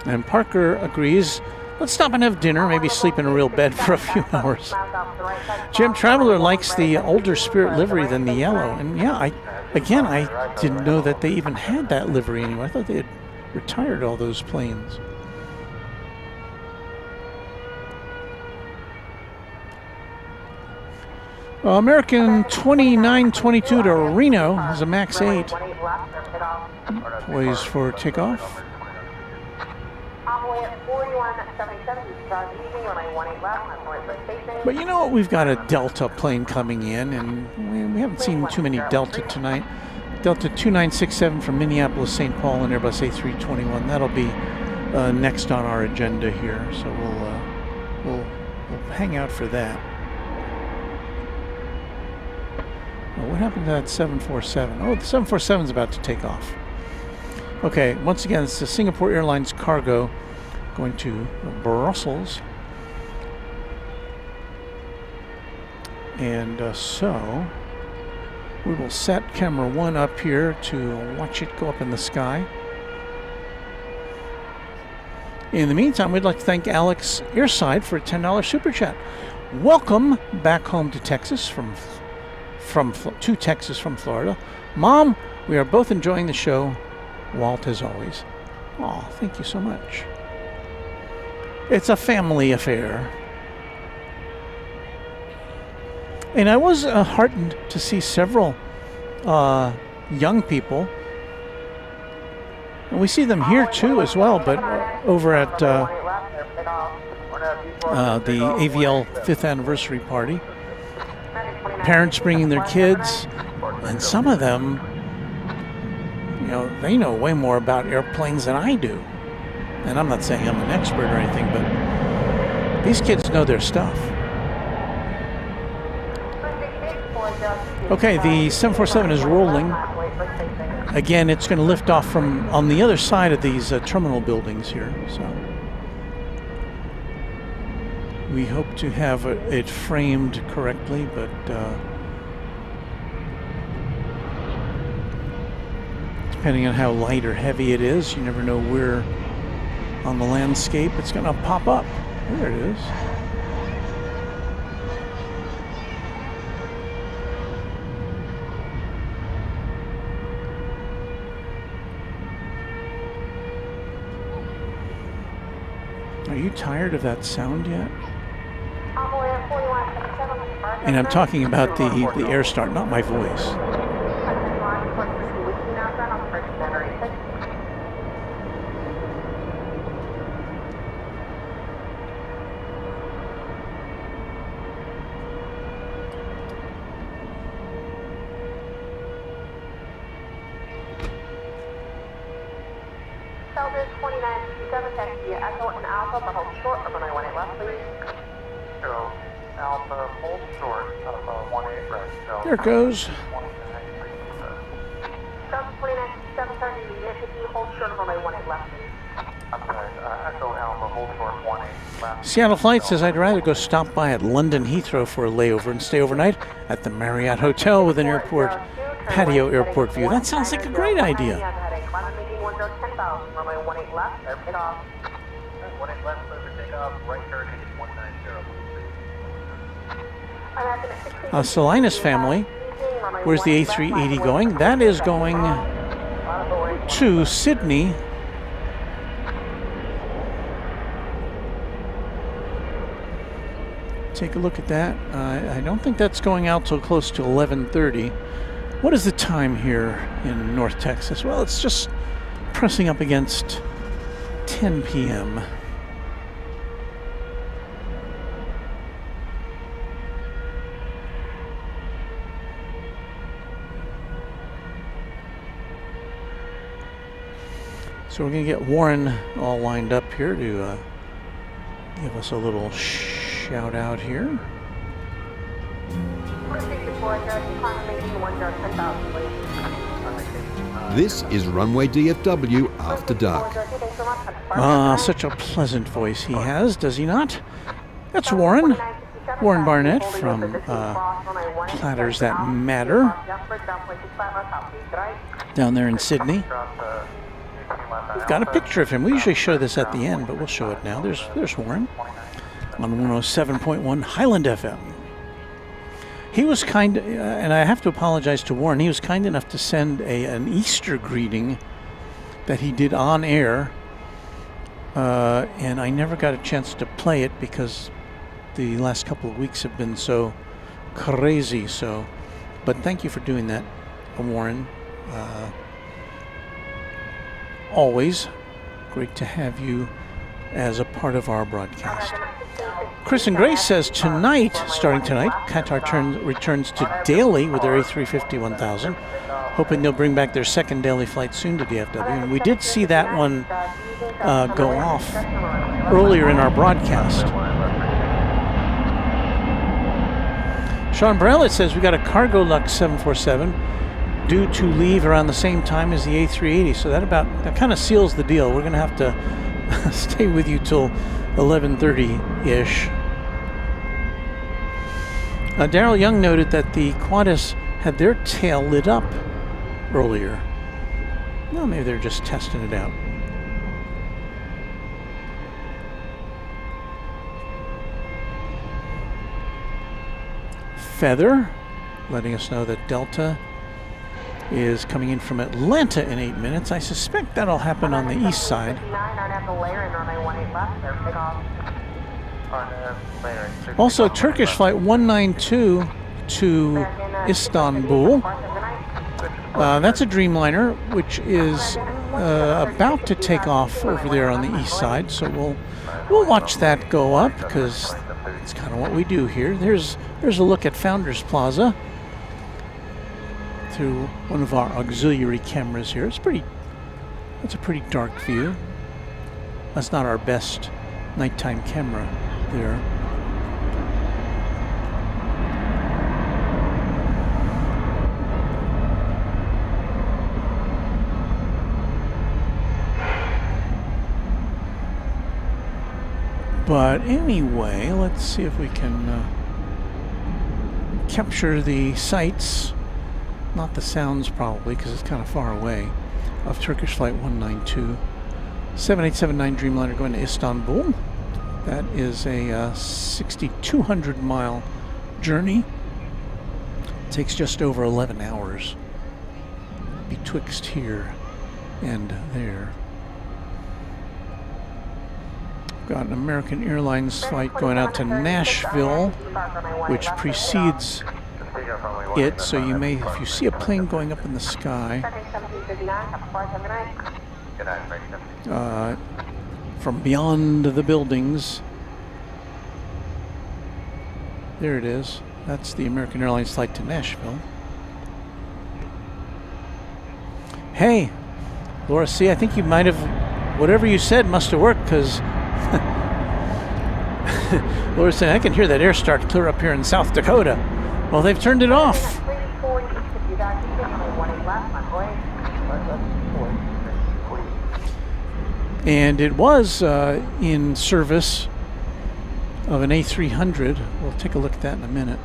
And Parker agrees. Let's stop and have dinner, maybe sleep in a real bed for a few hours. Jim Traveler likes the older Spirit livery than the yellow. And yeah, I didn't know that they even had that livery anymore. I thought they had retired all those planes. American 2922 to Reno is a MAX 8. Poised for takeoff. But you know what? We've got a Delta plane coming in, and we haven't seen too many Delta tonight. Delta 2967 from Minneapolis, St. Paul, and Airbus A321. That'll be next on our agenda here, so we'll hang out for that. Oh, what happened to that 747? Oh, the 747 is about to take off. Okay, once again, it's the Singapore Airlines cargo going to Brussels. And so we will set camera 1 up here to watch it go up in the sky. In the meantime, we'd like to thank Alex Airside for a $10 super chat. Welcome back home to Texas from Texas from Florida. Mom, we are both enjoying the show. Walt, as always. Oh, thank you so much. It's a family affair. And I was heartened to see several young people. And we see them here too as well, but over at the AVL 5th anniversary party. Parents bringing their kids, and some of them, You know, they know way more about airplanes than I do. And I'm not saying I'm an expert or anything, but these kids know their stuff. Okay, the 747 is rolling. Again, it's going to lift off from on the other side of these terminal buildings here. So we hope to have it framed correctly, but depending on how light or heavy it is, you never know where on the landscape it's going to pop up. There it is. Are you tired of that sound yet? And I'm talking about the air start, not my voice. Delta 2967, taxi Echo and Alpha, but hold short of runway 18 left, please. Echo, Alpha, hold short of 18 right. Delta. There it goes. Delta 2967, turn to the hold short of runway 18 left, please. I'm sorry, Echo, Alpha, hold short 18 left. Seattle Flight says, I'd rather go stop by at London Heathrow for a layover and stay overnight at the Marriott Hotel with an airport patio airport view. That sounds like a great idea. Runway 18 left, airplane off. 18 left, clear for takeoff, right turn, ticket 190. Salinas family, where's the A380 going? That is going to Sydney. Take a look at that. I don't think that's going out till close to 11:30. What is the time here in North Texas? Well, it's just pressing up against 10 p.m. So we're going to get Warren all lined up here to give us a little shout out here. This is Runway DFW After Dark. Such a pleasant voice he has, does he not? That's Warren Barnett from Platters That Matter down there in Sydney. We've got a picture of him. We usually show this at the end, but we'll show it now. There's Warren on 107.1 Highland FM. He was kind, and I have to apologize to Warren, he was kind enough to send an Easter greeting that he did on air, and I never got a chance to play it because the last couple of weeks have been so crazy. So, but thank you for doing that, Warren. Always great to have you as a part of our broadcast. Chris and Grace says starting tonight, Qatar returns to daily with their A350-1000, hoping they'll bring back their second daily flight soon to DFW. And we did see that one go off earlier in our broadcast. Sean Barrella says we got a Cargo Lux 747 due to leave around the same time as the A380, so that kind of seals the deal. We're going to have to stay with you till 11:30-ish. Daryl Young noted that the Qantas had their tail lit up earlier. Well, maybe they're just testing it out. Feather letting us know that Delta is coming in from Atlanta in 8 minutes. I suspect that'll happen on the east side. Also, Turkish flight 192 to Istanbul. That's a Dreamliner, which is about to take off over there on the east side. So we'll watch that go up because it's kind of what we do here. There's a look at Founders Plaza. through one of our auxiliary cameras here. It's a pretty dark view. That's not our best nighttime camera there. But anyway, let's see if we can capture the sights, not the sounds probably, because it's kind of far away, of Turkish Flight 192. 7879 Dreamliner going to Istanbul. That is a 6,200 mile journey. It takes just over 11 hours betwixt here and there. Got an American Airlines flight going out to Nashville, which precedes it, so you may, if you see a plane going up in the sky, from beyond the buildings, there it is. That's the American Airlines flight to Nashville. Hey, Laura C., I think you might have, whatever you said must have worked, because Laura said, I can hear that air start clear up here in South Dakota. Well, they've turned it off. And it was in service of an A300. We'll take a look at that in a minute.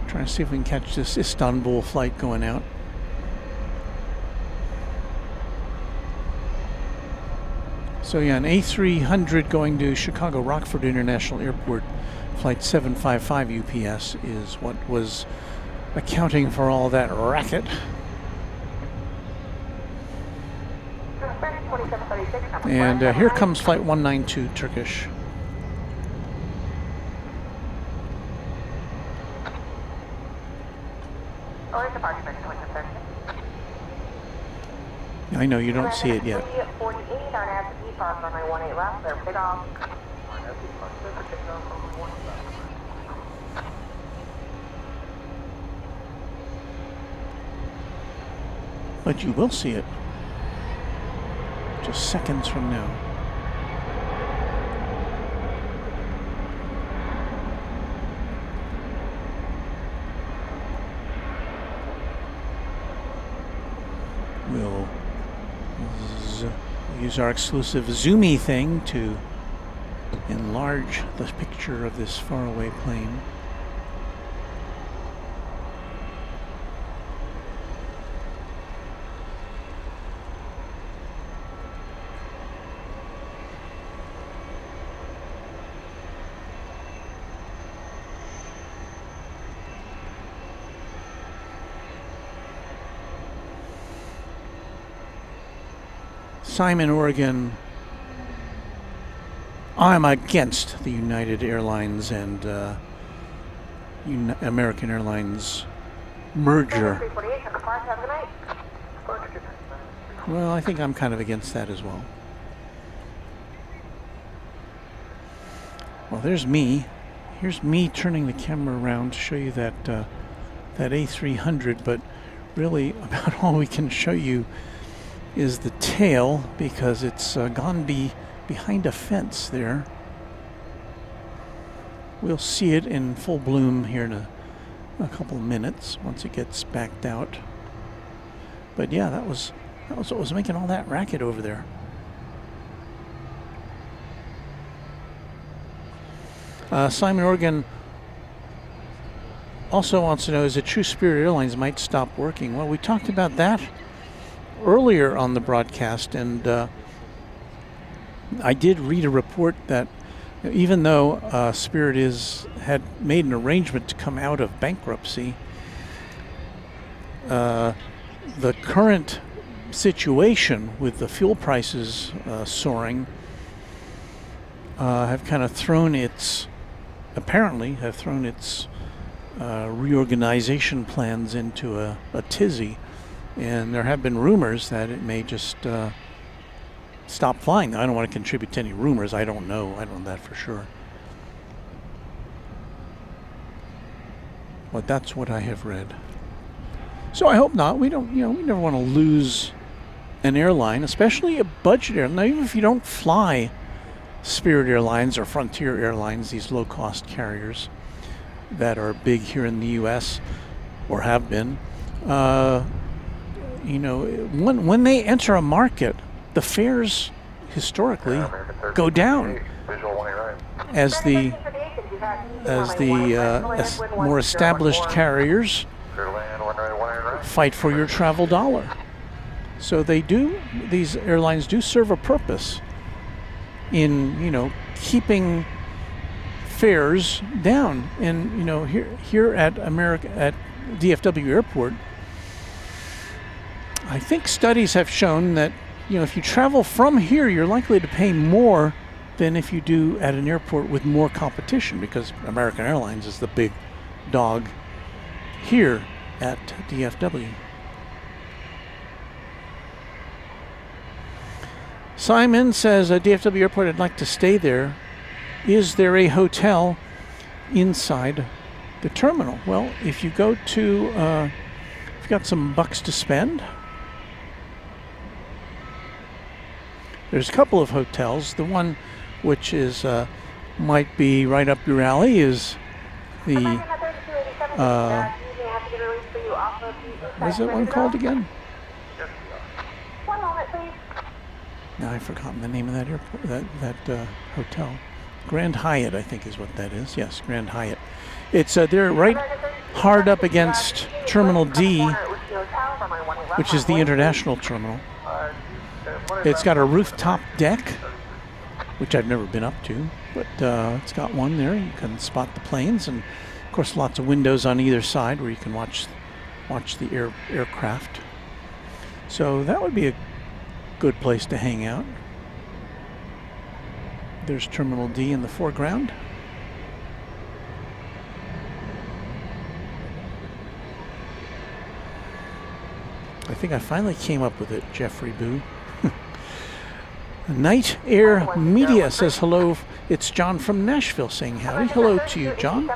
Trying to see if we can catch this Istanbul flight going out. So yeah, an A300 going to Chicago Rockford International Airport, flight 755 UPS is what was accounting for all that racket. And here comes flight 192 Turkish. I know you don't see it yet. But you will see it just seconds from now. We'll use our exclusive zoomy thing to enlarge the picture of this faraway plane. Simon, Oregon. I'm against the United Airlines and American Airlines merger. Well, I think I'm kind of against that as well. Well, there's me. Here's me turning the camera around to show you that that A300, but really about all we can show you is the tail, because it's gone behind a fence there. We'll see it in full bloom here in a couple of minutes once it gets backed out. But yeah, that was what was making all that racket over there. Simon, Oregon also wants to know, is it true Spirit Airlines might stop working? Well, we talked about that earlier on the broadcast, and I did read a report that even though Spirit had made an arrangement to come out of bankruptcy, the current situation with the fuel prices soaring have kind of thrown its reorganization plans into a tizzy. And there have been rumors that it may just stop flying. I don't want to contribute to any rumors. I don't know. I don't know that for sure. But that's what I have read. So I hope not. We don't, we never want to lose an airline, especially a budget airline. Now, even if you don't fly Spirit Airlines or Frontier Airlines, these low-cost carriers that are big here in the U.S. or have been, when they enter a market, the fares historically go down as the more established carriers fight for your travel dollar. So these airlines do serve a purpose in, keeping fares down. And, here at DFW Airport, I think studies have shown that, if you travel from here, you're likely to pay more than if you do at an airport with more competition, because American Airlines is the big dog here at DFW. Simon says, DFW Airport, I'd like to stay there. Is there a hotel inside the terminal? Well, if you go to, if you've got some bucks to spend, there's a couple of hotels. The one which is might be right up your alley is the, what's that one called again? One moment, please. Now I've forgotten the name of that airport, that hotel. Grand Hyatt, I think is what that is. Yes, Grand Hyatt. It's they're right hard up against Terminal D, which is the international terminal. It's got a rooftop deck, which I've never been up to, but it's got one there. You can spot the planes, and of course lots of windows on either side where you can watch the aircraft. So that would be a good place to hang out. There's Terminal D in the foreground. I think I finally came up with it, Jeffrey Boo. Night Air Media says hello. It's John from Nashville saying howdy. Hello to you, John.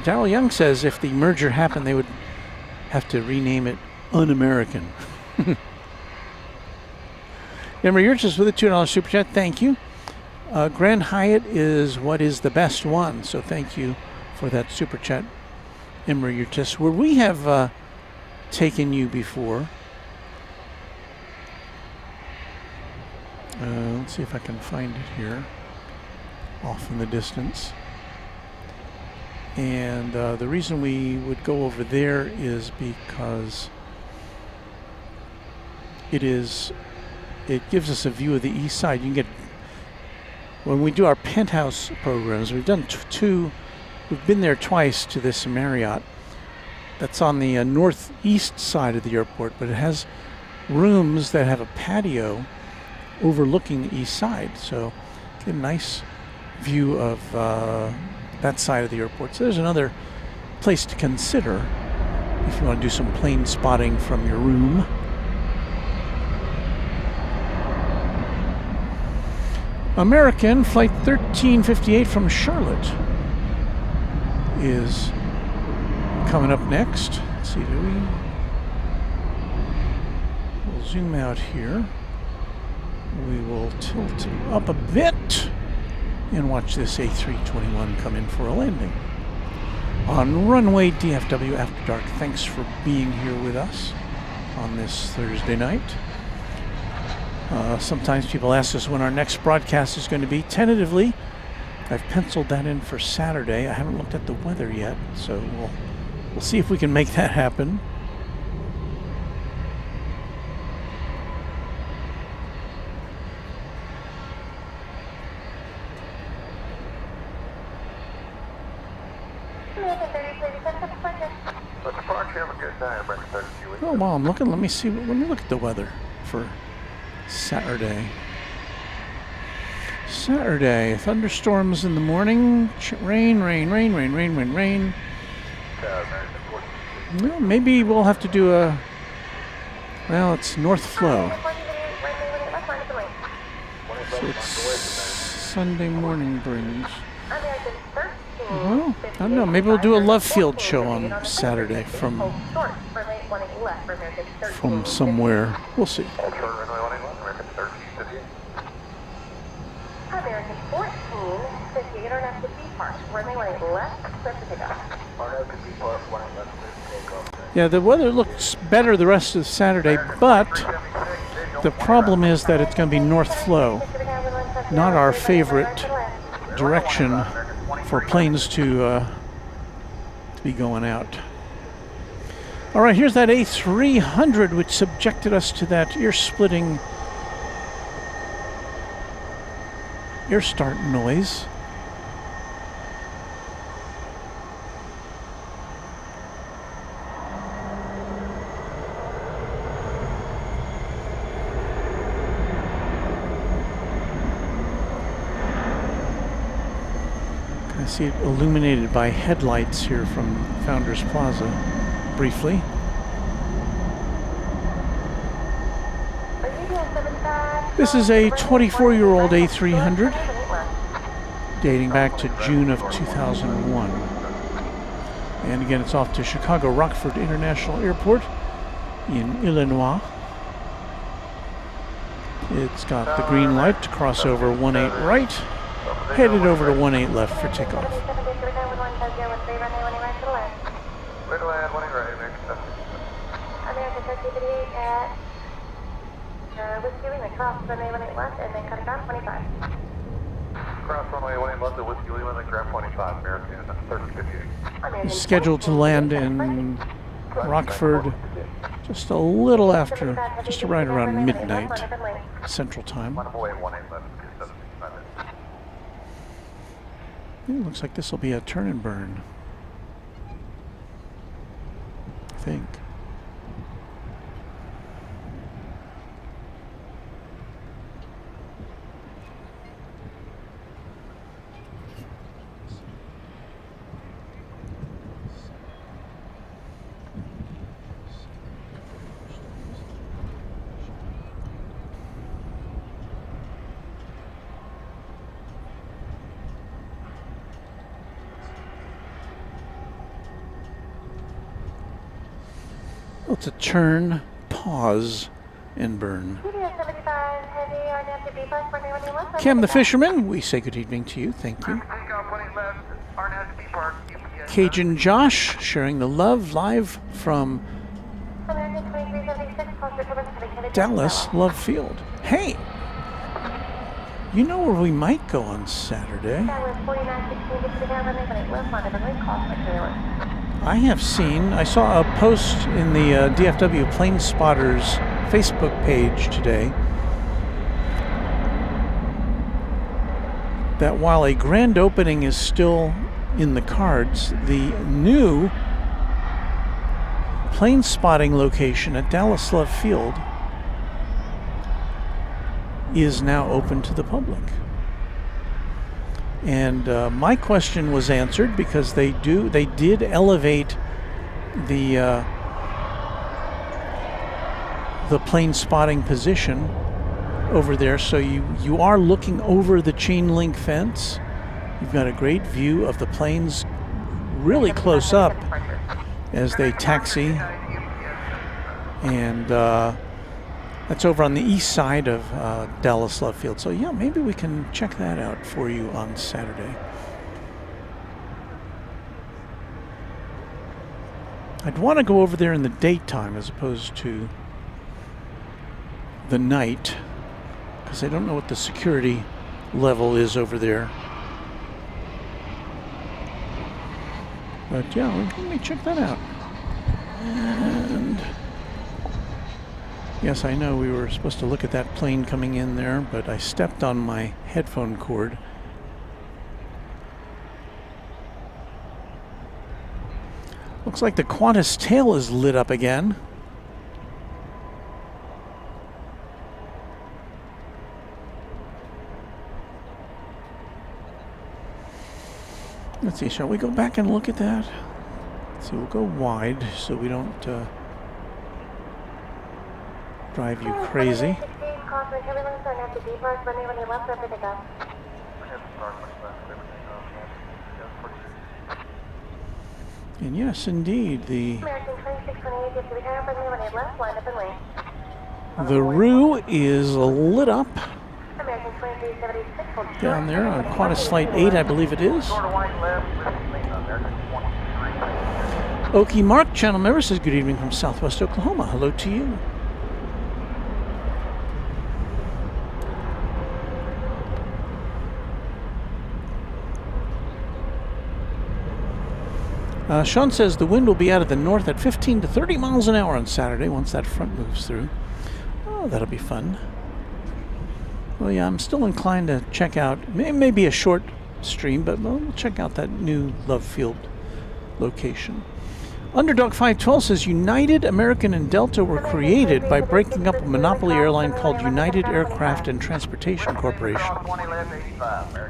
Daryl Young says if the merger happened, they would have to rename it Un-American. Remember, you're just with a $2 super chat. Thank you. Grand Hyatt is what is the best one. So thank you for that super chat, Emery. You're just where we have taken you before. Let's see if I can find it here, off in the distance. And the reason we would go over there is because it gives us a view of the east side. You can get, when we do our penthouse programs, we've done we've been there twice to this Marriott that's on the northeast side of the airport, but it has rooms that have a patio overlooking the east side. So get a nice view of that side of the airport. So there's another place to consider if you want to do some plane spotting from your room. American Flight 1358 from Charlotte is coming up next. Let's see, we'll zoom out here. We will tilt up a bit and watch this A321 come in for a landing on Runway DFW After Dark. Thanks for being here with us on this Thursday night. Sometimes people ask us when our next broadcast is going to be. Tentatively, I've penciled that in for Saturday. I haven't looked at the weather yet, so we'll see if we can make that happen. Oh, while I'm looking, let me look at the weather for Saturday. Thunderstorms in the morning. Rain. Well, maybe we'll have to do it's north flow. So it's Sunday morning brings. Well, I don't know. Maybe we'll do a love field show on Saturday from somewhere. We'll see. American 1450, International B Park. Runway 18 left, clear for takeoff. Yeah, the weather looks better the rest of Saturday, but the problem is that it's going to be north flow, not our favorite direction for planes to be going out. All right, here's that A300, which subjected us to that ear-splitting air start noise. I see it illuminated by headlights here from Founders Plaza, briefly. This is a 24-year-old A300, dating back to June of 2001. And again, it's off to Chicago Rockford International Airport in Illinois. It's got the green light to cross over 18 right, headed over to 18 left for takeoff. Whiskey Lima, cross runway 18 left, and then cut it down 25. Cross runway 18 left at Whiskey Lima, then grab 25, American 3058. Scheduled to land in Rockford just a little after, just right around midnight Central Time. It looks like this will be a turn and burn, I think. It's a turn, pause, and burn. Cam the Fisherman, we say good evening to you. Thank you. Cajun Josh sharing the love live from Dallas Love Field. Hey, you know where we might go on Saturday? I saw a post in the DFW Plane Spotters Facebook page today that while a grand opening is still in the cards, the new plane spotting location at Dallas Love Field is now open to the public. And my question was answered because they did elevate the plane spotting position over there, so you are looking over the chain link fence. You've got a great view of the planes really close up as they taxi, and that's over on the east side of Dallas Love Field. So yeah, maybe we can check that out for you on Saturday. I'd want to go over there in the daytime as opposed to the night, because I don't know what the security level is over there. But yeah, let me check that out. And yes, I know we were supposed to look at that plane coming in there, but I stepped on my headphone cord. Looks like the Qantas tail is lit up again. Let's see, shall we go back and look at that? Let's see, we'll go wide so we don't drive you crazy. And yes, indeed, the American 2628, if you have for me when you left, line up and wait. Rue is lit up American 2376, hold short. down there on Qantas Flight 8, I believe it is. Short of white left, whiskey lane on American 23. Okie Mark, channel member, says good evening from Southwest Oklahoma. Hello to you. Sean says the wind will be out of the north at 15 to 30 miles an hour on Saturday once that front moves through. Oh, that'll be fun. Well, yeah, I'm still inclined to check out, maybe a short stream, but we'll check out that new Love Field location. Underdog 512 says United, American, and Delta were created by breaking up a monopoly airline called United Aircraft and Transportation Corporation.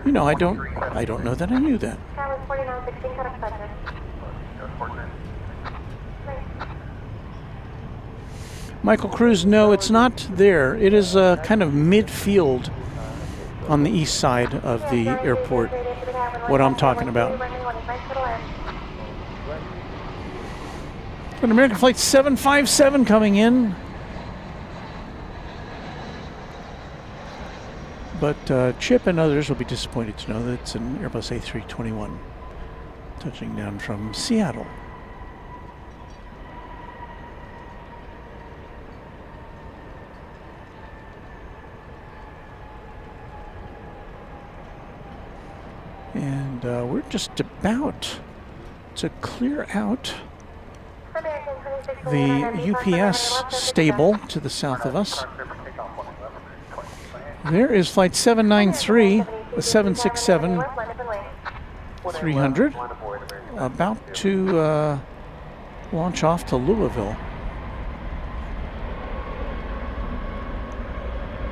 You know, I don't know that I knew that. Travis 4916, cut expenses. Michael Cruz, no, it's not there. It is kind of midfield on the east side of the airport, what I'm talking about. An American Flight 757 coming in. But Chip and others will be disappointed to know that it's an Airbus A321 touching down from Seattle. And we're just about to clear out the UPS stable to the south of us. There is Flight 793, the 767 300, about to launch off to Louisville.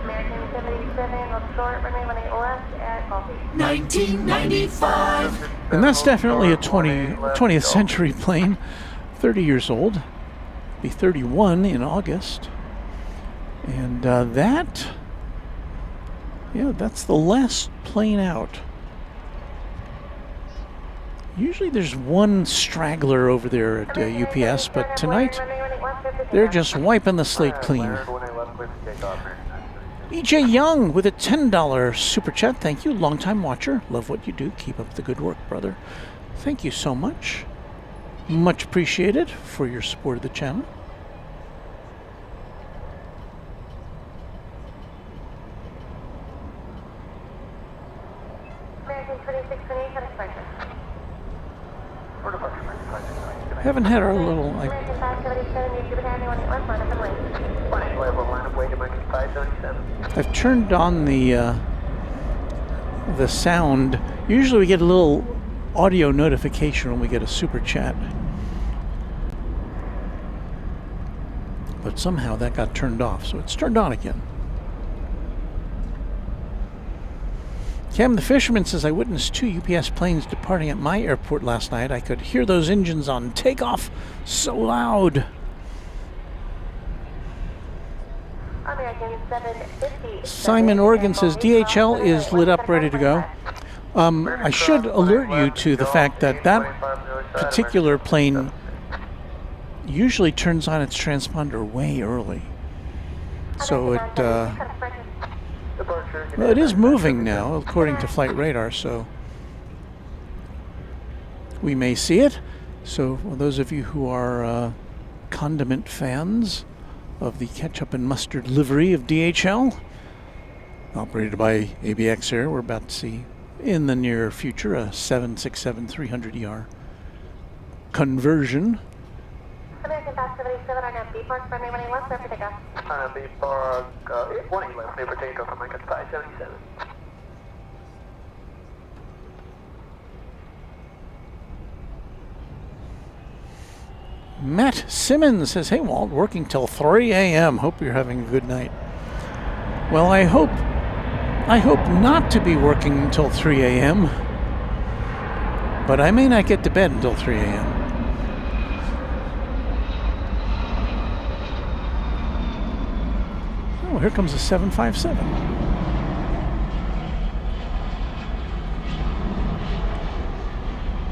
American 77, look short, remain when they left at Coffee. 1995. And that's definitely a 20th century plane, 30 years old. Be 31 in August. And that's the last plane out. Usually there's one straggler over there at UPS, but tonight they're just wiping the slate clean. EJ Young with a $10 super chat. Thank you, longtime watcher. Love what you do. Keep up the good work, brother. Thank you so much. Much appreciated for your support of the channel. American 2628, cut expenses. Haven't had our little. American 577, you should have me when it left, line up and wait. I've turned on the sound. Usually we get a little audio notification when we get a super chat, but somehow that got turned off, so it's turned on again. Cam the Fisherman says, I witnessed 2 UPS planes departing at my airport last night. I could hear those engines on takeoff so loud. American 750. Simon Oregon says DHL is lit up, ready to go. I should alert you to the fact that that particular plane usually turns on its transponder way early. So it is moving now, according to flight radar, so we may see it. So for those of you who are condiment fans of the ketchup and mustard livery of DHL, operated by ABX Air, we're about to see in the near future a 767-300ER conversion. American 577 on B Park, friendly when he left, clear for takeoff. On B Park, 1 left, clear for takeoff, American 577. Matt Simmons says, hey Walt, working till 3 a.m. Hope you're having a good night. Well, I hope not to be working until 3 a.m. But I may not get to bed until 3 a.m. Oh, here comes a 757.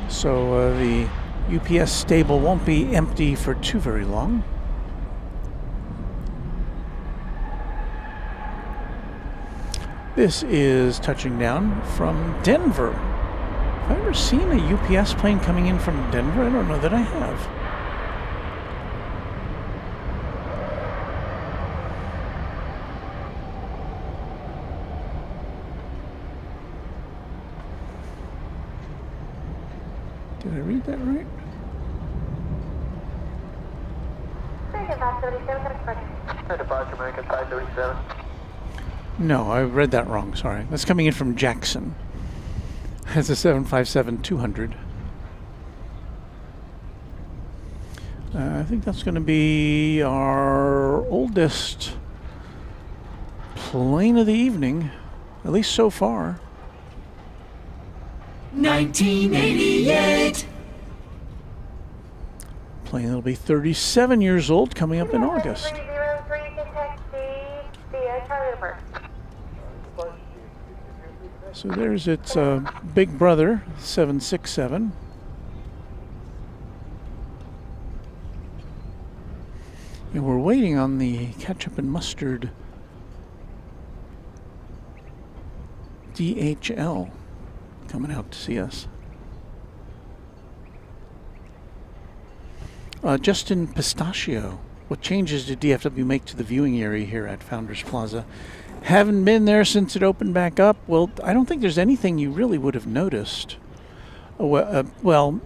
So the UPS stable won't be empty for too very long. This is touching down from Denver. Have I ever seen a UPS plane coming in from Denver? I don't know that I have. Did I read that right? Departure American 537. No, I read that wrong, sorry. That's coming in from Jackson. It's a 757-200. I think that's going to be our oldest plane of the evening, at least so far. 1988. Plane that'll be 37 years old coming up in August. 303 can taxi via Charlie. So there's its big brother, 767. And we're waiting on the ketchup and mustard DHL coming out to see us. Justin Pistachio, what changes did DFW make to the viewing area here at Founders Plaza? Haven't been there since it opened back up. Well, I don't think there's anything you really would have noticed. Well,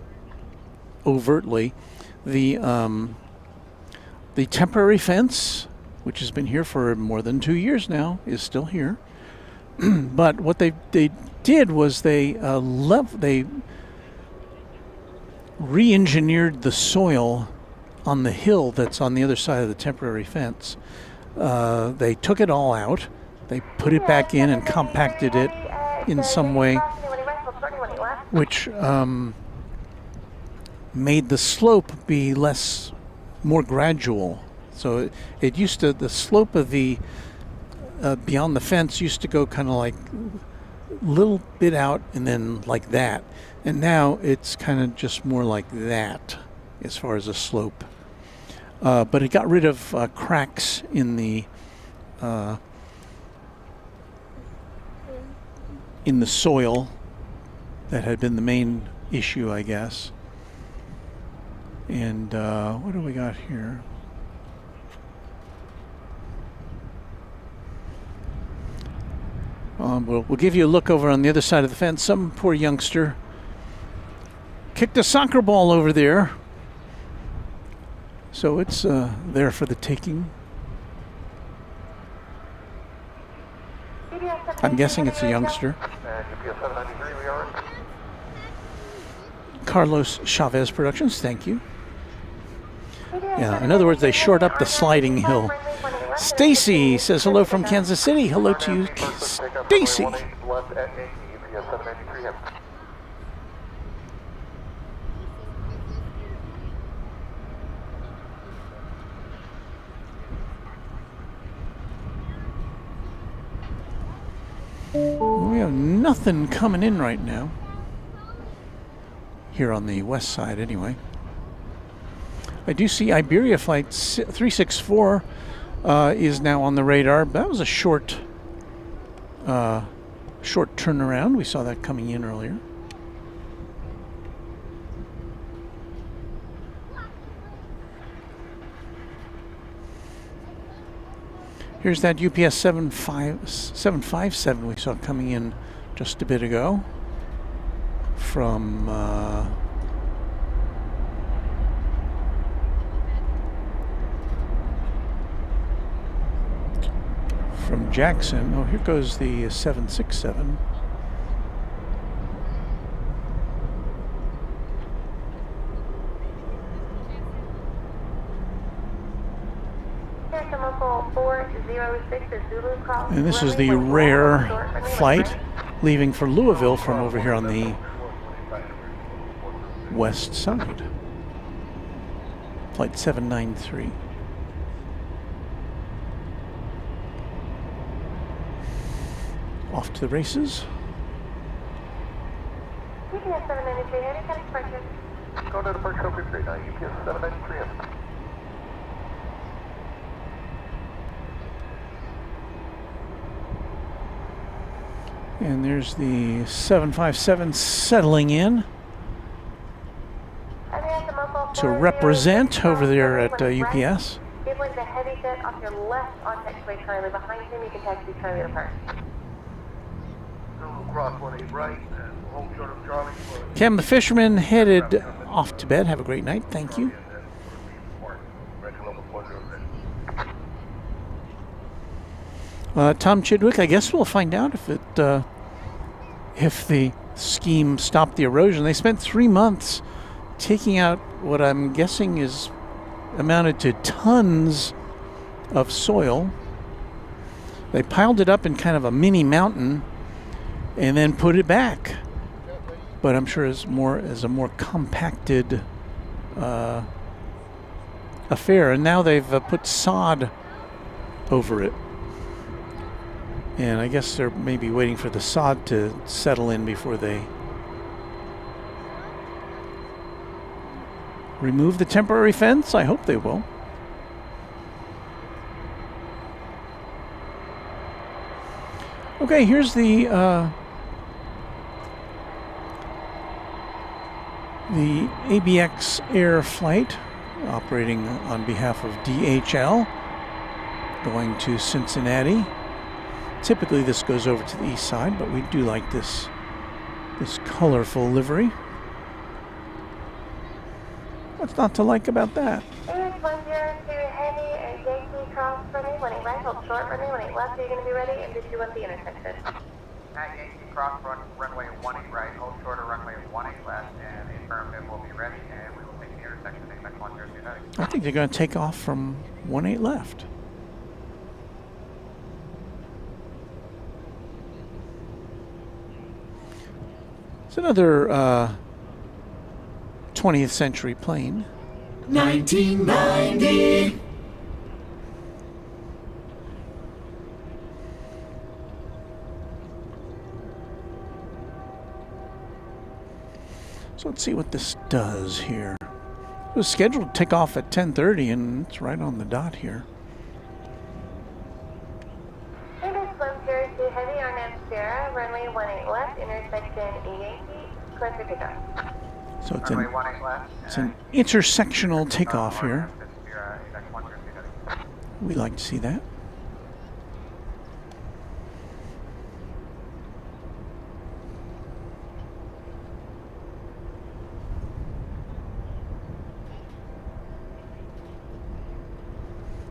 overtly, the temporary fence, which has been here for more than 2 years now, is still here. But what they did was they re-engineered the soil on the hill that's on the other side of the temporary fence. They took it all out. They put it back in and compacted it in some way, which made the slope be more gradual. So it used to, the slope of the beyond the fence used to go kind of like a little bit out and then like that. And now it's kind of just more like that as far as a slope. But it got rid of cracks in the soil that had been the main issue, I guess. And what do we got here? We'll give you a look over on the other side of the fence. Some poor youngster kicked a soccer ball over there. So it's there for the taking. I'm guessing it's a youngster. Carlos Chavez Productions, thank you. Yeah, in other words, they short up the sliding hill. Stacy says hello from Kansas City. Hello to you, Stacy. We have nothing coming in right now. Here on the west side, anyway. I do see Iberia Flight 364 is now on the radar. That was a short turnaround. We saw that coming in earlier. Here's that UPS 757 we saw coming in just a bit ago from Jackson. Oh, here goes the 767. And this is the rare flight leaving for Louisville from over here on the west side. Flight 793. Off to the races. Going to Park Trophy 39, UPS 793M. And there's the 757 settling in to represent over there at UPS. Give like the heavy jet off your left on taxiway Charlie. Behind him, you can taxi Charlie to park. Cross 18 right, and hold short of Charlie. Cam the Fisherman headed off to bed. Have a great night. Thank you. Tom Chidwick, I guess we'll find out if the scheme stopped the erosion. They spent 3 months taking out what I'm guessing is amounted to tons of soil. They piled it up in kind of a mini mountain and then put it back. But I'm sure as a more compacted affair. And now they've put sod over it. And I guess they're maybe waiting for the sod to settle in before they remove the temporary fence. I hope they will. Okay, here's the ABX Air flight operating on behalf of DHL going to Cincinnati. Typically this goes over to the east side, but we do like this colorful livery. What's not to like about that? AX 102 heavy and JT cross runway 18 right, hold short runway 18 left. Are you going to be ready? And did you want the intersection? Yankee cross runway 18 right, hold short of runway 18 left, and the affirmative will be ready, and we will take the intersection. AX 102 heavy. I think they're going to take off from 18 left. It's another 20th century plane. 1990. So let's see what this does here. It was scheduled to take off at 10:30 and it's right on the dot here. Heavy on Sierra, runway 18 left, intersection Yankee, clear for takeoff. So it's an intersectional takeoff here. We like to see that.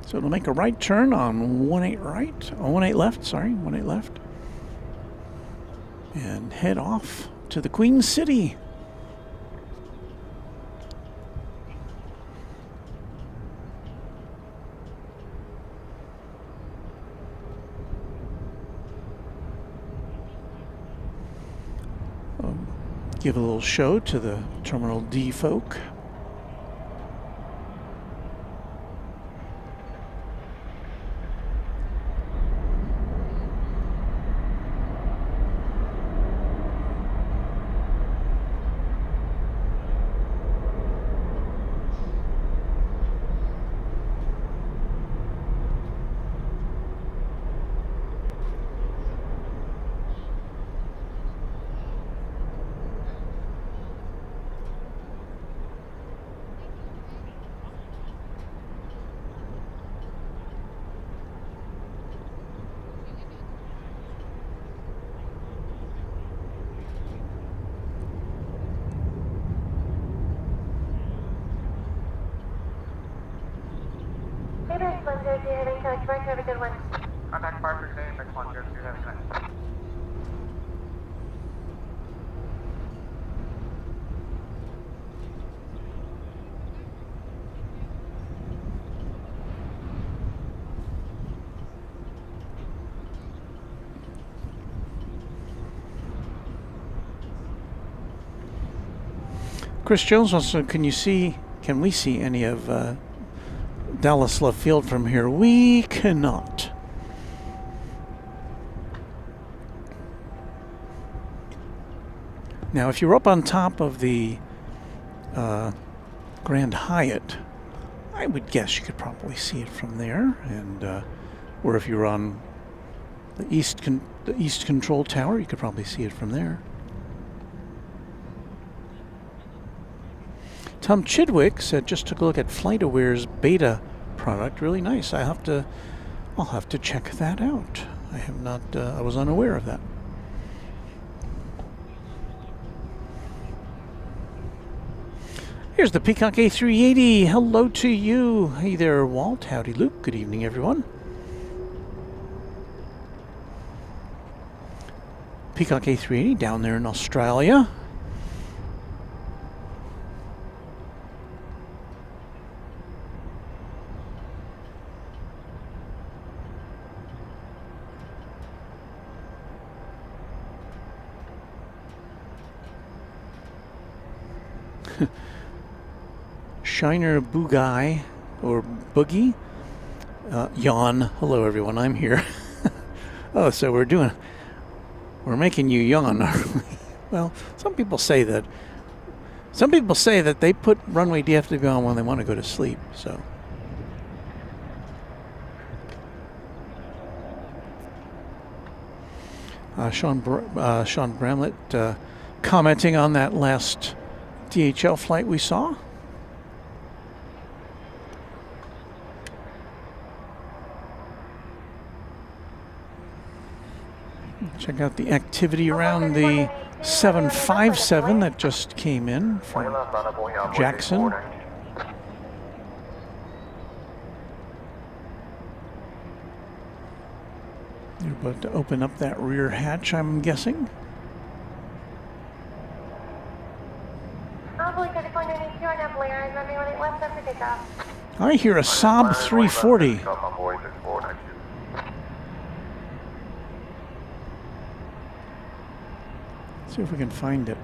So it'll make a right turn on 18 right, 18 left, sorry, 18 left. And head off to the Queen City. Give a little show to the Terminal D folk. Have a good one. Contact Parker today, next 102, have a good night. Chris Jones also, can we see any of Dallas Love Field from here? We cannot. Now, if you're up on top of the Grand Hyatt, I would guess you could probably see it from there. And or if you're on the East Control Tower, you could probably see it from there. Tom Chidwick said just took a look at FlightAware's beta product. Really nice. I'll have to check that out. I have not. I was unaware of that. Here's the Peacock A380. Hello to you. Hey there, Walt. Howdy, Luke. Good evening, everyone. Peacock A380 down there in Australia. Shiner Boogie or Boogie. Yawn. Hello, everyone. I'm here. Oh, so we're making you yawn, aren't we? Well, some people say that. Some people say that they put Runway DFW on when they want to go to sleep. So. Sean Bramlett commenting on that last DHL flight we saw. Check out the activity around the 757 that just came in from Jackson. You're about to open up that rear hatch, I'm guessing. I hear a Saab 340. See if we can find it.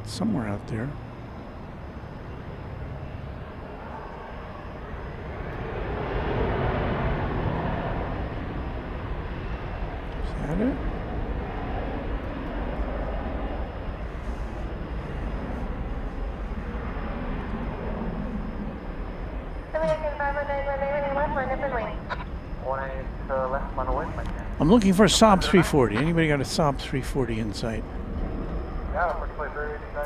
It's somewhere out there. Is that it? I'm looking for a Saab 340. Anybody got a Saab 340 in sight?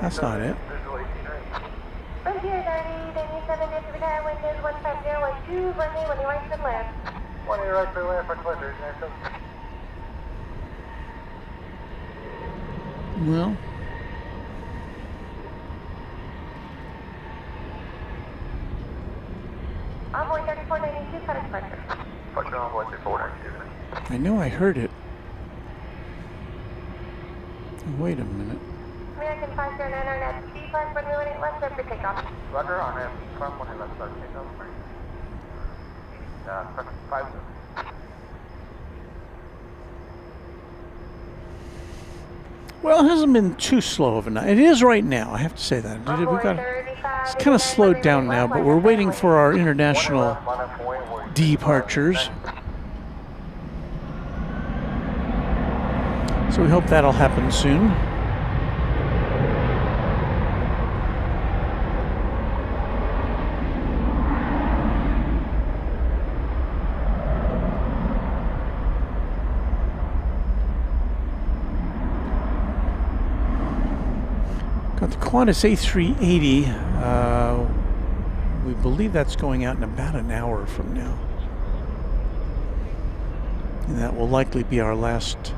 That's not it. Well. I know I heard it. Wait a minute. American 509 at C5, runway 18 left, clear for takeoff. Roger, on that front one, left start takeoff. 5. Well, it hasn't been too slow of a night. It is right now, I have to say that. It's kind of slowed down now, but we're waiting for our international departures. So we hope that'll happen soon. Got the Qantas A380. We believe that's going out in about an hour from now. And that will likely be our last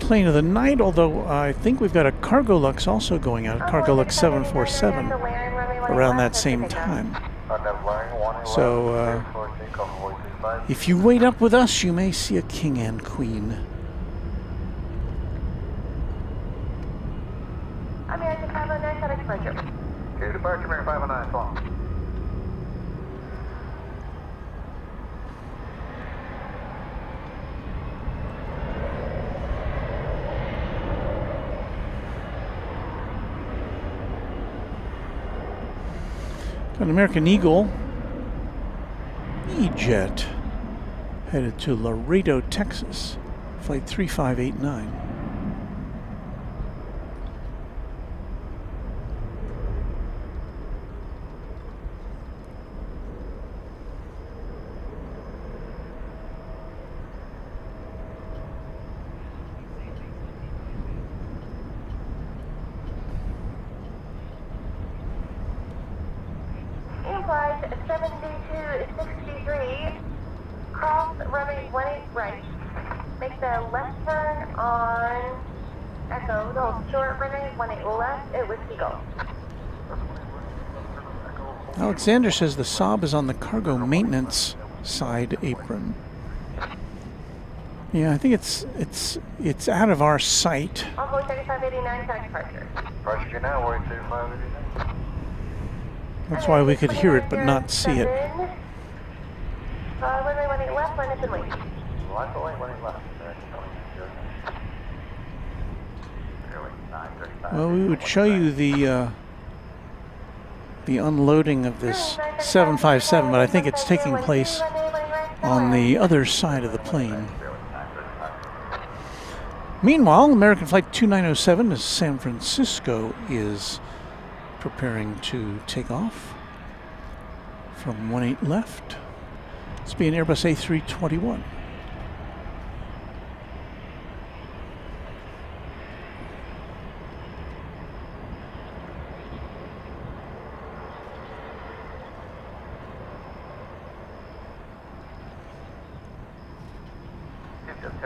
plane of the night, although I think we've got a Cargolux also going out, Cargolux 747, around that same time. So if you wait up with us, you may see a king and queen. American 509, set departure. Okay, departure, American 509, fall. An American Eagle E-Jet headed to Laredo, Texas, flight 3589. 7263, cross runway 18 right. Make the left turn on Echo, hold short runway 18 left at Whiskey Golf. Alexander says the Saab is on the cargo maintenance side apron. Yeah, I think it's out of our sight. Envoy 3589, tax departure. Departure now, Warrior 3589. That's why we could hear it but not see it. Runway 18 left, line up and wait. Line for lane 18 left. Well, we would show you the unloading of this 757, but I think it's taking place on the other side of the plane. Meanwhile, American Flight 2907 to San Francisco is preparing to take off from 18 left. It's being Airbus A321.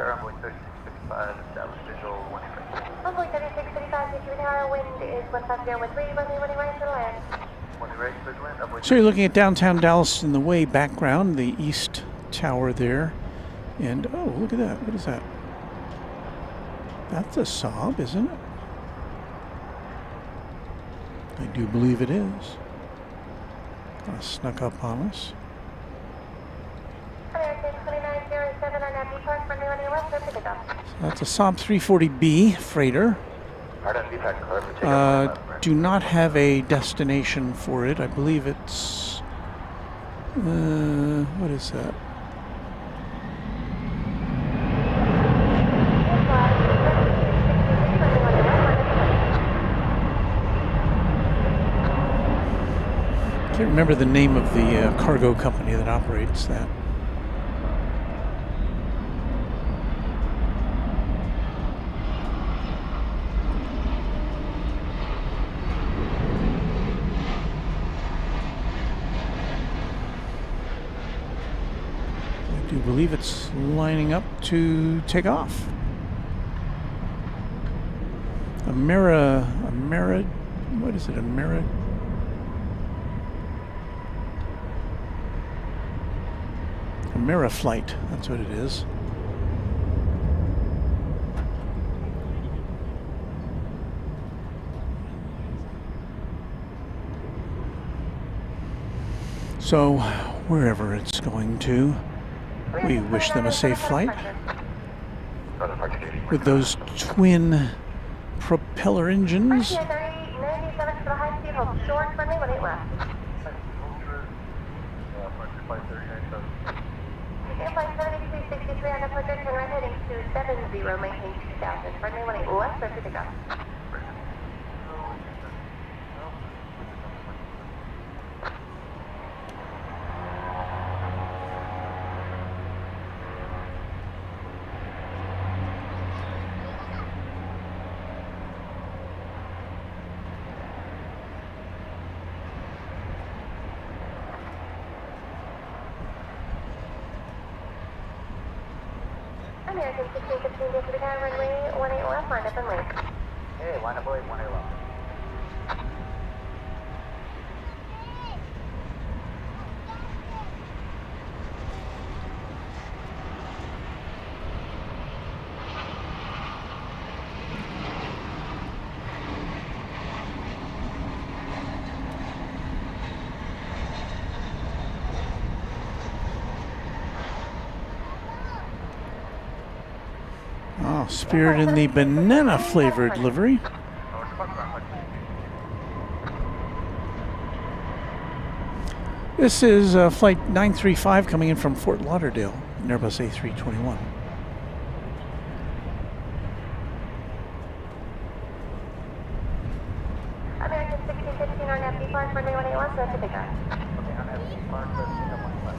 Envoy 3655, established visual 1 Envoy 3635, Victory Tower, wind is 15013, runway 18 right to land. So you're looking at downtown Dallas in the way background, the east tower there. And oh, look at that. What is that? That's a Saab, isn't it? I do believe it is. Snuck up on us. So that's a Saab 340B freighter. Do not have a destination for it. I believe it's what is that? Can't remember the name of the cargo company that operates that. I believe it's lining up to take off. What is it? Flight, that's what it is. So, wherever it's going to, we wish them a safe flight with those twin propeller engines. Flight 7363 on approach, turn right heading to 70, maintain 2000. Runway 18 left, clear to pick up. American 1615 to the tower, runway 18 left, line up and wait. Hey, line up and wait, 18 left. Oh, Spirit in the banana flavored livery. This is flight 935 coming in from Fort Lauderdale, an Airbus A321. American 1615 on FD Park, runway 18 left, clear to pick up. Okay, on FD Park, let's pick up 1 left.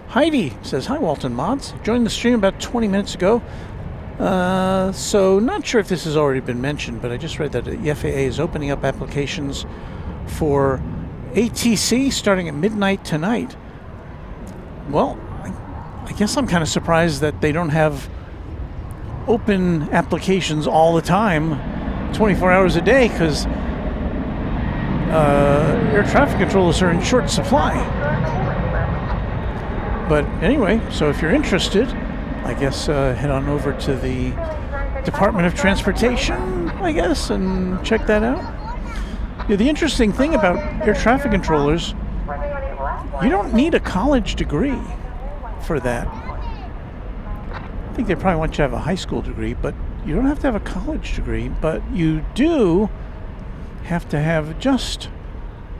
Heidi says, hi Walton Mods. Joined the stream about 20 minutes ago. So not sure if this has already been mentioned, but I just read that the FAA is opening up applications for ATC starting at midnight tonight. Well, I guess I'm kind of surprised that they don't have open applications all the time, 24 hours a day, because air traffic controllers are in short supply. But anyway, so if you're interested, I guess head on over to the Department of Transportation, I guess, and check that out. Yeah, the interesting thing about air traffic controllers, you don't need a college degree for that. I think they probably want you to have a high school degree, but you don't have to have a college degree, but you do have to have just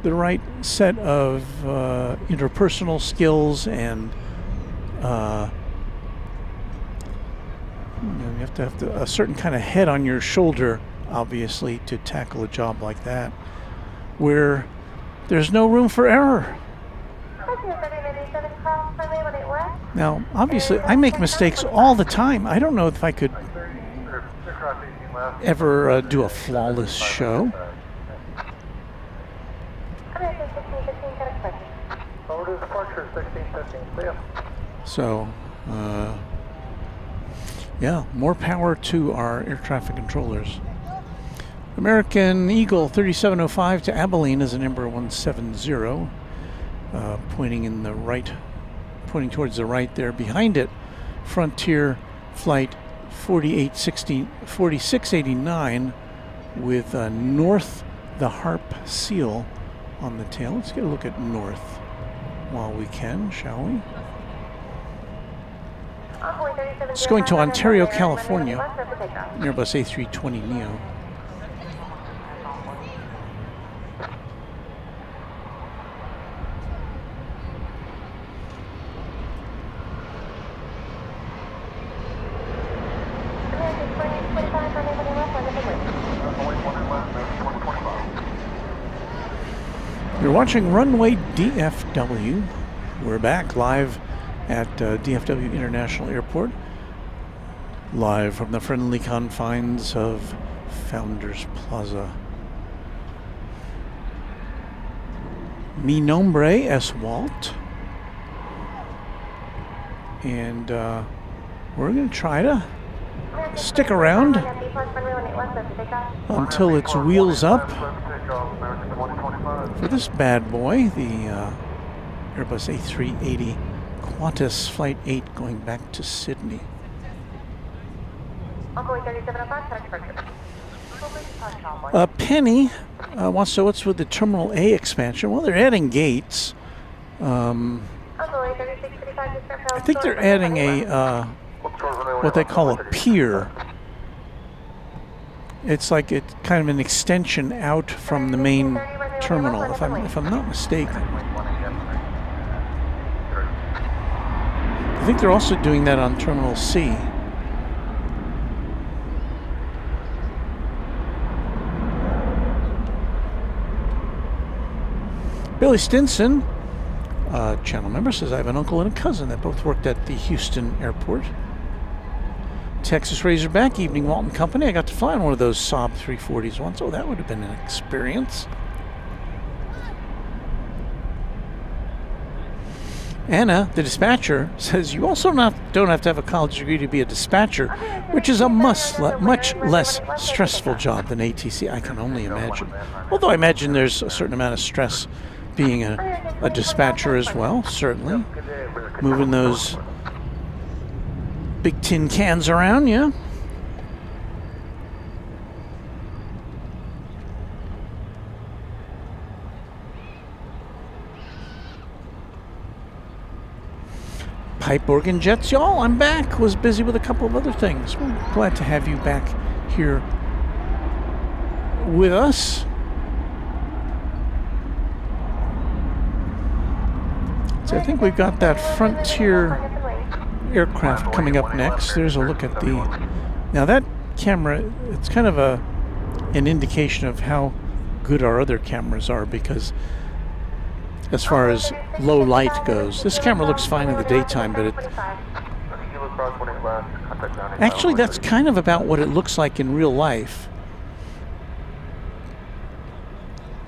the right set of interpersonal skills, and you have to have a certain kind of head on your shoulder, obviously, to tackle a job like that, where there's no room for error. Now, obviously, I make mistakes all the time. I don't know if I could ever do a flawless show. So, yeah, more power to our air traffic controllers. American Eagle 3705 to Abilene is a number 170, pointing towards the right there. Behind it, Frontier Flight 4689 with North the Harp Seal on the tail. Let's get a look at North while we can, shall we? It's going to Ontario, California, Airbus A320neo. You're watching Runway DFW. We're back live at DFW International Airport, live from the friendly confines of Founders Plaza. Mi nombre es Walt, and we're going to try to stick around until it's wheels up for this bad boy, the Airbus A380 Qantas Flight 8 going back to Sydney. Penny wants to know what's with the Terminal A expansion. Well, they're adding gates. I think they're adding a what they call a pier. It's like it's kind of an extension out from the main terminal, if I'm not mistaken. I think they're also doing that on Terminal C. Billy Stinson, channel member, says I have an uncle and a cousin that both worked at the Houston airport. Texas Razorback, evening Walton Company. I got to fly on one of those Saab 340s once. Oh, that would have been an experience. Anna, the dispatcher, says you also don't have to have a college degree to be a dispatcher, which is a much less stressful job than ATC, I can only imagine. Although I imagine there's a certain amount of stress being a dispatcher as well, certainly. Moving those big tin cans around, yeah. Pipe Organ Jets, y'all, I'm back. Was busy with a couple of other things. We're glad to have you back here with us. So I think we've got that Frontier aircraft coming up next. There's a look at the... Now that camera, it's kind of an indication of how good our other cameras are, because as far as low light goes, this camera looks fine in the daytime, but Actually, that's kind of about what it looks like in real life.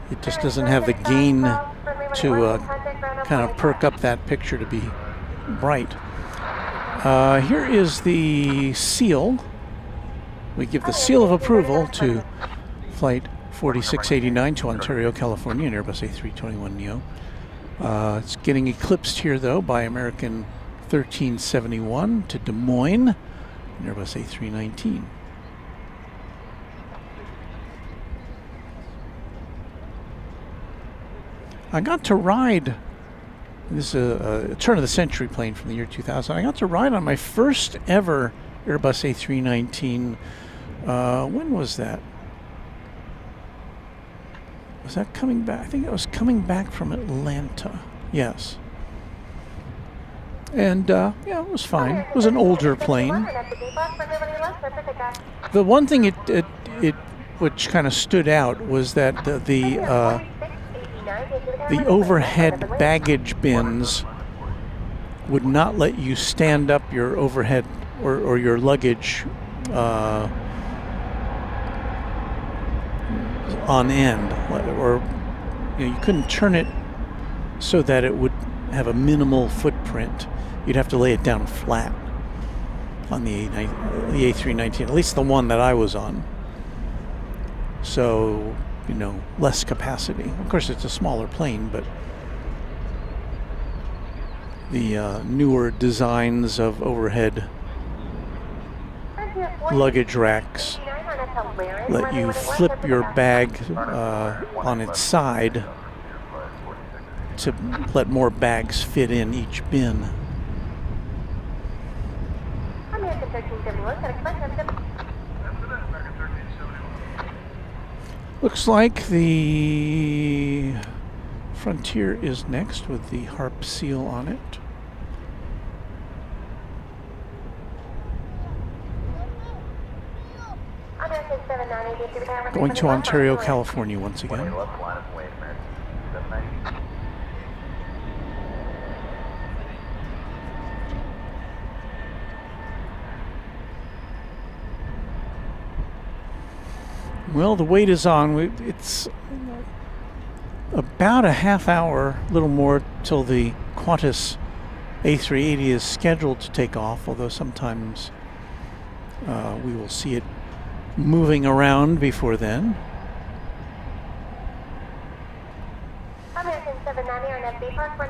It just doesn't have the gain to kind of perk up that picture to be bright. Here is the seal. We give the seal of approval to Flight 4689 to Ontario, California, in Airbus A321neo. It's getting eclipsed here, though, by American 1371 to Des Moines, in Airbus A319. I got to ride, this is a turn-of-the-century plane from the year 2000. I got to ride on my first ever Airbus A319. When was that? Was that coming back? I think it was coming back from Atlanta. Yes. And, yeah, it was fine. It was an older plane. The one thing it which kind of stood out was that the overhead baggage bins would not let you stand up your overhead or your luggage on end, or you couldn't turn it so that it would have a minimal footprint. You'd have to lay it down flat on the A319, at least the one that I was on. So, you know, less capacity. Of course, it's a smaller plane, but the newer designs of overhead luggage racks let you flip your bag on its side to let more bags fit in each bin. Looks like the Frontier is next with the harp seal on it. Going to Ontario, California once again. Well, the wait is on. It's about a half hour, a little more, till the Qantas A380 is scheduled to take off, although sometimes we will see it moving around before then.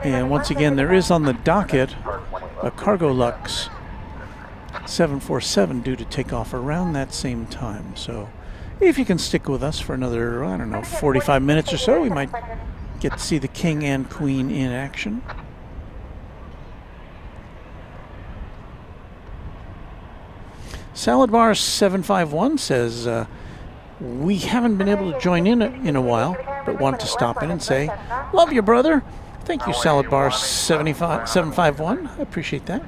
And once again, there is on the docket a Cargo Lux 747 due to take off around that same time. So if you can stick with us for another, I don't know, 45 minutes or so, we might get to see the King and Queen in action. Salad Bar 751 says, we haven't been able to join in a while, but want to stop in and say, love you, brother. Thank you, Salad Bar 751. I appreciate that.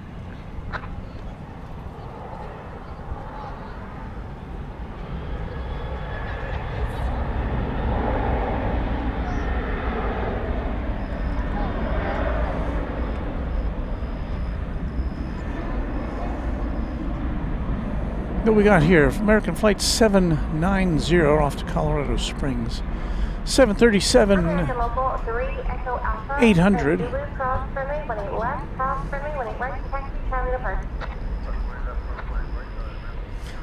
What we got here? American Flight 790 off to Colorado Springs. 737 800.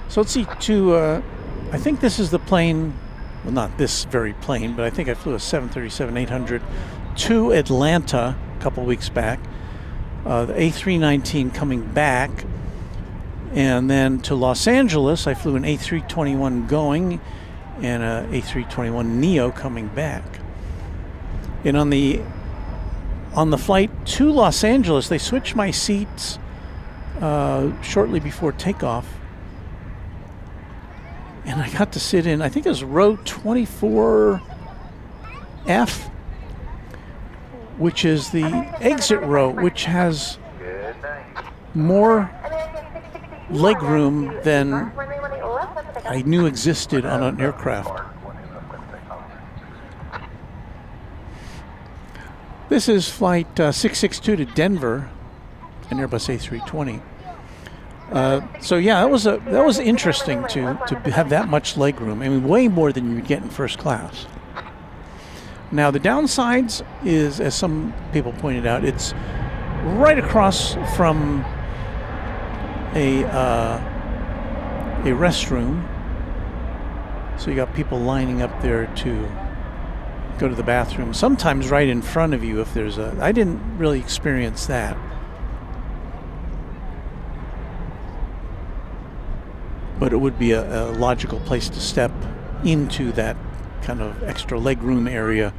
So let's see, I think this is the plane, well, not this very plane, but I think I flew a 737 800 to Atlanta a couple weeks back. The A319 coming back. And then to Los Angeles, I flew an A321 going and a A321neo coming back. And on the flight to Los Angeles, they switched my seats shortly before takeoff. And I got to sit in, I think it was row 24F, which is the exit row, which has more leg room than I knew existed on an aircraft. This is flight 662 to Denver, an Airbus A320. So yeah, that was interesting to have that much legroom. I mean, way more than you would get in first class. Now the downsides is, as some people pointed out, it's right across from a restroom. So you got people lining up there to go to the bathroom. Sometimes right in front of you if there's a. I didn't really experience that. But it would be a logical place to step into that kind of extra legroom area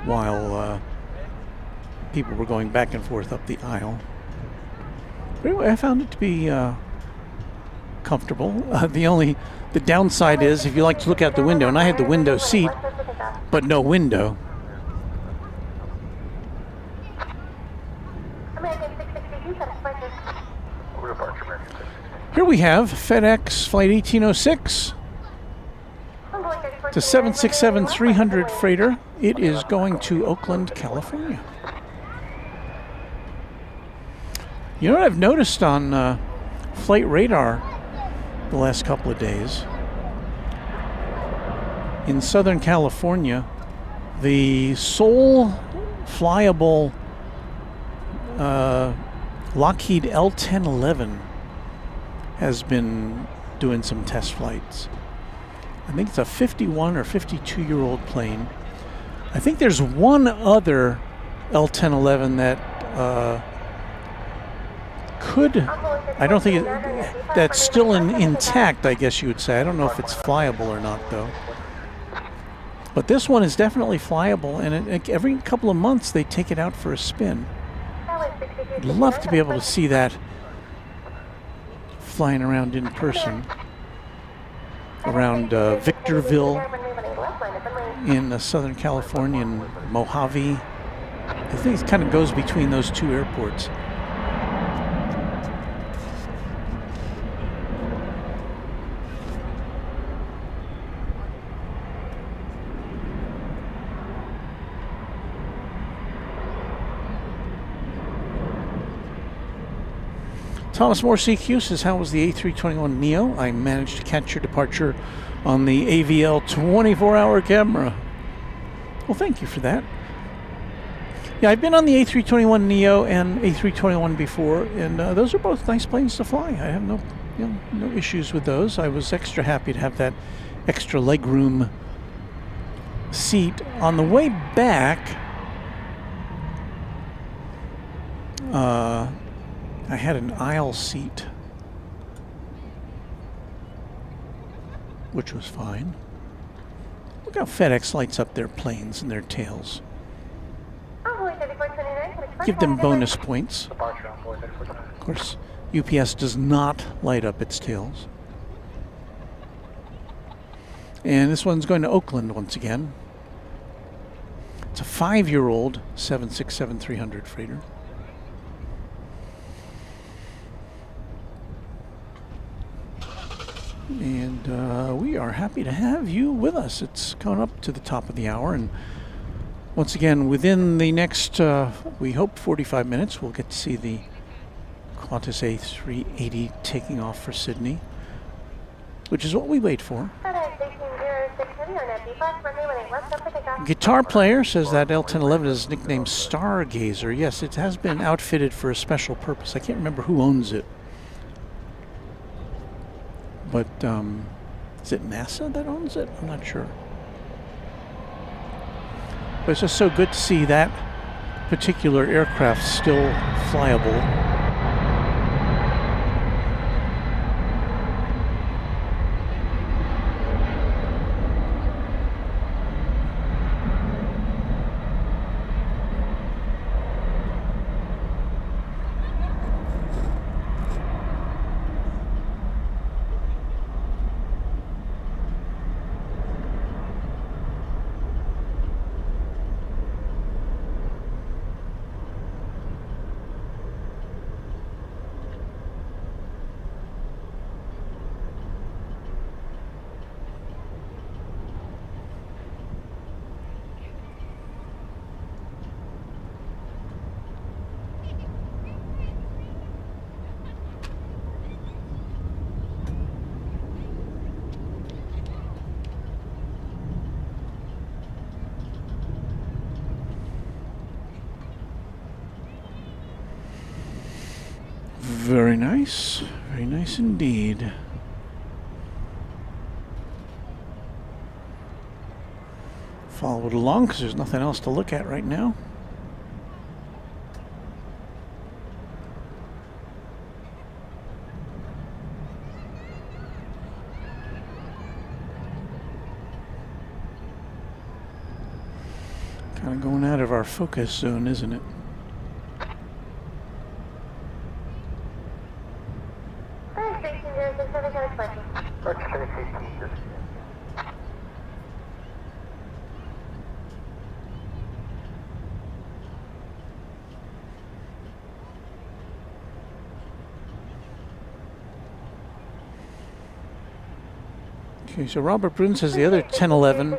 while people were going back and forth up the aisle. But anyway, I found it to be comfortable. The downside is if you like to look out the window, and I had the window seat, but no window. Here we have FedEx Flight 1806. It's a 767-300 freighter. It is going to Oakland, California. You know what I've noticed on Flight Radar the last couple of days? In Southern California, the sole flyable Lockheed L-1011 has been doing some test flights. I think it's a 51 or 52-year-old plane. I think there's one other L-1011 that I don't think that's still intact, I guess you would say. I don't know if it's flyable or not, though. But this one is definitely flyable, and every couple of months they take it out for a spin. I'd love to be able to see that flying around in person around Victorville in Southern California and Mojave. I think it kind of goes between those two airports. Thomas Moore CQ says, how was the A321neo? I managed to catch your departure on the AVL 24-hour camera. Well, thank you for that. Yeah, I've been on the A321neo and A321 before, and those are both nice planes to fly. I have no issues with those. I was extra happy to have that extra legroom seat. On the way back, I had an aisle seat, which was fine. Look how FedEx lights up their planes and their tails. Give them bonus points. Of course, UPS does not light up its tails. And this one's going to Oakland once again. It's a 5-year-old 767-300 freighter. And we are happy to have you with us. It's coming up to the top of the hour, and once again, within the next, we hope 45 minutes, we'll get to see the Qantas A380 taking off for Sydney, which is what we wait for. Guitar Player says that L-1011 is nicknamed Stargazer. Yes, it has been outfitted for a special purpose. I can't remember who owns it. But is it NASA that owns it? I'm not sure. But it's just so good to see that particular aircraft still flyable. Very nice. Very nice indeed. Follow it along because there's nothing else to look at right now. Kind of going out of our focus zone, isn't it? Okay, so Robert Brun says the other 1011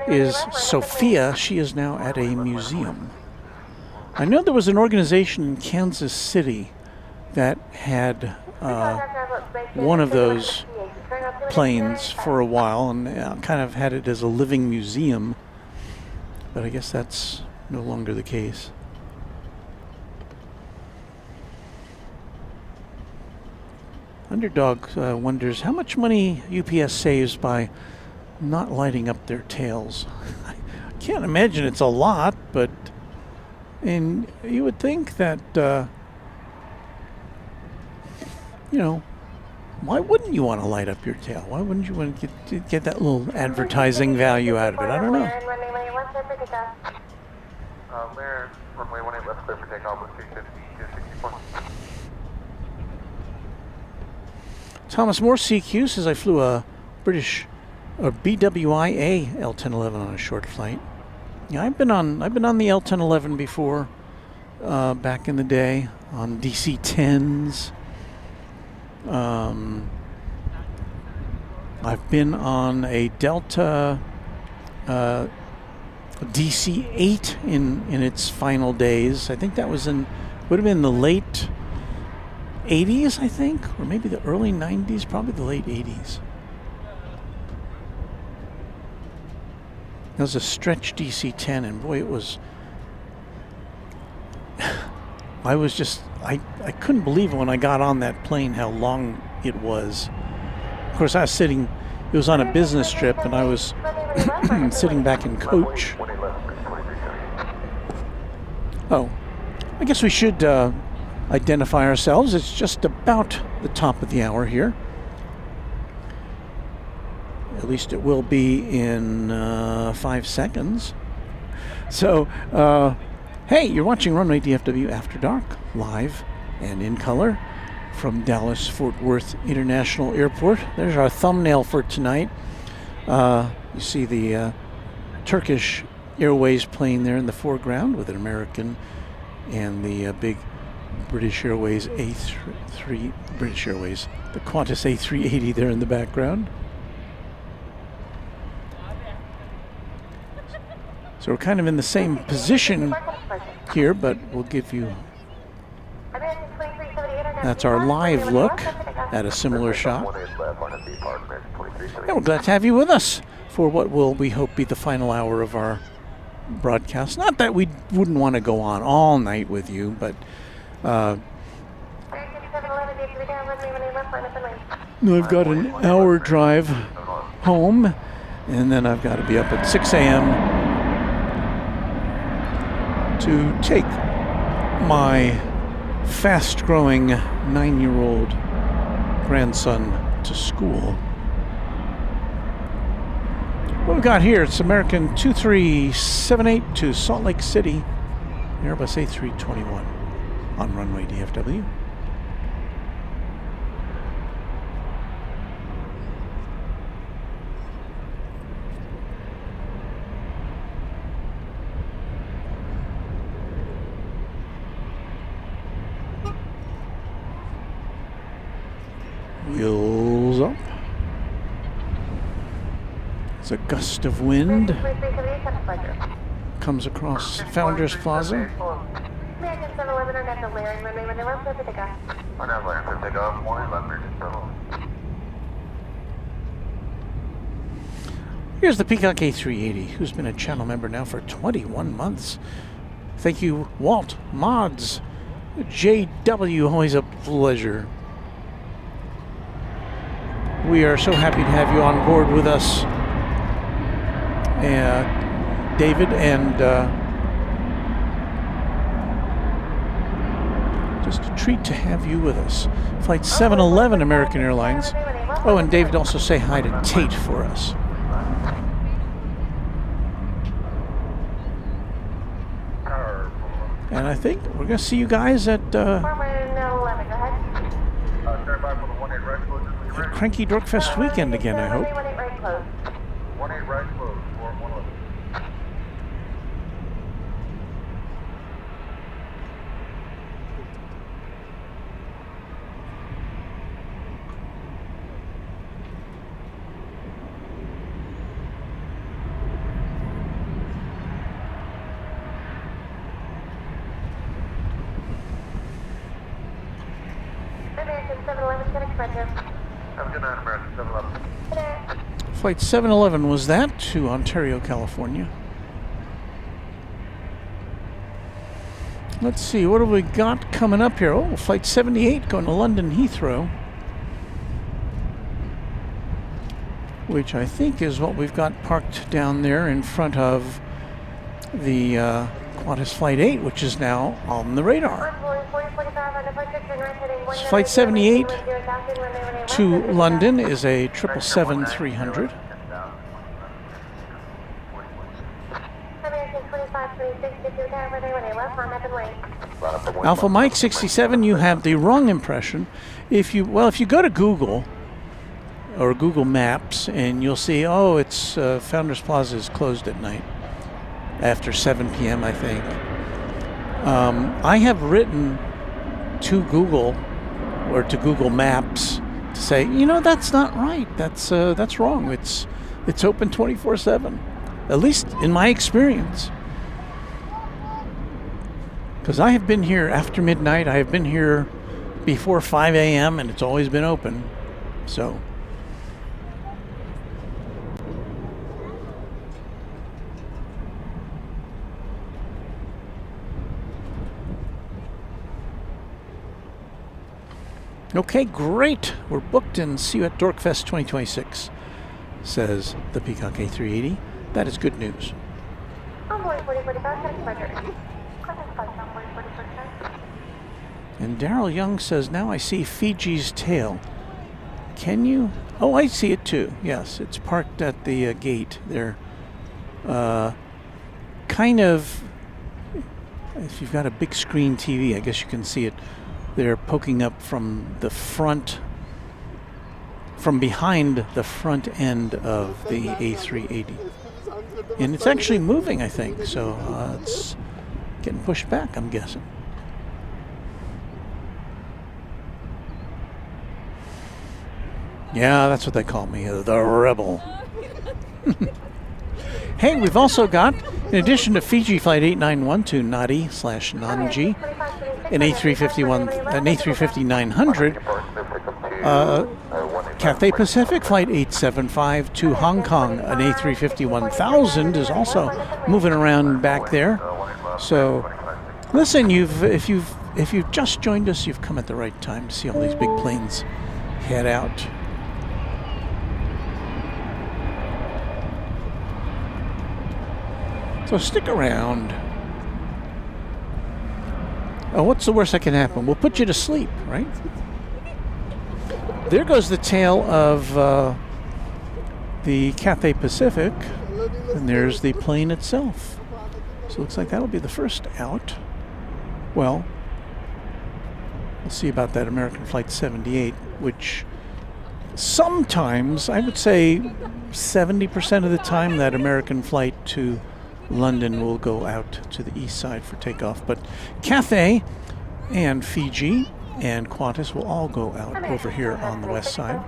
is Sophia. She is now at a museum. I know there was an organization in Kansas City that had one of those planes for a while and kind of had it as a living museum, but I guess that's no longer the case. Underdog wonders how much money UPS saves by not lighting up their tails. I can't imagine it's a lot, but and you would think that you know, why wouldn't you want to light up your tail? Why wouldn't you want to get that little advertising value out of it? I don't know. Lair, runway 18 left, clear for takeoff with 350 to 64. Thomas Moore CQ says I flew a British or BWI L1011 on a short flight. Yeah, I've been on the L1011 before, back in the day on DC-10s. I've been on a Delta DC-8 in its final days. I think that was would have been the late 80s, I think, or maybe the early 90s, probably the late 80s. It was a stretch DC-10, and boy, it was. I couldn't believe it when I got on that plane how long it was. Of course, I was sitting. It was on a business trip, and I was sitting back in coach. Oh, I guess we should identify ourselves. It's just about the top of the hour here. At least it will be in 5 seconds. So, hey, you're watching Runway DFW After Dark, live and in color from Dallas-Fort Worth International Airport. There's our thumbnail for tonight. You see the Turkish Airways plane there in the foreground with an American and the big British Airways British Airways, the Qantas A380 there in the background. So we're kind of in the same position here, but we'll give you, that's our live look at a similar shot. And we're glad to have you with us for what will, we hope, be the final hour of our broadcast. Not that we wouldn't want to go on all night with you, but I've got an hour drive home, and then I've got to be up at 6 a.m. to take my fast-growing 9-year-old grandson to school. What we got here, it's American 2378 to Salt Lake City, Airbus A321 on Runway DFW. Wheels up. It's a gust of wind. Comes across Founders Plaza. Here's the Peacock A380, who's been a channel member now for 21 months. Thank you, Walt Mods, JW, always a pleasure. We are so happy to have you on board with us, David, and just a treat to have you with us. Flight 711, American Airlines. Oh, and David, also say hi to Tate for us. And I think we're going to see you guys at Cranky Dorkfest weekend again, I hope. 18 right close, 111. American 711, can expect you. Have a good night, American 711. Flight 711 was that to Ontario, California. Let's see, what have we got coming up here? Oh, Flight 78 going to London Heathrow, which I think is what we've got parked down there in front of the Qantas Flight 8, which is now on the radar. Flight 78 to London is a 777-300. Alpha Mike 67, you have the wrong impression. If you go to Google or Google Maps, and you'll see, oh, it's Founders Plaza is closed at night after 7 p.m. I think. I have written to Google or to Google Maps to say, you know, that's not right. That's wrong. It's open 24/7, at least in my experience. Because I have been here after midnight. I have been here before 5 a.m. and it's always been open. So. Okay, great. We're booked and see you at Dorkfest 2026, says the Peacock A380. That is good news. And Daryl Young says, now I see Fiji's tail. Can you? Oh, I see it too. Yes, it's parked at the gate there. Kind of, if you've got a big screen TV, I guess you can see it. They're poking up from the front, from behind the front end of the A380. And it's actually moving, I think, so it's getting pushed back, I'm guessing. Yeah, that's what they call me, the rebel. Hey, we've also got, in addition to Fiji Flight 891 to Nadi/Nanji, an A350-900, Cathay Pacific Flight 875 to Hong Kong, an A350-1000 is also moving around back there. So, listen, if you've just joined us, you've come at the right time to see all these big planes head out. So stick around. Oh, what's the worst that can happen? We'll put you to sleep, right? There goes the tail of the Cathay Pacific, and there's the plane itself. So it looks like that'll be the first out. Well, we'll see about that American Flight 78, which sometimes, I would say 70% of the time, that American flight to London will go out to the east side for takeoff, but Cathay and Fiji and Qantas will all go out over here on the west side.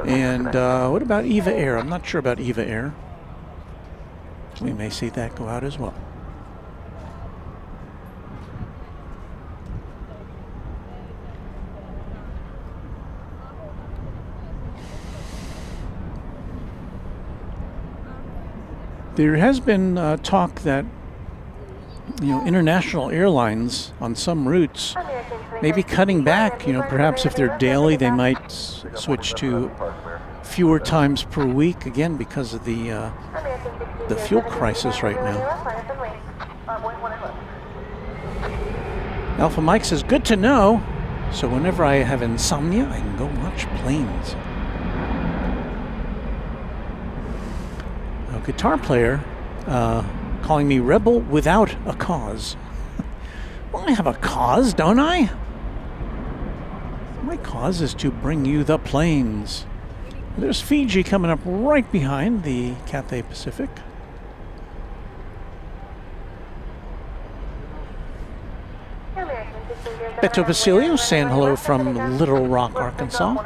And what about Eva Air? I'm not sure about Eva Air. We may see that go out as well. There has been talk that you know, international airlines on some routes maybe cutting back, you know, perhaps if they're daily, they might switch to fewer times per week, again, because of the fuel crisis right now. Alpha Mike says, good to know. So whenever I have insomnia, I can go watch planes. A guitar player calling me rebel without a cause. Well, I have a cause, don't I? My cause is to bring you the planes. There's Fiji coming up right behind the Cathay Pacific. Beto Basilio saying hello from Little Rock, Arkansas.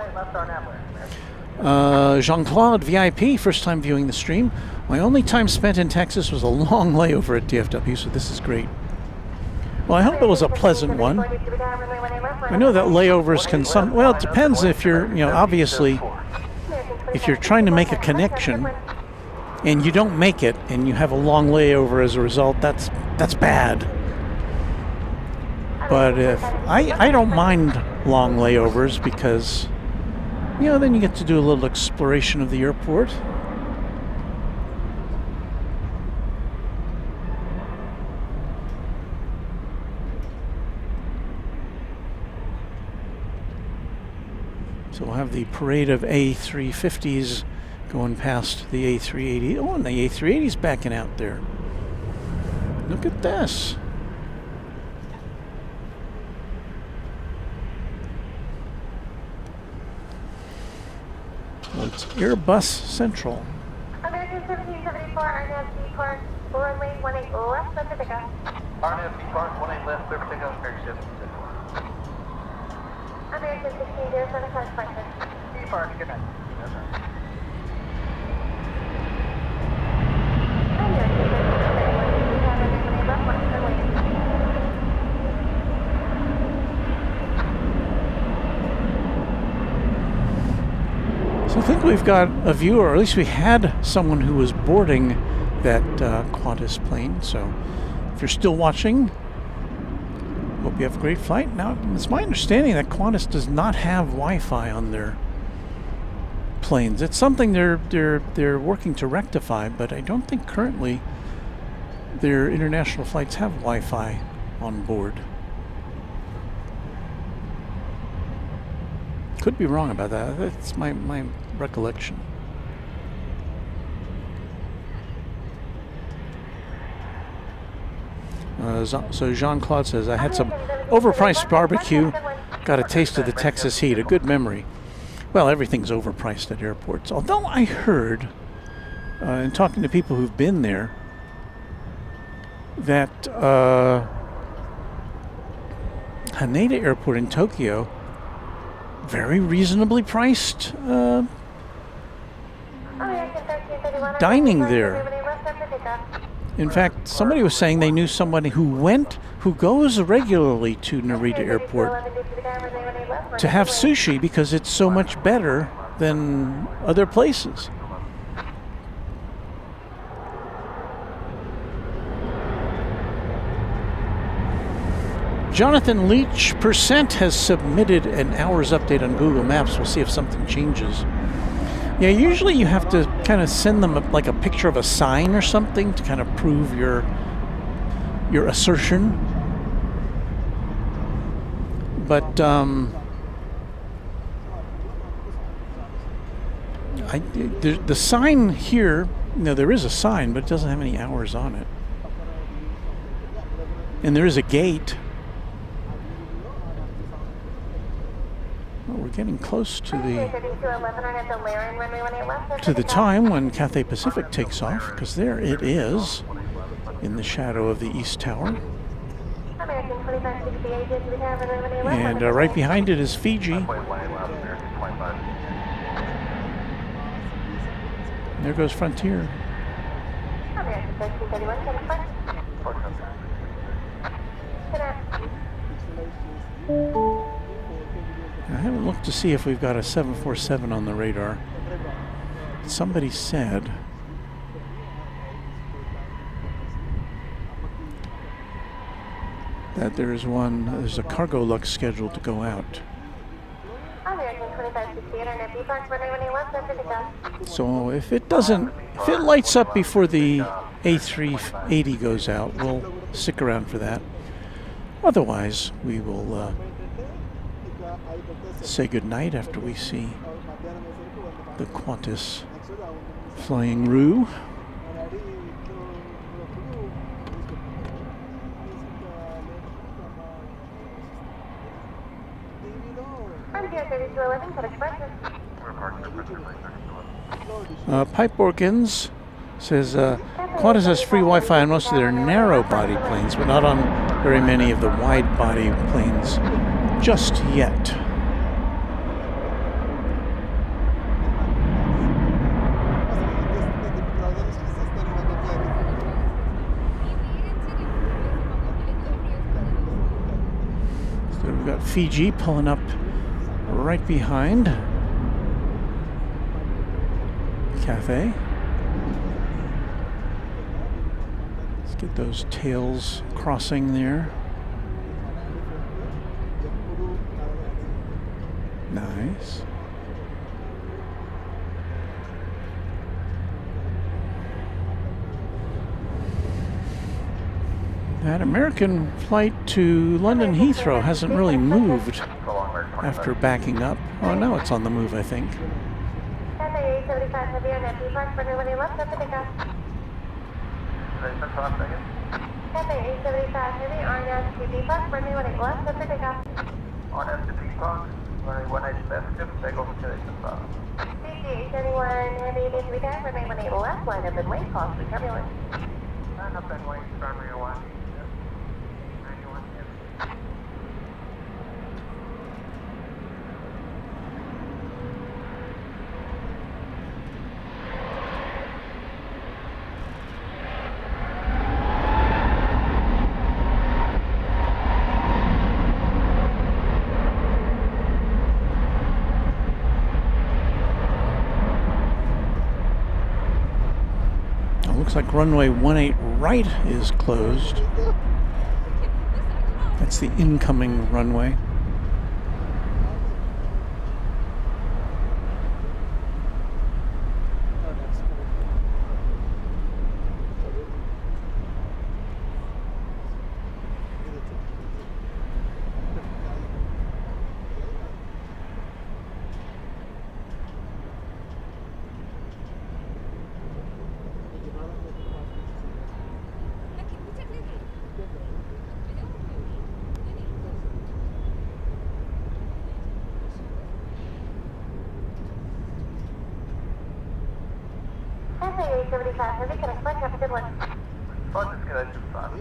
Jean-Claude VIP, first time viewing the stream. My only time spent in Texas was a long layover at DFW, so this is great. Well, I hope it was a pleasant one. I know that layovers can well, it depends if you're, you know, obviously, if you're trying to make a connection and you don't make it and you have a long layover as a result, that's bad. But if I don't mind long layovers because, you know, then you get to do a little exploration of the airport. So we'll have the parade of A350s going past the A380. Oh, and the A380's backing out there. Look at this. Well, it's Airbus Central. American 1774, RNAV Park, runway 18 left, clear to pick up. RNAV Park, 18 left, clear to pick up, Airship. American 1607, close question. Park, good night. So I think we've got a viewer, or at least we had someone who was boarding that Qantas plane. So if you're still watching, hope you have a great flight. Now, it's my understanding that Qantas does not have Wi-Fi on their planes. It's something they're working to rectify, but I don't think currently their international flights have Wi-Fi on board. Could be wrong about that. That's my recollection. So Jean-Claude says, I had some overpriced barbecue, got a taste of the Texas heat, a good memory. Well, everything's overpriced at airports. Although I heard, in talking to people who've been there, that Haneda Airport in Tokyo, very reasonably priced dining there. In fact, somebody was saying they knew somebody who goes regularly to Narita Airport to have sushi because it's so much better than other places. Jonathan Leach Percent has submitted an hours update on Google Maps. We'll see if something changes. Yeah, usually you have to kind of send them like a picture of a sign or something to kind of prove your assertion. But the sign here, there is a sign, but it doesn't have any hours on it. And there is a gate. Well, we're getting close to the time when Cathay Pacific takes off, because there it is in the shadow of the East Tower. And right behind it is Fiji. There goes Frontier. I haven't looked to see if we've got a 747 on the radar. Somebody said that there's a cargo lux scheduled to go out. American 2560, internet departs runway 18 left, clear for takeoff. So if it lights up before the A380 goes out, we'll stick around for that. Otherwise, we will say goodnight after we see the Qantas flying Roo. Pipe Organs says Qantas has free Wi-Fi on most of their narrow-body planes, but not on very many of the wide-body planes just yet. So we've got Fiji pulling up right behind Cathay. Let's get those tails crossing there. Nice. That American flight to London Heathrow hasn't really moved after backing up. Oh, now it's on the move, I think. Cathay 75 heavy on that departs runway 18 left, clear for takeoff. Cathay 75 heavy on that departs runway 18 left, clear for takeoff. On STP Park, runway 18 left, clear for takeoff to Jason. CC 81 heavy needs to be tagged runway 18 left, line up and wait, possibly turbulent. Line up and wait, runway 18 left. Looks like runway 18 right is closed. That's the incoming runway. Cathay 75 heavy, can I flight? Have a good one. Just gonna do fast.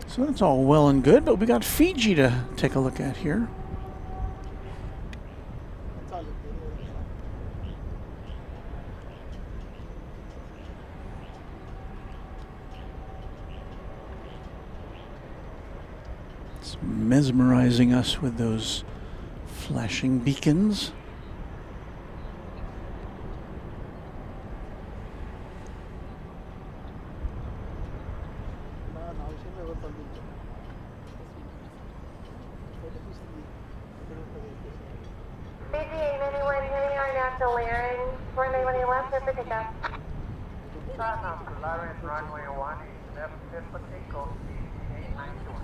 So that's all well and good, but we got Fiji to take a look at here. It's mesmerizing us with those flashing beacons. Fiji 891 heavy on out to Laren, runway 18 left, clear for takeoff. Laren, runway 18 left, clear for takeoff. 891.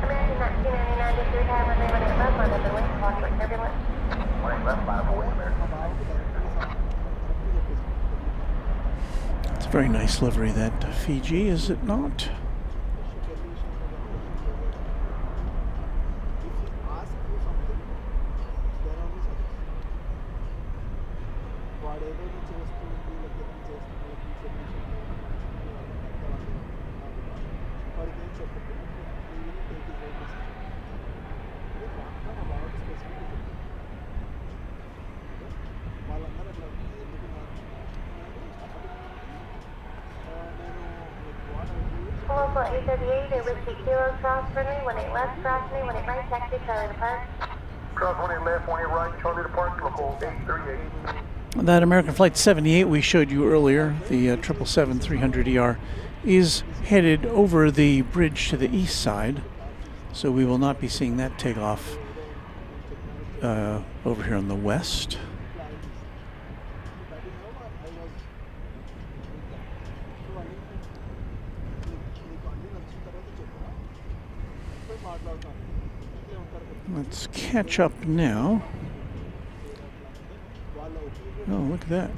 American 1999, just retired runway 18 left, line up and wait, possibly turbulent. 18 left, 508 American. It's a very nice livery, that Fiji, is it not? Local 838, it was Kilo cross runway, 18 left, cross runway, 18 right, taxi, Charlie depart. Cross 18 left, 18 right, Charlie depart, local 838. That American Flight 78 we showed you earlier, the 777-300ER, is headed over the bridge to the east side, so we will not be seeing that take off over here on the west. Let's catch up now. Oh, look at that.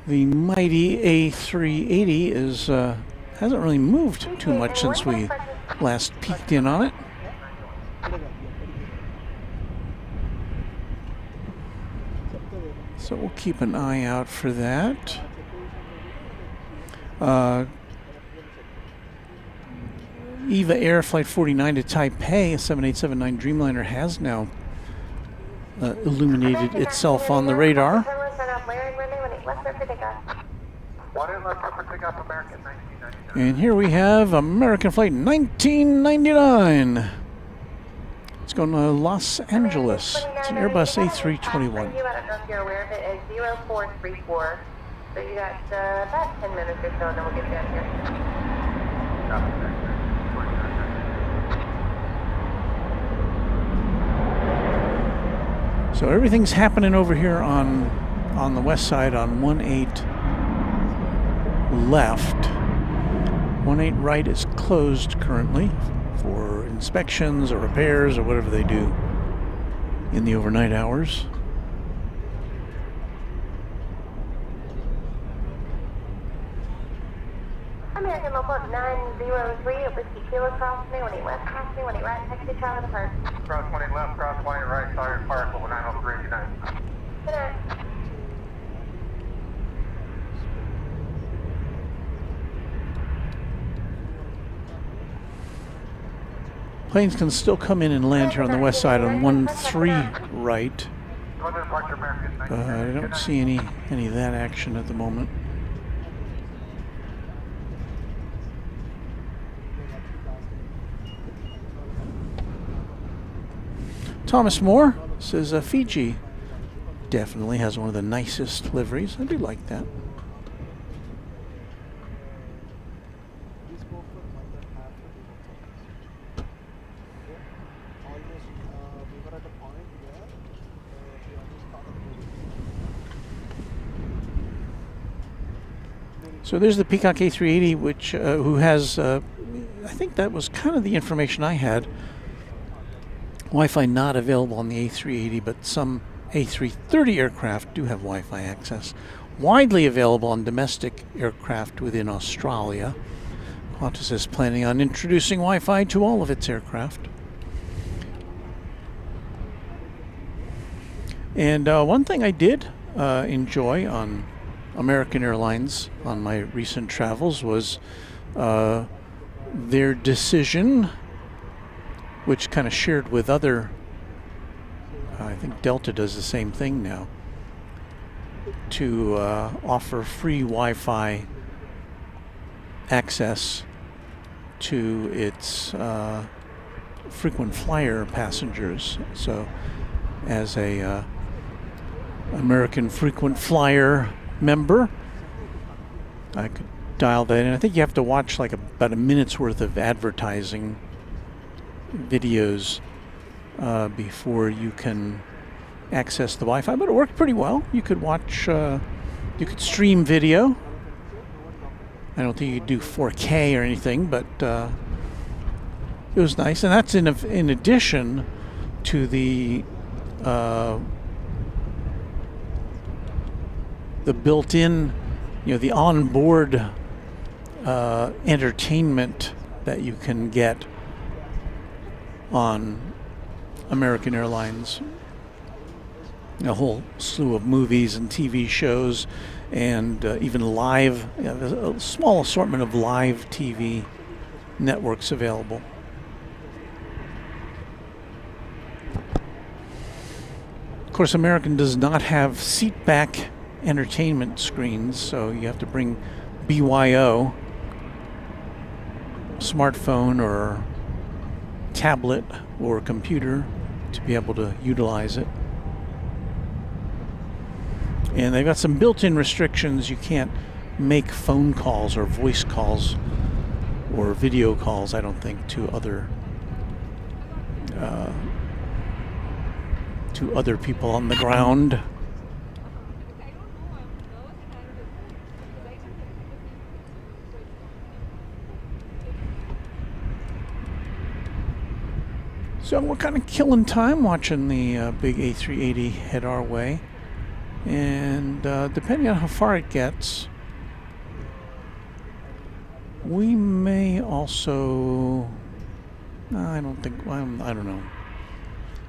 The mighty A380 is hasn't really moved too much since we last peeked in on it. So we'll keep an eye out for that. EVA Air Flight 49 to Taipei, a 7879 Dreamliner, has now illuminated itself on the radar. And here we have American Flight 1999. It's going to Los Angeles. It's an Airbus A321. I don't know if you're aware of it, is 0434. So you got about 10 minutes or so, and then we'll get down here. So everything's happening over here on the west side on 18 left. 18 right is closed currently for inspections or repairs or whatever they do in the overnight hours. American Local 903, it was Kilo cross me, 18 left, cross me, 18 right, taxi, Charlie depart. Cross 20 left, cross 20 right, Charlie depart, local 903, good night. Good night. Planes can still come in and land here on the west side on 13 right. I don't see any of that action at the moment. Thomas Moore says Fiji definitely has one of the nicest liveries. I do like that. So there's the Peacock A380, which who has, I think that was kind of the information I had. Wi-Fi not available on the A380, but some A330 aircraft do have Wi-Fi access. Widely available on domestic aircraft within Australia. Qantas is planning on introducing Wi-Fi to all of its aircraft. And one thing I did enjoy on American Airlines on my recent travels was their decision, which kind of shared with other, I think Delta does the same thing now, to offer free Wi-Fi access to its frequent flyer passengers. So as a American frequent flyer member, I could dial that in. I think you have to watch like about a minute's worth of advertising videos before you can access the Wi-Fi, but it worked pretty well. You could watch, you could stream video. I don't think you could do 4K or anything, but it was nice. And that's in addition to the built-in, the onboard entertainment that you can get on American Airlines. A whole slew of movies and TV shows, and even live, there's a small assortment of live TV networks available. course, American does not have seat back entertainment screens, so you have to bring BYO, smartphone or tablet or computer to be able to utilize it. And they've got some built-in restrictions. You can't make phone calls or voice calls or video calls, I don't think, to other people on the ground. So we're kind of killing time watching the big A380 head our way. And depending on how far it gets, we may also... I don't know.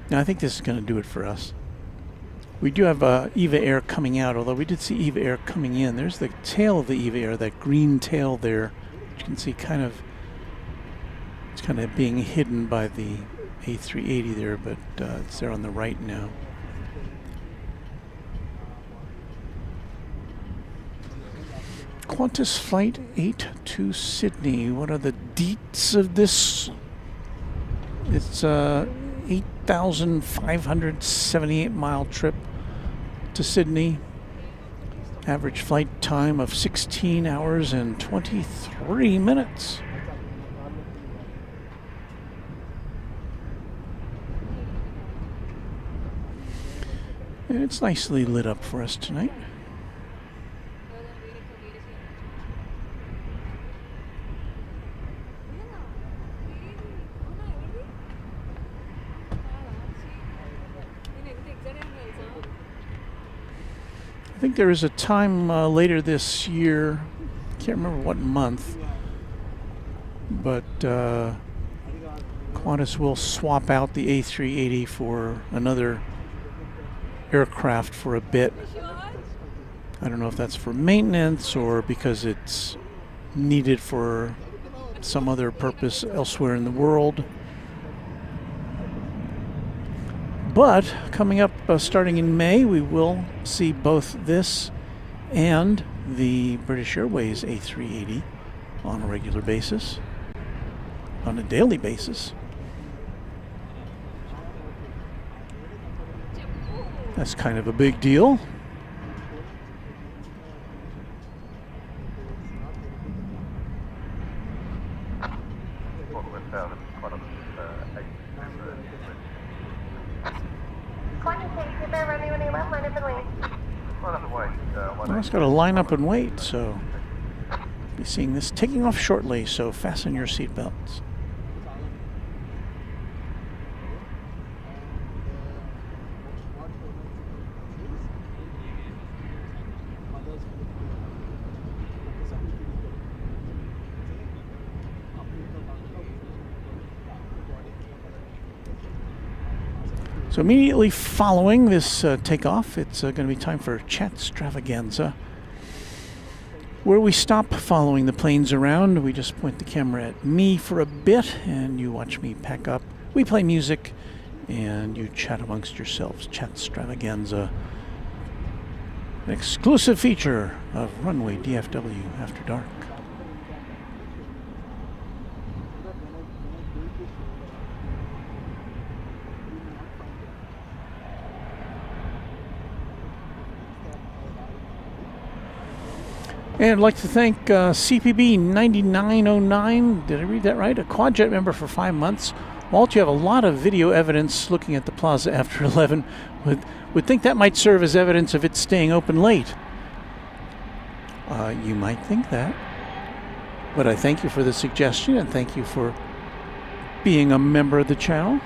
No, I think this is going to do it for us. We do have EVA Air coming out, although we did see EVA Air coming in. There's the tail of the EVA Air, that green tail there. You can see it's kind of being hidden by the A380 there, but it's there on the right now. Qantas Flight 8 to Sydney. What are the deets of this? It's 8,578 mile trip to Sydney. Average flight time of 16 hours and 23 minutes. And it's nicely lit up for us tonight. I think there is a time later this year, can't remember what month, but Qantas will swap out the A380 for another aircraft for a bit. I don't know if that's for maintenance or because it's needed for some other purpose elsewhere in the world. But coming up, starting in May, we will see both this and the British Airways A380 on a regular basis, on a daily basis. That's kind of a big deal. Well, it's got to line up and wait, so be seeing this taking off shortly, so fasten your seatbelts. So immediately following this takeoff, it's going to be time for Chatstravaganza, where we stop following the planes around. We just point the camera at me for a bit, and you watch me pack up. We play music, and you chat amongst yourselves. Chatstravaganza, an exclusive feature of Runway DFW After Dark. And I'd like to thank CPB 9909, did I read that right? A Quadjet member for 5 months. Walt, you have a lot of video evidence looking at the Plaza after 11. Would think that might serve as evidence of it staying open late. You might think that. But I thank you for the suggestion, and thank you for being a member of the channel.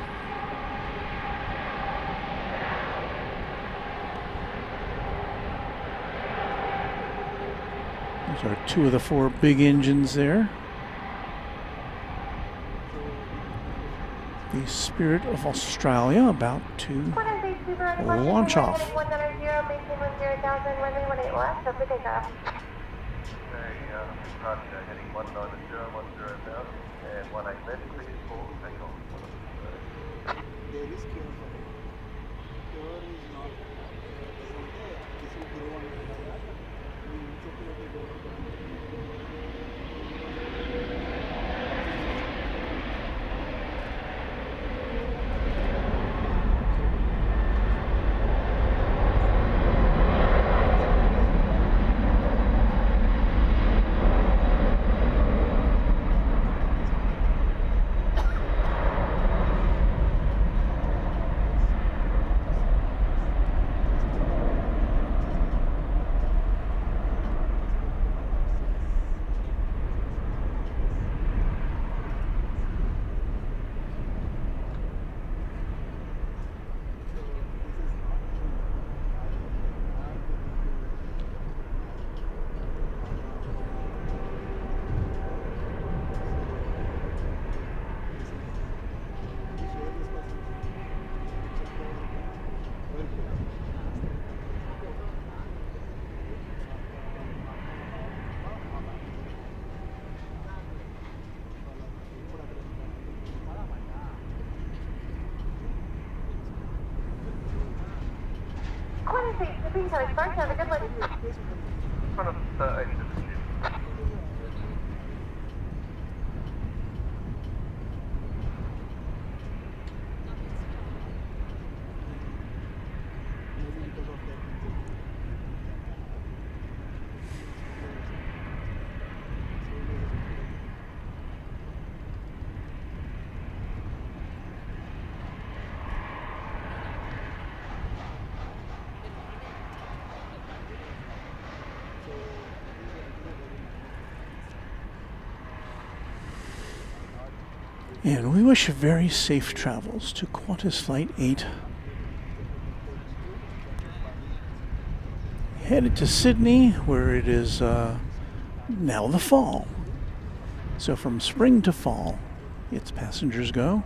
Those are two of the four big engines there. The Spirit of Australia about to launch off. There is care for it. Care is not Have a good one. Front of the exit. And we wish you very safe travels to Qantas Flight 8. Headed to Sydney, where it is now the fall. So from spring to fall, its passengers go.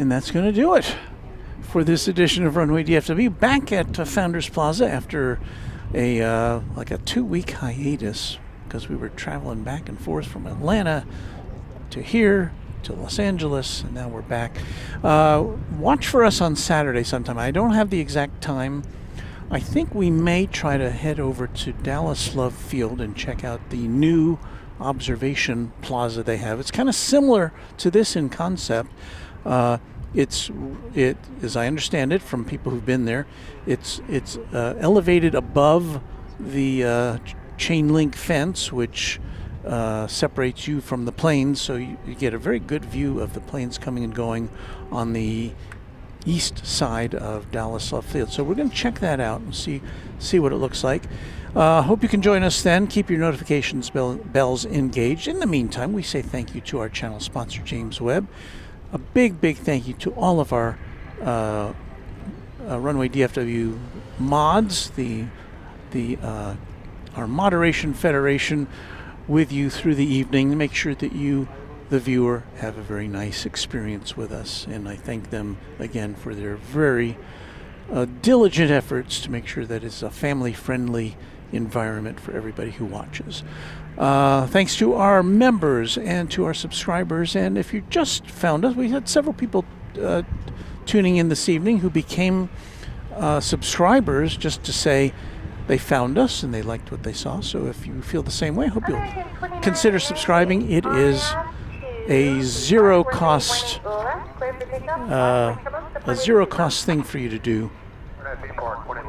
And that's going to do it for this edition of Runway DFW. Back at Founders Plaza after a 2-week hiatus because we were traveling back and forth from Atlanta to here to Los Angeles, and now we're back. Watch for us on Saturday sometime. I don't have the exact time. I think we may try to head over to Dallas Love Field and check out the new observation plaza they have. It's kind of similar to this in concept. As I understand it from people who've been there, it's elevated above the chain link fence, which separates you from the planes, so you get a very good view of the planes coming and going on the east side of Dallas Love Field. So we're going to check that out and see what it looks like. Hope you can join us then. Keep your notifications bells engaged. In the meantime, we say thank you to our channel sponsor, James Webb. A big thank you to all of our Runway DFW mods, our Moderation Federation, with you through the evening to make sure that you, the viewer, have a very nice experience with us. And I thank them again for their very diligent efforts to make sure that it's a family-friendly environment for everybody who watches. Thanks to our members and to our subscribers. And if you just found us, we had several people tuning in this evening who became subscribers just to say they found us and they liked what they saw. So if you feel the same way, I hope you'll consider subscribing. It is a zero cost thing for you to do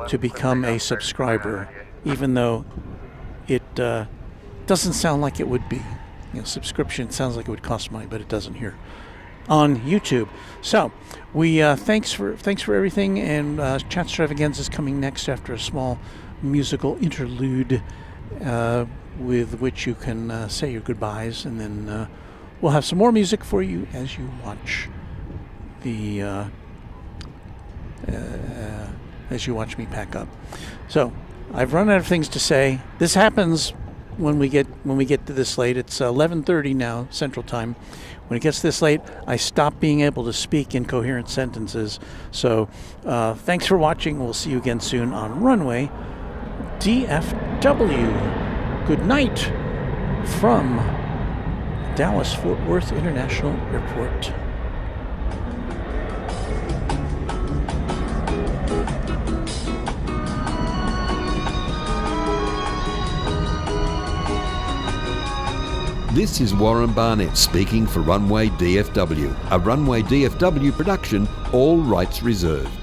to become a subscriber, even though it doesn't sound like it would be. Subscription sounds like it would cost money, but it doesn't here on YouTube. So we thanks for everything, and Chat Extravaganza is coming next after a small musical interlude with which you can say your goodbyes, and then we'll have some more music for you as you watch me pack up. So I've run out of things to say. This happens when we get to this late. It's 11:30 now Central Time. When it gets this late, I stop being able to speak in coherent sentences. So thanks for watching. We'll see you again soon on Runway DFW. Good night from Dallas Fort Worth International Airport. This is Warren Barnett speaking for Runway DFW, a Runway DFW production, all rights reserved.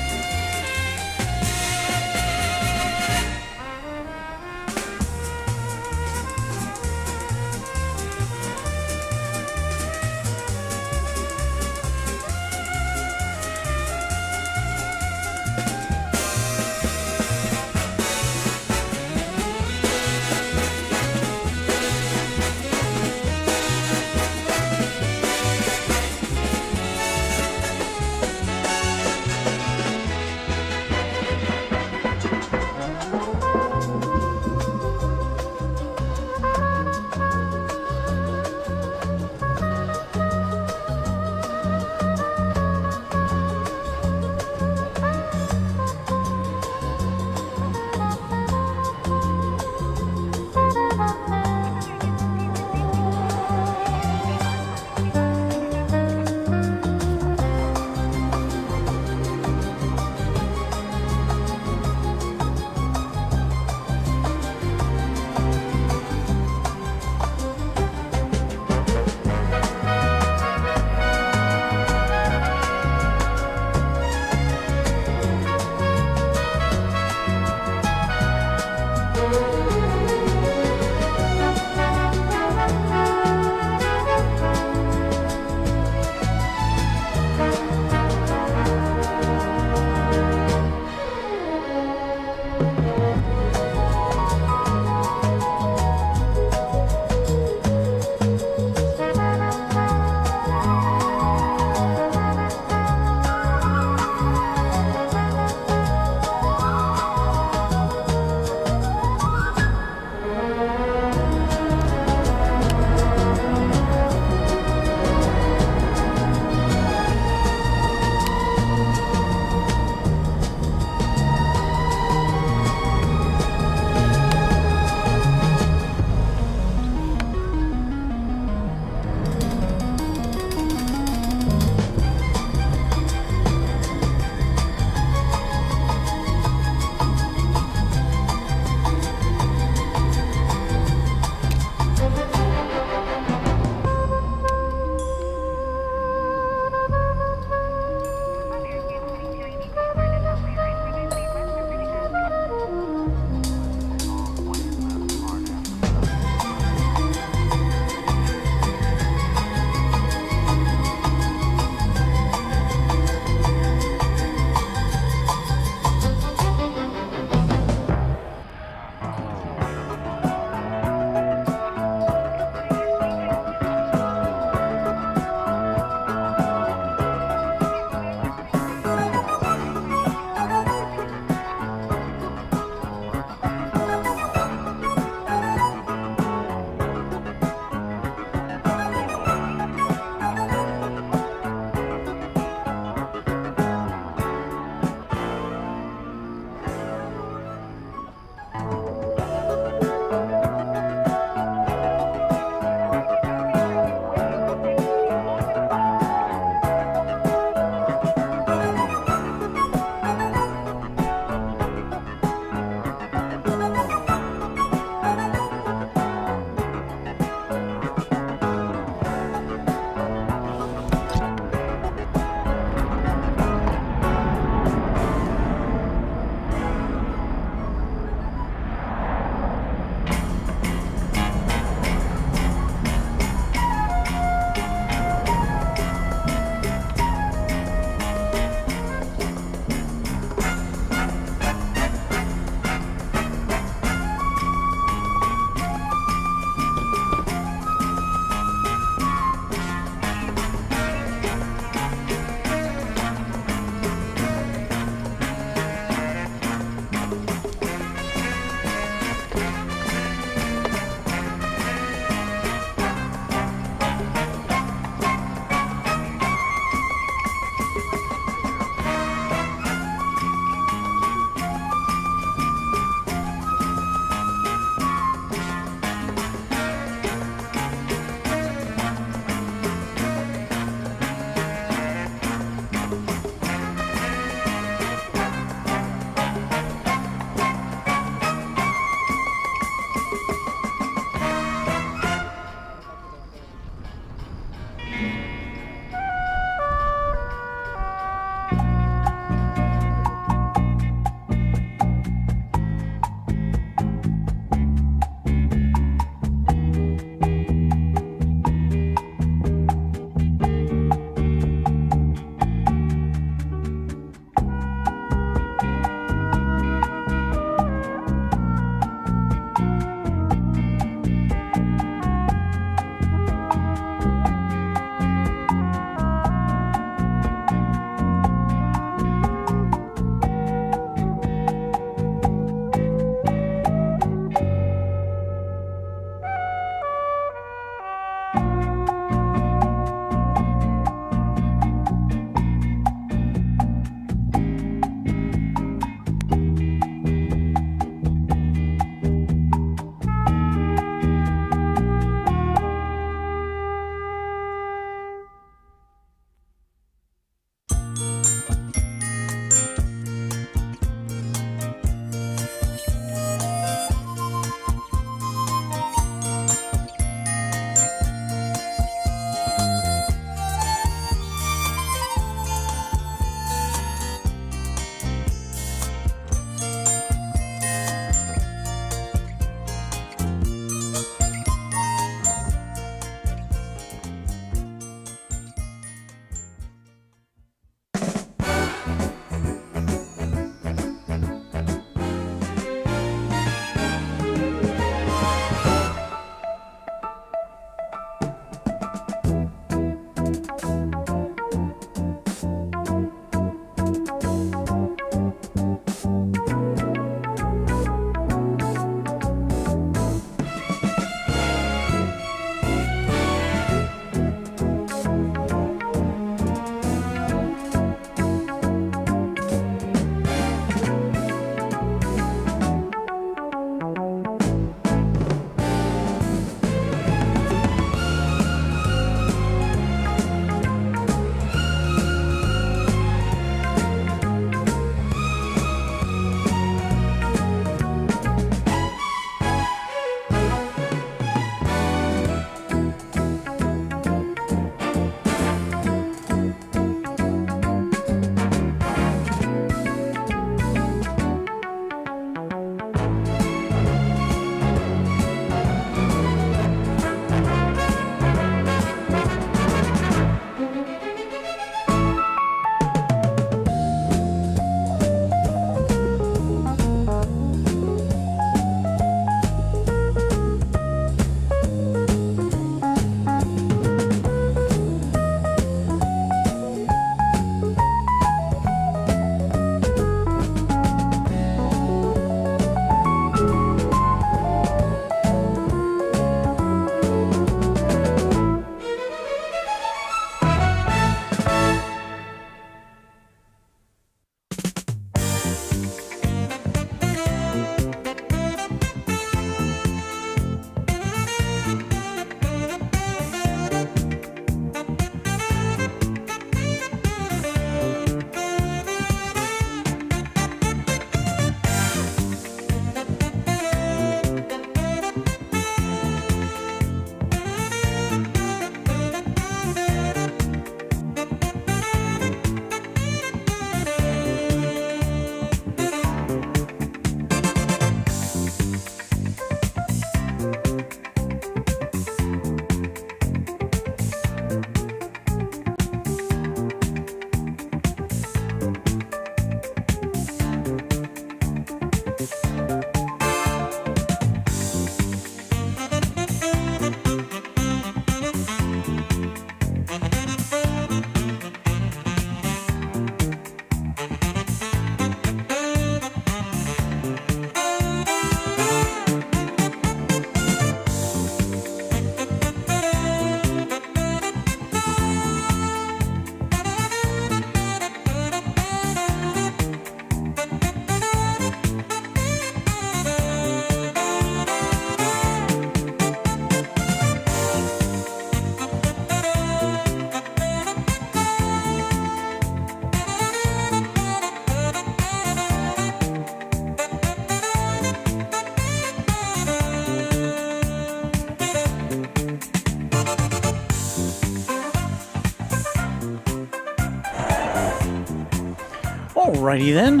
Alrighty then.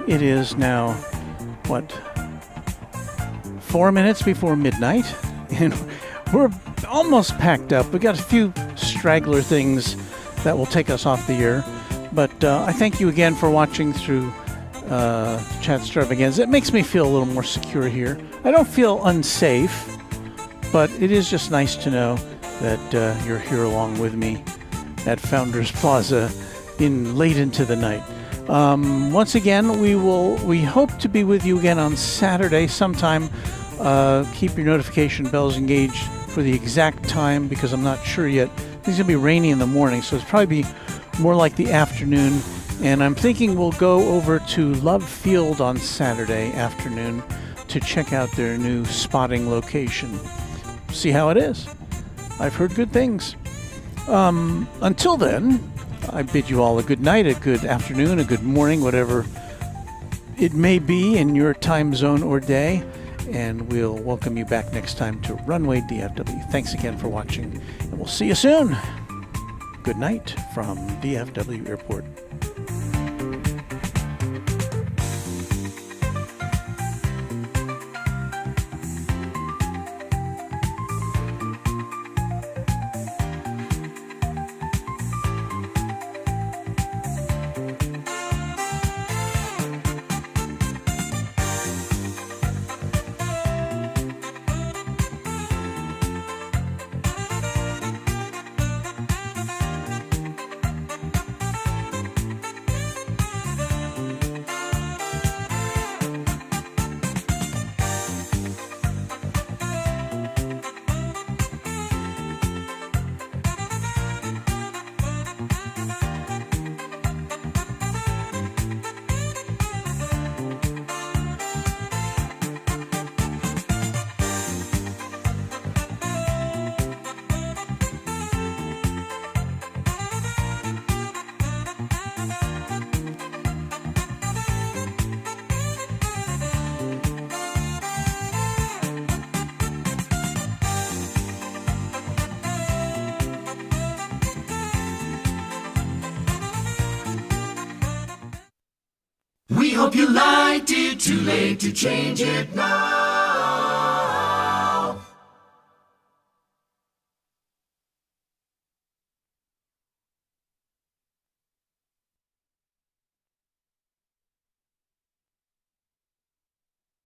It is now, 4 minutes before midnight, and we're almost packed up. We got a few straggler things that will take us off the air, but I thank you again for watching through Chat Extravaganza. It makes me feel a little more secure here. I don't feel unsafe, but it is just nice to know that you're here along with me at Founders Plaza late into the night. Once again, we hope to be with you again on Saturday sometime. Keep your notification bells engaged for the exact time, because I'm not sure yet. It's going to be rainy in the morning, so it's probably be more like the afternoon. And I'm thinking we'll go over to Love Field on Saturday afternoon to check out their new spotting location. See how it is. I've heard good things. Until then, I bid you all a good night, a good afternoon, a good morning, whatever it may be in your time zone or day. And we'll welcome you back next time to Runway DFW. Thanks again for watching, and we'll see you soon. Good night from DFW Airport. We hope you liked it, too late to change it now.